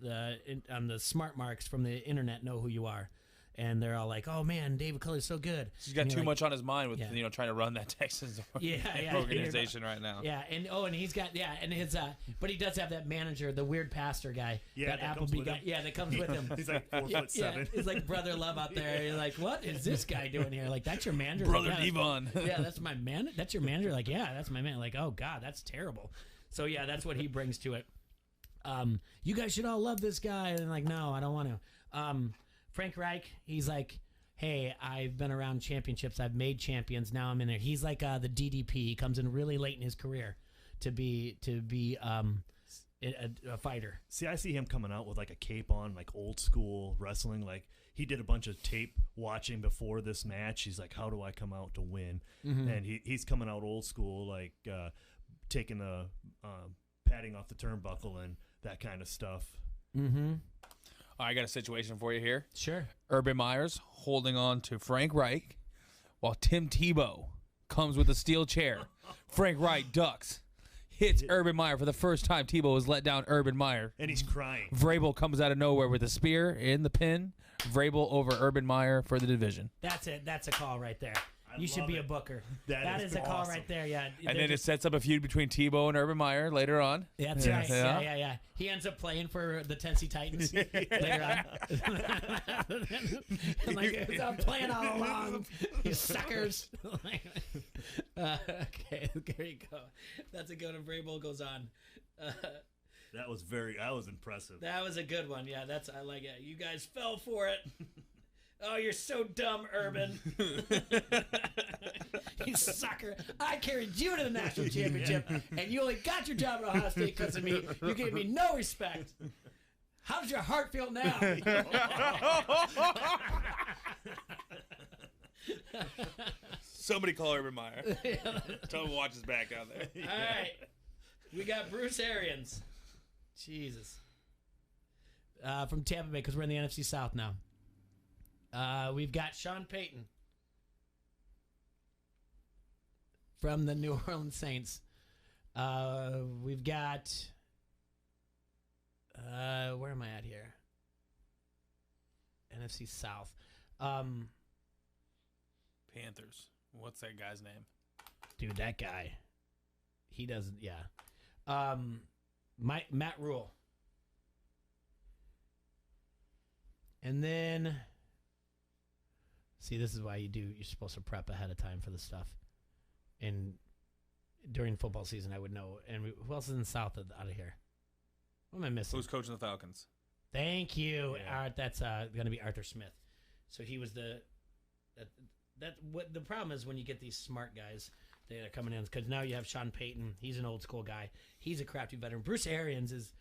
on the smart marks from the internet know who you are. And they're all like, "Oh man, David Culley's so good." He's got too much on his mind with trying to run that Texans yeah, organization right now. Yeah, and he's got and his but he does have that manager, the weird pastor guy, that Applebee guy. Yeah, that comes with him. He's like 4'7". Yeah, he's like Brother Love out there. You're like, what is this guy doing here? Like, that's your manager, Brother like, Devon. Yeah, that's my man. That's your manager. Like, yeah, that's my man. Like, oh God, that's terrible. So yeah, that's what he brings to it. You guys should all love this guy. And like, no, I don't want to. Frank Reich, he's like, hey, I've been around championships. I've made champions. Now I'm in there. He's like the DDP. He comes in really late in his career to be a fighter. See, I see him coming out with like a cape on, like old school wrestling. Like he did a bunch of tape watching before this match. He's like, how do I come out to win? And he's coming out old school, like taking the padding off the turnbuckle and that kind of stuff. I got a situation for you here. Sure. Urban Meyer's holding on to Frank Reich while Tim Tebow comes with a steel chair. Frank Reich ducks, hits Urban Meyer for the first time. Tebow has let down Urban Meyer. And he's crying. Vrabel comes out of nowhere with a spear in the pin. Vrabel over Urban Meyer for the division. That's it. That's a call right there. You should be a booker. That is a call right there. Yeah. And then it sets up a feud between Tebow and Urban Meyer later on. That's right. Yeah. He ends up playing for the Tennessee Titans later on. Like, I'm playing all along, you suckers. Okay, there you go. That's a good one. Vrabel goes on. That was impressive. That was a good one. Yeah, I like it. You guys fell for it. Oh, you're so dumb, Urban. You sucker. I carried you to the national championship, and you only got your job at Ohio State because of me. You gave me no respect. How does your heart feel now? Somebody call Urban Meyer. Tell him to watch his back out there. All right. We got Bruce Arians. Jesus. From Tampa Bay, because we're in the NFC South now. We've got Sean Payton from the New Orleans Saints. We've got where am I at here? NFC South. Panthers. What's that guy's name? Dude, that guy. He doesn't. Yeah. Matt Rule. And then, see, this is why you're supposed to prep ahead of time for this stuff. And during football season, I would know. And who else is in the South out of here? What am I missing? Who's coaching the Falcons? Thank you. Yeah. That's going to be Arthur Smith. So he was what the problem is when you get these smart guys that are coming in, because now you have Sean Payton. He's an old school guy. He's a crafty veteran. Bruce Arians is,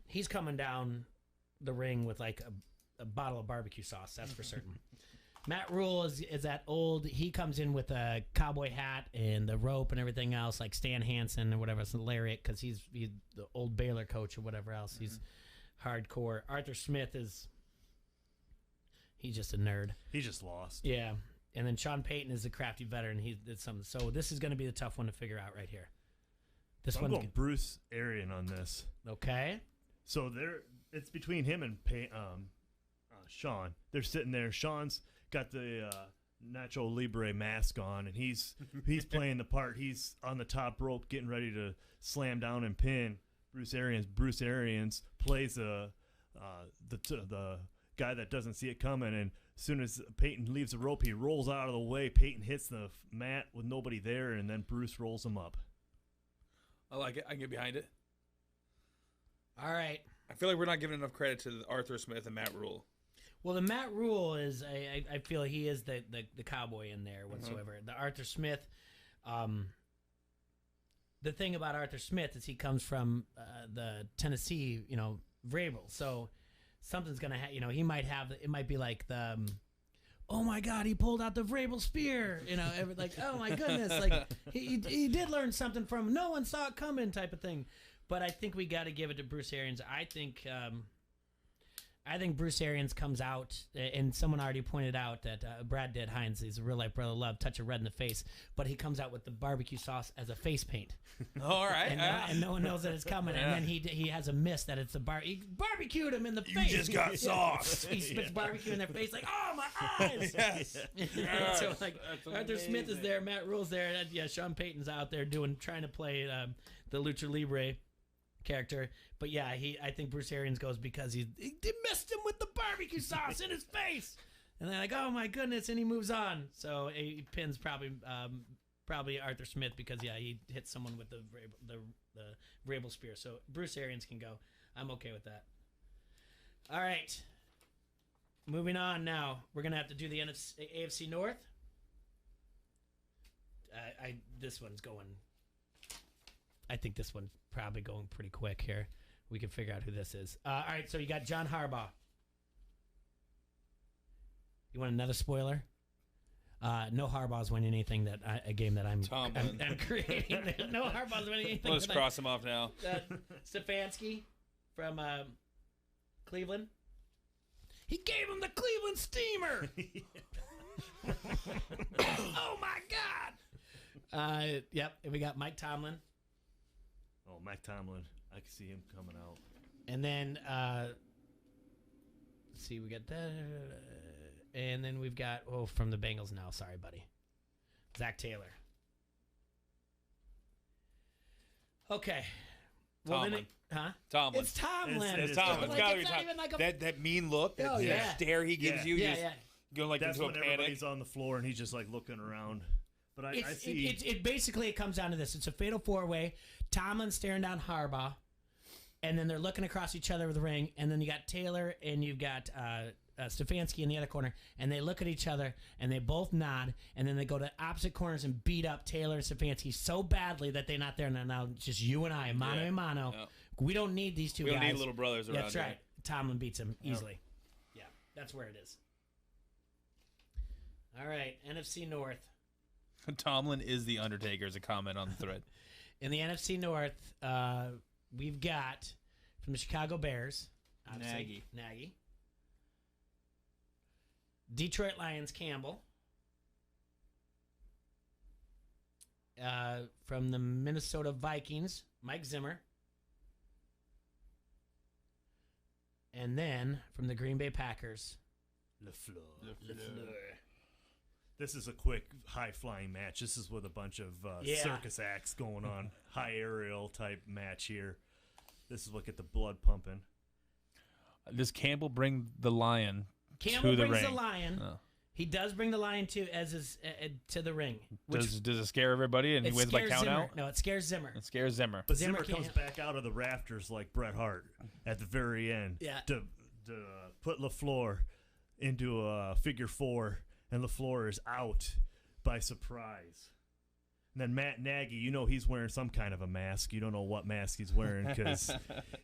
he's coming down the ring with like a bottle of barbecue sauce. That's for certain. Matt Rule is that old. He comes in with a cowboy hat and the rope and everything else, like Stan Hansen or whatever. It's a lariat because he's the old Baylor coach or whatever else. He's hardcore. Arthur Smith he's just a nerd. He's just lost. Yeah. And then Sean Payton is a crafty veteran. He did something. So this is going to be the tough one to figure out right here. I'm going Bruce Arian on this. Okay. So it's between him and Sean. They're sitting there. Sean's got the Nacho Libre mask on, and he's playing the part. He's on the top rope, getting ready to slam down and pin Bruce Arians. Bruce Arians plays the guy that doesn't see it coming, and as soon as Peyton leaves the rope, he rolls out of the way. Peyton hits the mat with nobody there, and then Bruce rolls him up. I like it. I can get behind it. All right. I feel like we're not giving enough credit to Arthur Smith and Matt Rule. Well, the Matt Rule is, I feel he is the cowboy in there whatsoever. The Arthur Smith, the thing about Arthur Smith is he comes from the Tennessee, Vrabel. So something's going to he might have, it might be like the, oh my God, he pulled out the Vrabel spear, like, oh my goodness, like he did learn something from, no one saw it coming type of thing. But I think we got to give it to Bruce Arians. I think Bruce Arians comes out, and someone already pointed out that Brad did Hines, he's a real life brother love, touch of red in the face, but he comes out with the barbecue sauce as a face paint. All right. And no one knows that it's coming. Yeah. And then he has a miss that it's he barbecued him in the face. You just got sauce. He spits barbecue in their face like, oh, my eyes. Yes. So, like, Arthur Smith is there, Matt Rule's there. Sean Payton's out there trying to play the Lucha Libre character. But yeah, I think Bruce Arians goes because he missed him with the barbecue sauce in his face, and they're like, oh my goodness, and he moves on. So he pins probably Arthur Smith because he hits someone with the Vrabel spear. So Bruce Arians can go. I'm okay with that. All right, moving on now. We're gonna have to do the AFC North. This one's going. I think this one's probably going pretty quick here. We can figure out who this is. All right, so you got John Harbaugh. You want another spoiler? No Harbaugh's winning anything a game that I'm creating. No Harbaugh's winning anything. Let's cross him off now. Stefanski from Cleveland. He gave him the Cleveland Steamer. Oh my God. Yep. And we got Mike Tomlin. Oh, Mike Tomlin. I can see him coming out. And then, let's see, we got that. And then we've got, from the Bengals now. Sorry, buddy. Zach Taylor. Okay. Tomlin. Tomlin. It's Tomlin. It's Tomlin. It's not even like that mean look, that stare he gives you. Yeah. Go like That's into a when panic. Everybody's on the floor and he's just like looking around. But I see. It basically comes down to this. It's a fatal four-way. Tomlin staring down Harbaugh, and then they're looking across each other with the ring, and then you got Taylor and you've got Stefanski in the other corner, and they look at each other, and they both nod, and then they go to opposite corners and beat up Taylor and Stefanski so badly that they're not there. And now it's just you and I, mano a mano. Yeah. We don't need these two guys. We don't need little brothers around. That's right. Tomlin beats him easily. Yeah, that's where it is. All right, NFC North. Tomlin is the Undertaker is a comment on the thread. In the NFC North, we've got from the Chicago Bears, Nagy. Detroit Lions, Campbell. From the Minnesota Vikings, Mike Zimmer. And then from the Green Bay Packers, LaFleur. This is a quick, high-flying match. This is with a bunch of circus acts going on. High aerial type match here. This is what get the blood pumping. Does Campbell bring the Lion Campbell to the brings ring? the Lion. Oh. He does bring the Lion to the ring. Does it scare everybody and he wins by count out? No, it scares Zimmer. It scares Zimmer. But Zimmer Zimmer comes back out of the rafters like Bret Hart at the very end. Yeah. To put LaFleur into a figure 4, and LaFleur is out by surprise. And then Matt Nagy, he's wearing some kind of a mask. You don't know what mask he's wearing because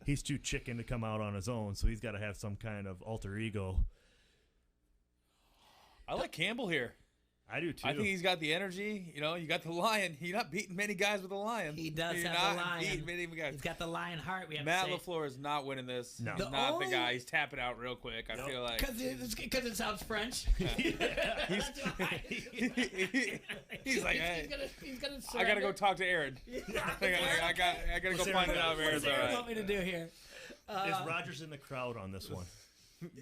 he's too chicken to come out on his own, so he's got to have some kind of alter ego. I like Campbell here. I do too. I think he's got the energy. You got the Lion. You're not beating many guys with the Lion. He does You're have not the Lion. beating many guys. He's got the Lion heart. We have Matt to say. LaFleur is not winning this. No. He's The not only- the guy. He's tapping out real quick. I feel like Because it sounds French. he's like, hey, he's gonna I gotta go talk to Aaron. I gotta go find out if Aaron's What all does Aaron right. want me to do here? Is Rodgers in the crowd on this one?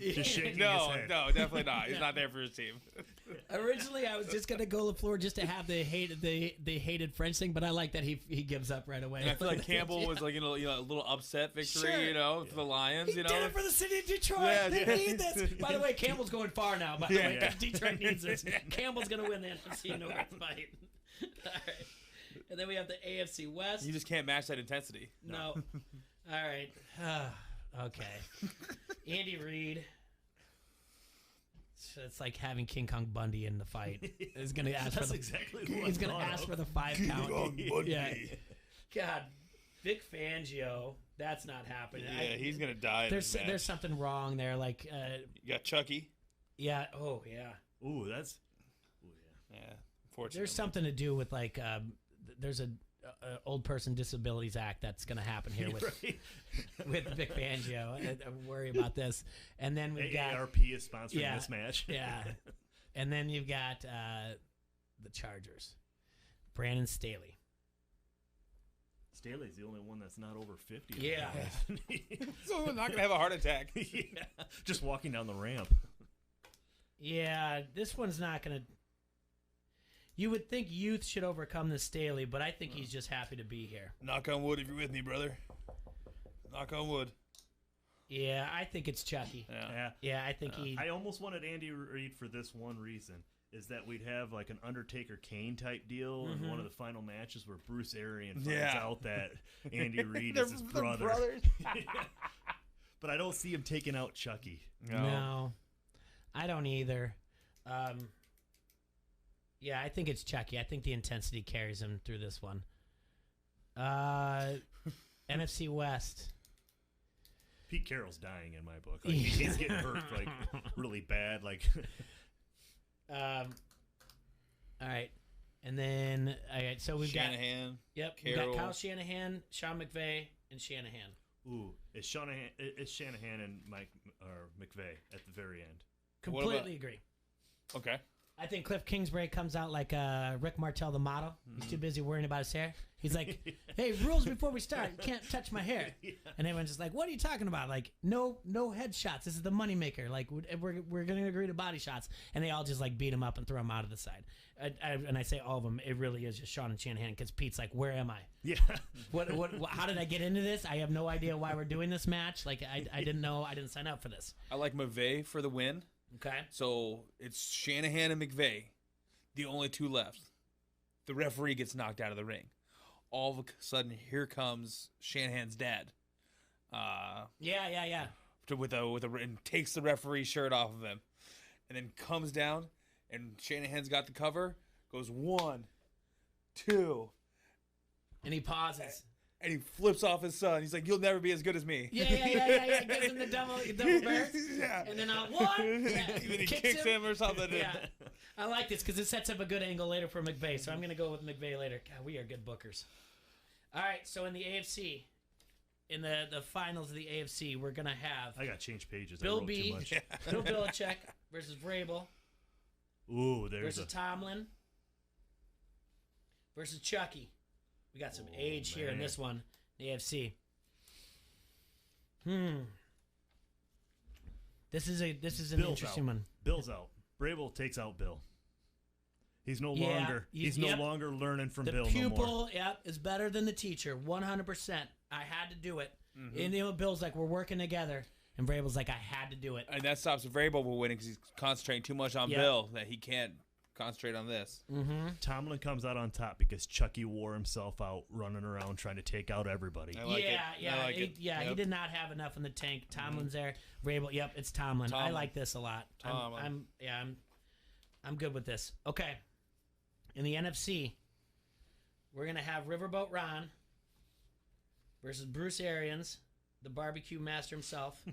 Just shaking his No, head. no, definitely not. He's not there for his team. Originally, I was just gonna go LaFleur just to have the hated French thing, but I like that he gives up right away. And I feel like Campbell was like a little upset victory, Sure. for the Lions. He did it for the city of Detroit. Yeah, They yeah. need this. By the way, Campbell's going far now. By the Yeah, way, yeah. Detroit needs this. Campbell's gonna win the NFC North fight. All right, and then we have the AFC West. You just can't match that intensity. No. All right. Okay. Andy Reid. So it's like having King Kong Bundy in the fight. He's gonna ask That's for the. exactly what He's I'm gonna thought ask of. for the 5 King count. Kong Bundy. Yeah. God, Vic Fangio. That's not happening. Yeah, he's gonna die. In There's this match. there's something wrong there. Like. You got Chucky. Yeah. Oh yeah. Ooh, that's. Yeah. Unfortunately. There's something to do with like there's a old person disabilities act that's going to happen here with with Vic Fangio. I worry about this. And then we've got AARP is sponsoring this match. Yeah. And then you've got the Chargers. Brandon Staley. Staley's the only one that's not over 50. Yeah. So we're not gonna have a heart attack. Yeah. Just walking down the ramp. Yeah, this one's not going to. You would think youth should overcome this Staley, but I think he's just happy to be here. Knock on wood if you're with me, brother. Knock on wood. Yeah, I think it's Chucky. Yeah, I think he. I almost wanted Andy Reid for this one reason. Is that we'd have like an Undertaker Kane type deal in one of the final matches where Bruce Arian finds out that Andy Reid is his brother. Brothers. But I don't see him taking out Chucky. No, I don't either. Yeah, I think it's Chucky. I think the intensity carries him through this one. NFC West. Pete Carroll's dying in my book. Like, he's getting hurt like really bad. Like, all right, and then so we've Shanahan. We've Carroll. got Kyle Shanahan, Sean McVay, and Shanahan. ooh, it's Shanahan and Mike or McVay at the very end. Completely agree. Okay. I think Cliff Kingsbury comes out like Rick Martel, the model. He's too busy worrying about his hair. He's like, "Hey, rules before we start. You can't touch my hair." And everyone's just like, "What are you talking about? Like, no headshots. This is the moneymaker. Like, we're going to agree to body shots." And they all just like beat him up and throw him out of the side. And I say all of them. It really is just Sean and Shanahan because Pete's like, "Where am I? Yeah. What? How did I get into this? I have no idea why we're doing this match. Like, I didn't know. I didn't sign up for this." I like McVay for the win. Okay. So it's Shanahan and McVay, the only two left. The referee gets knocked out of the ring. All of a sudden, here comes Shanahan's dad. Yeah. With a and takes the referee's shirt off of him, and then comes down, and Shanahan's got the cover. Goes 1, 2, and he pauses. And he flips off his son. He's like, "You'll never be as good as me." Yeah. Gives him the double bear. Yeah. And then what? Yeah. And then he kicks him or something. Yeah. I like this because it sets up a good angle later for McVay. So I'm going to go with McVay later. God, we are good bookers. All right. So in the AFC, in the finals of the AFC, we're going to have. I got to change pages. Bill I wrote B. too much. Bill Belichick versus Vrabel. Ooh, there's versus Tomlin versus Chucky. We got some age here in this one. The AFC. This is an Bill's interesting out. one. Bill's out. Vrabel takes out Bill. He's no longer. He's no longer learning from Bill. The pupil, no more. is better than the teacher. 100%. I had to do it. Mm-hmm. And Bill's like, we're working together. And Vrabel's like, I had to do it. And that stops Vrabel from winning because he's concentrating too much on Yep. Bill that he can't concentrate on this. Mm-hmm. Tomlin comes out on top because Chucky wore himself out running around trying to take out everybody. I like it. I like it. He Yep. did not have enough in the tank. Tomlin's there. Vrabel, yep, it's Tomlin. I like this a lot. I'm good with this. Okay. In the NFC, we're gonna have Riverboat Ron versus Bruce Arians, the barbecue master himself,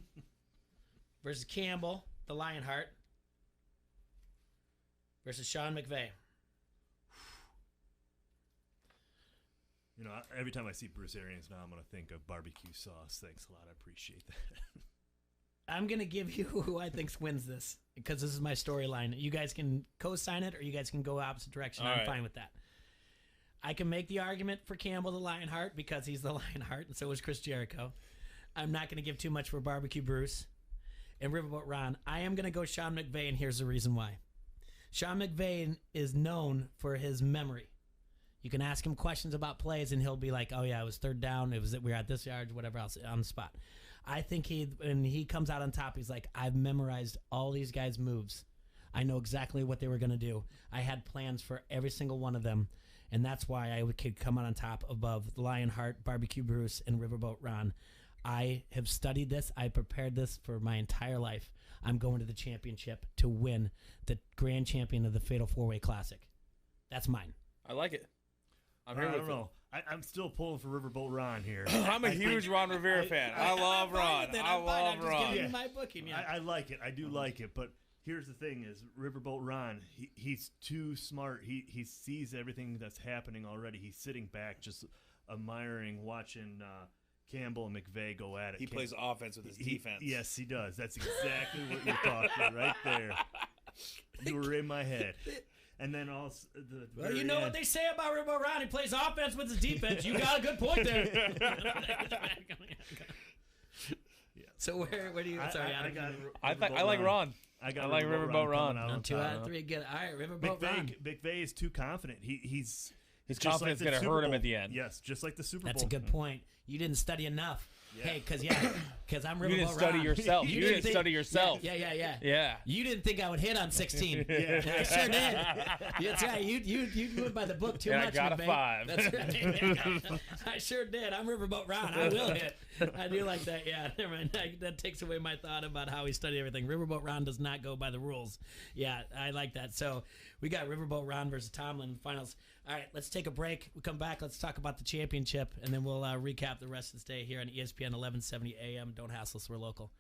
versus Campbell, the Lionheart, versus Sean McVay. You know, every time I see Bruce Arians now, I'm going to think of barbecue sauce. Thanks a lot. I appreciate that. I'm going to give you who I think wins this because this is my storyline. You guys can co-sign it or you guys can go opposite direction. I'm fine with that. I can make the argument for Campbell the Lionheart because he's the Lionheart, and so is Chris Jericho. I'm not going to give too much for Barbecue Bruce and Riverboat Ron. I am going to go Sean McVay, and here's the reason why. Sean McVay is known for his memory. You can ask him questions about plays, and he'll be like, oh, yeah, it was third down. We were at this yard, whatever else, on the spot. I think when he comes out on top, he's like, I've memorized all these guys' moves. I know exactly what they were going to do. I had plans for every single one of them, and that's why I could come out on top above Lionheart, Barbecue Bruce, and Riverboat Ron. I have studied this. I prepared this for my entire life. I'm going to the championship to win the grand champion of the Fatal 4-Way Classic. That's mine. I like it. I'm here I with don't know. I'm still pulling for Riverboat Ron here. I'm a huge Ron Rivera fan. I love Ron. I love Ron. Yeah. My booking, yeah. I like it. I do like it. But here's the thing is Riverboat Ron, he's too smart. He sees everything that's happening already. He's sitting back just admiring, watching Campbell and McVay go at it. He plays offense with his defense. Yes, he does. That's exactly what you're talking right there. You were in my head. And then also, well, you know what they say about Riverboat Ron? He plays offense with his defense. You got a good point there. So where do you? Sorry, I like Ron. I like Riverboat Ron. On 2 out of 3. Good. All right, Riverboat Ron. McVay is too confident. His confidence is going to hurt him at the end. Yes, just like the Super Bowl. That's a good point. You didn't study enough. Yeah. Hey, because I'm Riverboat Ron. You didn't study yourself. You didn't study yourself. Yeah. You didn't think I would hit on 16. Yeah. I sure did. That's right. You went by the book too much. I got a 5. That's right. I sure did. I'm Riverboat Ron. I will hit. I do like that. Yeah, never mind. That takes away my thought about how he studied everything. Riverboat Ron does not go by the rules. Yeah, I like that. So we got Riverboat Ron versus Tomlin in the finals. All right, let's take a break. We come back. Let's talk about the championship, and then we'll recap the rest of the day here on ESPN 1170 AM. Don't hassle us. We're local.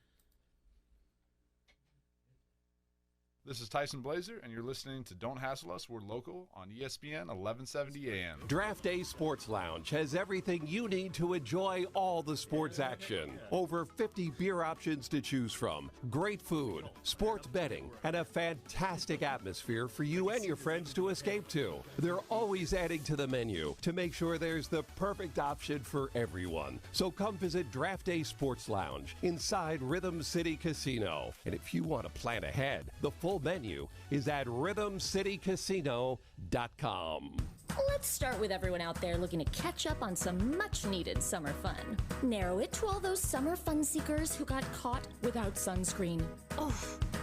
This is Tyson Blazer, and you're listening to Don't Hassle Us, We're Local on ESPN 1170 AM. Draft Day Sports Lounge has everything you need to enjoy all the sports action. Over 50 beer options to choose from, great food, sports betting, and a fantastic atmosphere for you and your friends to escape to. They're always adding to the menu to make sure there's the perfect option for everyone. So come visit Draft Day Sports Lounge inside Rhythm City Casino. And if you want to plan ahead, the full menu is at rhythmcitycasino.com. Let's start with everyone out there looking to catch up on some much-needed summer fun. Narrow it to all those summer fun seekers who got caught without sunscreen. Oh,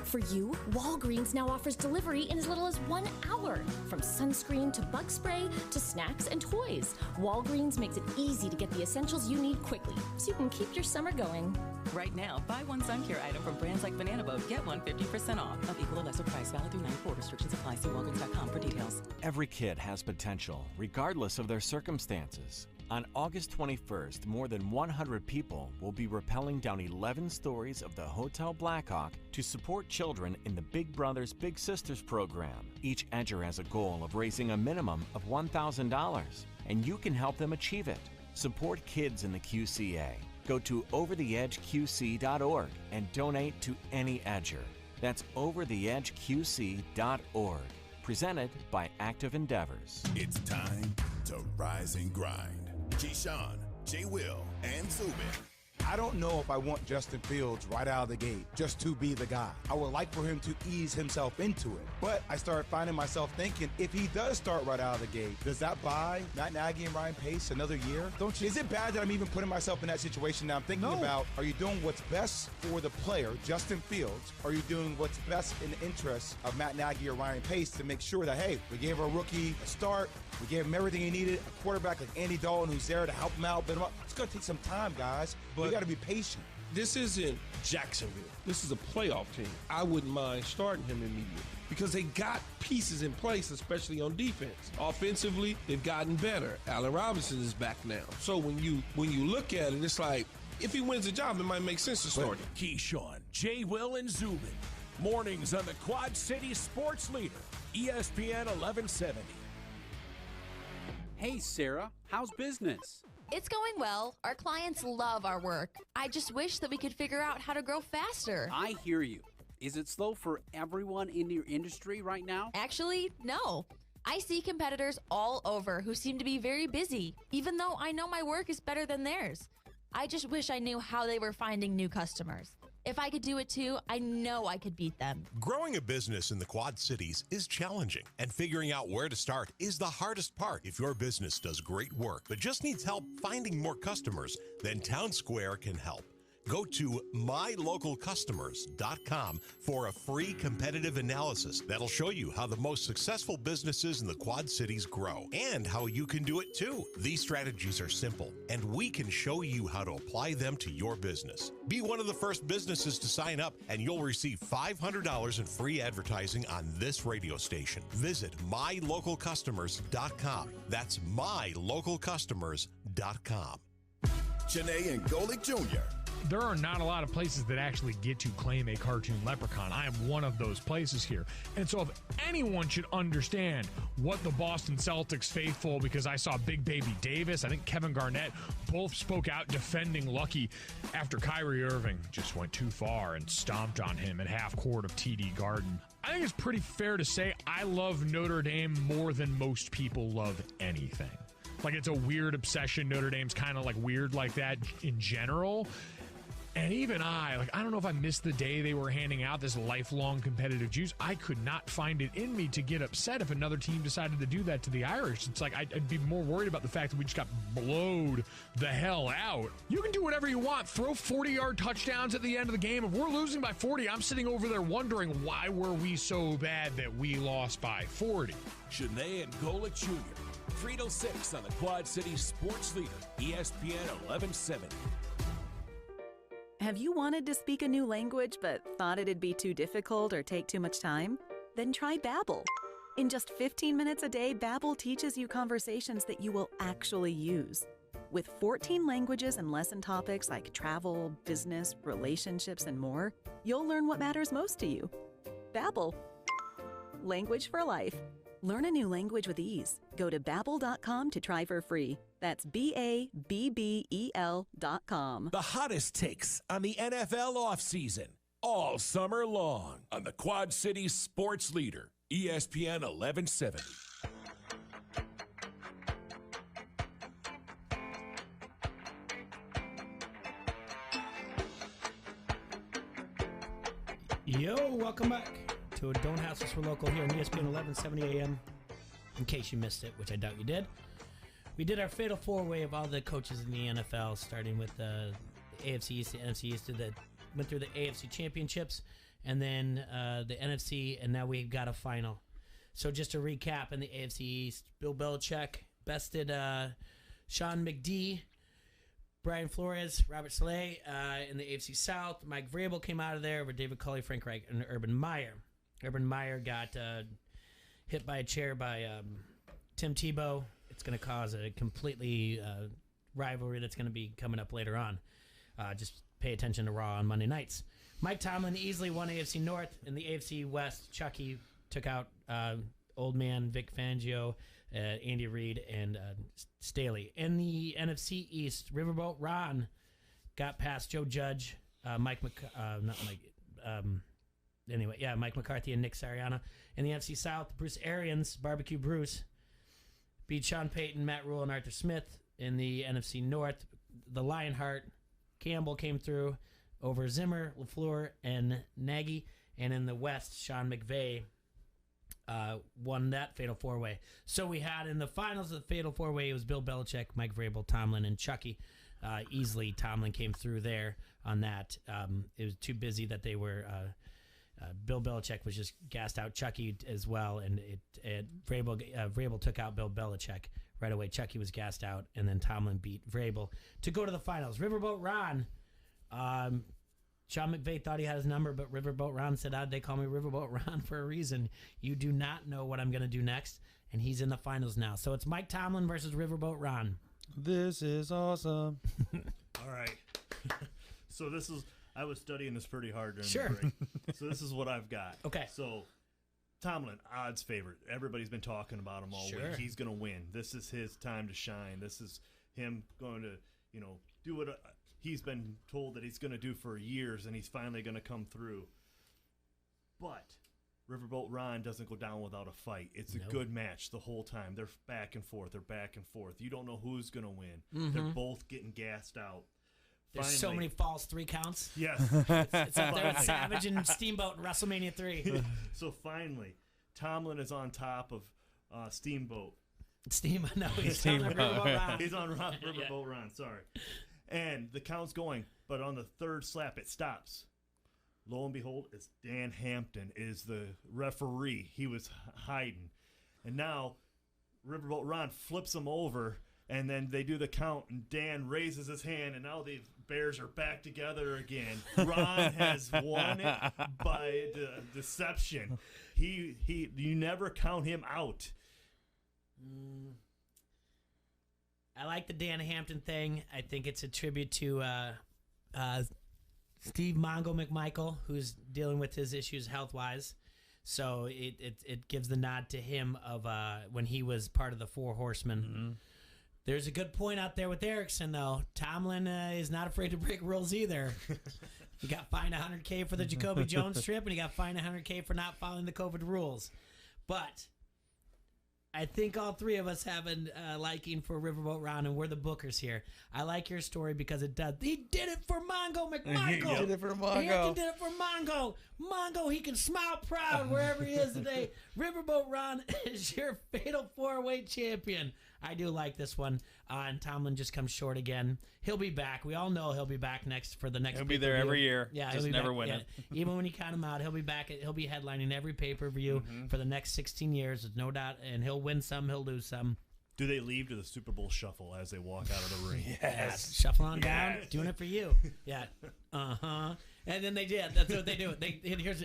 for you, Walgreens now offers delivery in as little as 1 hour. From sunscreen to bug spray to snacks and toys, Walgreens makes it easy to get the essentials you need quickly so you can keep your summer going. Right now, buy one sun care item from brands like Banana Boat, get one 50% off. Of equal or lesser price, valid through 9/4. Restrictions apply. See Walgreens.com for details. Every kid has potential, regardless of their circumstances. On August 21st, more than 100 people will be rappelling down 11 stories of the Hotel Blackhawk to support children in the Big Brothers Big Sisters program. Each edger has a goal of raising a minimum of $1,000, and you can help them achieve it. Support kids in the QCA. Go to overtheedgeqc.org and donate to any edger. That's overtheedgeqc.org. Presented by Active Endeavors. It's time to rise and grind. Keyshawn, J. Will, and Zubin. I don't know if I want Justin Fields right out of the gate just to be the guy. I would like for him to ease himself into it. But I started finding myself thinking, if he does start right out of the gate, does that buy Matt Nagy and Ryan Pace another year? Is it bad that I'm even putting myself in that situation now? I'm thinking about, are you doing what's best for the player, Justin Fields? Or are you doing what's best in the interest of Matt Nagy or Ryan Pace to make sure that, hey, we gave our rookie a start, we gave him everything he needed, a quarterback like Andy Dalton who's there to help him out, build him up. It's going to take some time, guys. But we got to be patient. This isn't Jacksonville. This is a playoff team. I wouldn't mind starting him immediately because they got pieces in place, especially on defense. Offensively, they've gotten better. Allen Robinson is back now. So when you look at it, it's like, if he wins the job, it might make sense to start him. Keyshawn, J. Will, and Zubin. Mornings on the Quad City Sports Leader, ESPN 1170. Hey, Sarah, how's business? It's going well. Our clients love our work. I just wish that we could figure out how to grow faster. I hear you. Is it slow for everyone in your industry right now? Actually, no. I see competitors all over who seem to be very busy, even though I know my work is better than theirs. I just wish I knew how they were finding new customers. If I could do it too, I know I could beat them. Growing a business in the Quad Cities is challenging, and figuring out where to start is the hardest part. If your business does great work but just needs help finding more customers, then Town Square can help. Go to mylocalcustomers.com for a free competitive analysis that'll show you how the most successful businesses in the Quad Cities grow and how you can do it too. These strategies are simple, and we can show you how to apply them to your business. Be one of the first businesses to sign up, and you'll receive $500 in free advertising on this radio station. Visit mylocalcustomers.com. That's mylocalcustomers.com. Janae and Golick Jr. There are not a lot of places that actually get to claim a cartoon leprechaun. I am one of those places here. And so if anyone should understand what the Boston Celtics faithful, because I saw Big Baby Davis, I think Kevin Garnett, both spoke out defending Lucky after Kyrie Irving just went too far and stomped on him at half court of TD Garden. I think it's pretty fair to say I love Notre Dame more than most people love anything. Like, it's a weird obsession. Notre Dame's kind of like weird like that in general. And even I don't know if I missed the day they were handing out this lifelong competitive juice. I could not find it in me to get upset if another team decided to do that to the Irish. It's like I'd be more worried about the fact that we just got blowed the hell out. You can do whatever you want. Throw 40-yard touchdowns at the end of the game. If we're losing by 40, I'm sitting over there wondering, why were we so bad that we lost by 40? Janae and Golick Jr. 3 to 6 on the Quad City Sports Leader, ESPN 1170. Have you wanted to speak a new language but thought it'd be too difficult or take too much time? Then try Babbel. In just 15 minutes a day, Babbel teaches you conversations that you will actually use. With 14 languages and lesson topics like travel, business, relationships, and more, you'll learn what matters most to you. Babbel. Language for life. Learn a new language with ease. Go to Babbel.com to try for free. That's BABBEL.com. The hottest takes on the NFL offseason all summer long on the Quad City Sports Leader, ESPN 1170. Yo, welcome back to a Don't Hassle Us, We're Local here on ESPN 1170 AM. In case you missed it, which I doubt you did, we did our fatal four-way of all the coaches in the NFL, starting with the AFC East, the NFC East, went through the AFC championships, and then the NFC, and now we've got a final. So just to recap, in the AFC East, Bill Belichick bested Sean McD, Brian Flores, Robert Saleh. In the AFC South, Mike Vrabel came out of there over David Culley, Frank Reich, and Urban Meyer. Urban Meyer got hit by a chair by Tim Tebow. It's going to cause a completely rivalry that's going to be coming up later on. Just pay attention to Raw on Monday nights. Mike Tomlin easily won AFC North. In the AFC West, Chucky took out old man Vic Fangio, Andy Reid, and Staley. In the NFC East, Riverboat Ron got past Joe Judge, Mike McCarthy and Nick Sirianni. In the NFC South, Bruce Arians, Barbecue Bruce, beat Sean Payton, Matt Rule, and Arthur Smith. In the NFC North, the Lionheart, Campbell came through over Zimmer, LaFleur, and Nagy. And in the West, Sean McVay won that Fatal 4-Way. So we had in the finals of the Fatal 4-Way, it was Bill Belichick, Mike Vrabel, Tomlin, and Chucky. Easily, Tomlin came through there on that. It was too busy that they were... Bill Belichick was just gassed out Chucky as well, and Vrabel took out Bill Belichick right away. Chucky was gassed out, and then Tomlin beat Vrabel to go to the finals. Riverboat Ron, Sean McVay thought he had his number, but Riverboat Ron said, they call me Riverboat Ron for a reason. You do not know what I'm going to do next, and he's in the finals now. So it's Mike Tomlin versus Riverboat Ron. This is awesome. All right. So I was studying this pretty hard during Sure. the break. So this is what I've got. Okay. So Tomlin, odds favorite. Everybody's been talking about him all week. He's going to win. This is his time to shine. This is him going to, do what he's been told that he's going to do for years, and he's finally going to come through. But Riverboat Ron doesn't go down without a fight. It's a good match the whole time. They're back and forth. You don't know who's going to win. Mm-hmm. They're both getting gassed out. There's so many false 3 counts. Yes. It's up there with Savage and Steamboat in WrestleMania 3. So finally, Tomlin is on top of Steamboat. No, he's on Riverboat Ron. He's on Riverboat Ron, sorry. And the count's going, but on the third slap, it stops. Lo and behold, it's Dan Hampton is the referee. He was hiding. And now Riverboat Ron flips him over, and then they do the count, and Dan raises his hand, and now the Bears are back together again. Ron has won it by deception. You never count him out. I like the Dan Hampton thing. I think it's a tribute to Steve Mongo McMichael, who's dealing with his issues health-wise. So it gives the nod to him of when he was part of the Four Horsemen. Mm-hmm. There's a good point out there with Erickson, though. Tomlin is not afraid to break rules either. He got fined $100K for the Jacoby Jones trip, and he got fined $100K for not following the COVID rules. But I think all three of us have a liking for Riverboat Ron, and we're the bookers here. I like your story because it does. He did it for Mongo McMichael. He did it for Mongo. He did it for Mongo. Mongo, he can smile proud wherever he is today. Riverboat Ron is your Fatal 4-Way champion. I do like this one. And Tomlin just comes short again. He'll be back. We all know he'll be back for the next. He'll be there every year. Yeah, just he'll be never back, win yeah. it. Even when you count him out, he'll be back. He'll be headlining every pay-per-view for the next 16 years. There's no doubt. And he'll win some. He'll lose some. Do they leave to the Super Bowl shuffle as they walk out of the ring? Yes. Shuffle on down. Doing it for you. Yeah. Uh-huh. And then they did. That's what they do.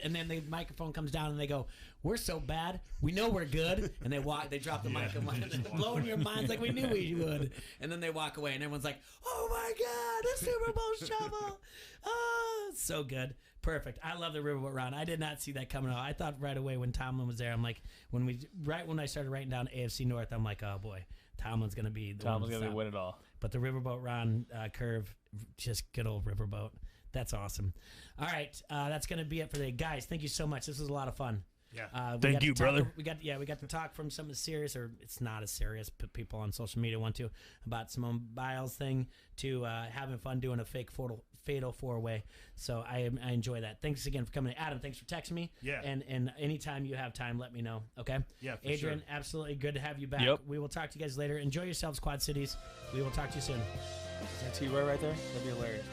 And then the microphone comes down and they go, "We're so bad. We know we're good." And they drop the mic and blowing your minds like we knew we would. And then they walk away and everyone's like, "Oh my God, the Super Bowl shuffle." Oh, so good. Perfect. I love the Riverboat Ron. I did not see that coming out. I thought right away when Tomlin was there, I'm like, when I started writing down AFC North, I'm like, oh boy, Tomlin's going to be the one to win it all. But the Riverboat Ron curve, just good old Riverboat. That's awesome. All right, that's going to be it for today. Guys, thank you so much. This was a lot of fun. Yeah. Thank you, brother. We got to talk from something serious, or it's not as serious, but people on social media want to, about Simone Biles thing, to having fun doing a fake Fatal 4-Way. So I enjoy that. Thanks again for coming. Adam, thanks for texting me. Yeah. And anytime you have time, let me know. Okay? Yeah, for Adrian, sure. absolutely good to have you back. Yep. We will talk to you guys later. Enjoy yourselves, Quad Cities. We will talk to you soon. Is that T-Roy right there? That'd be hilarious.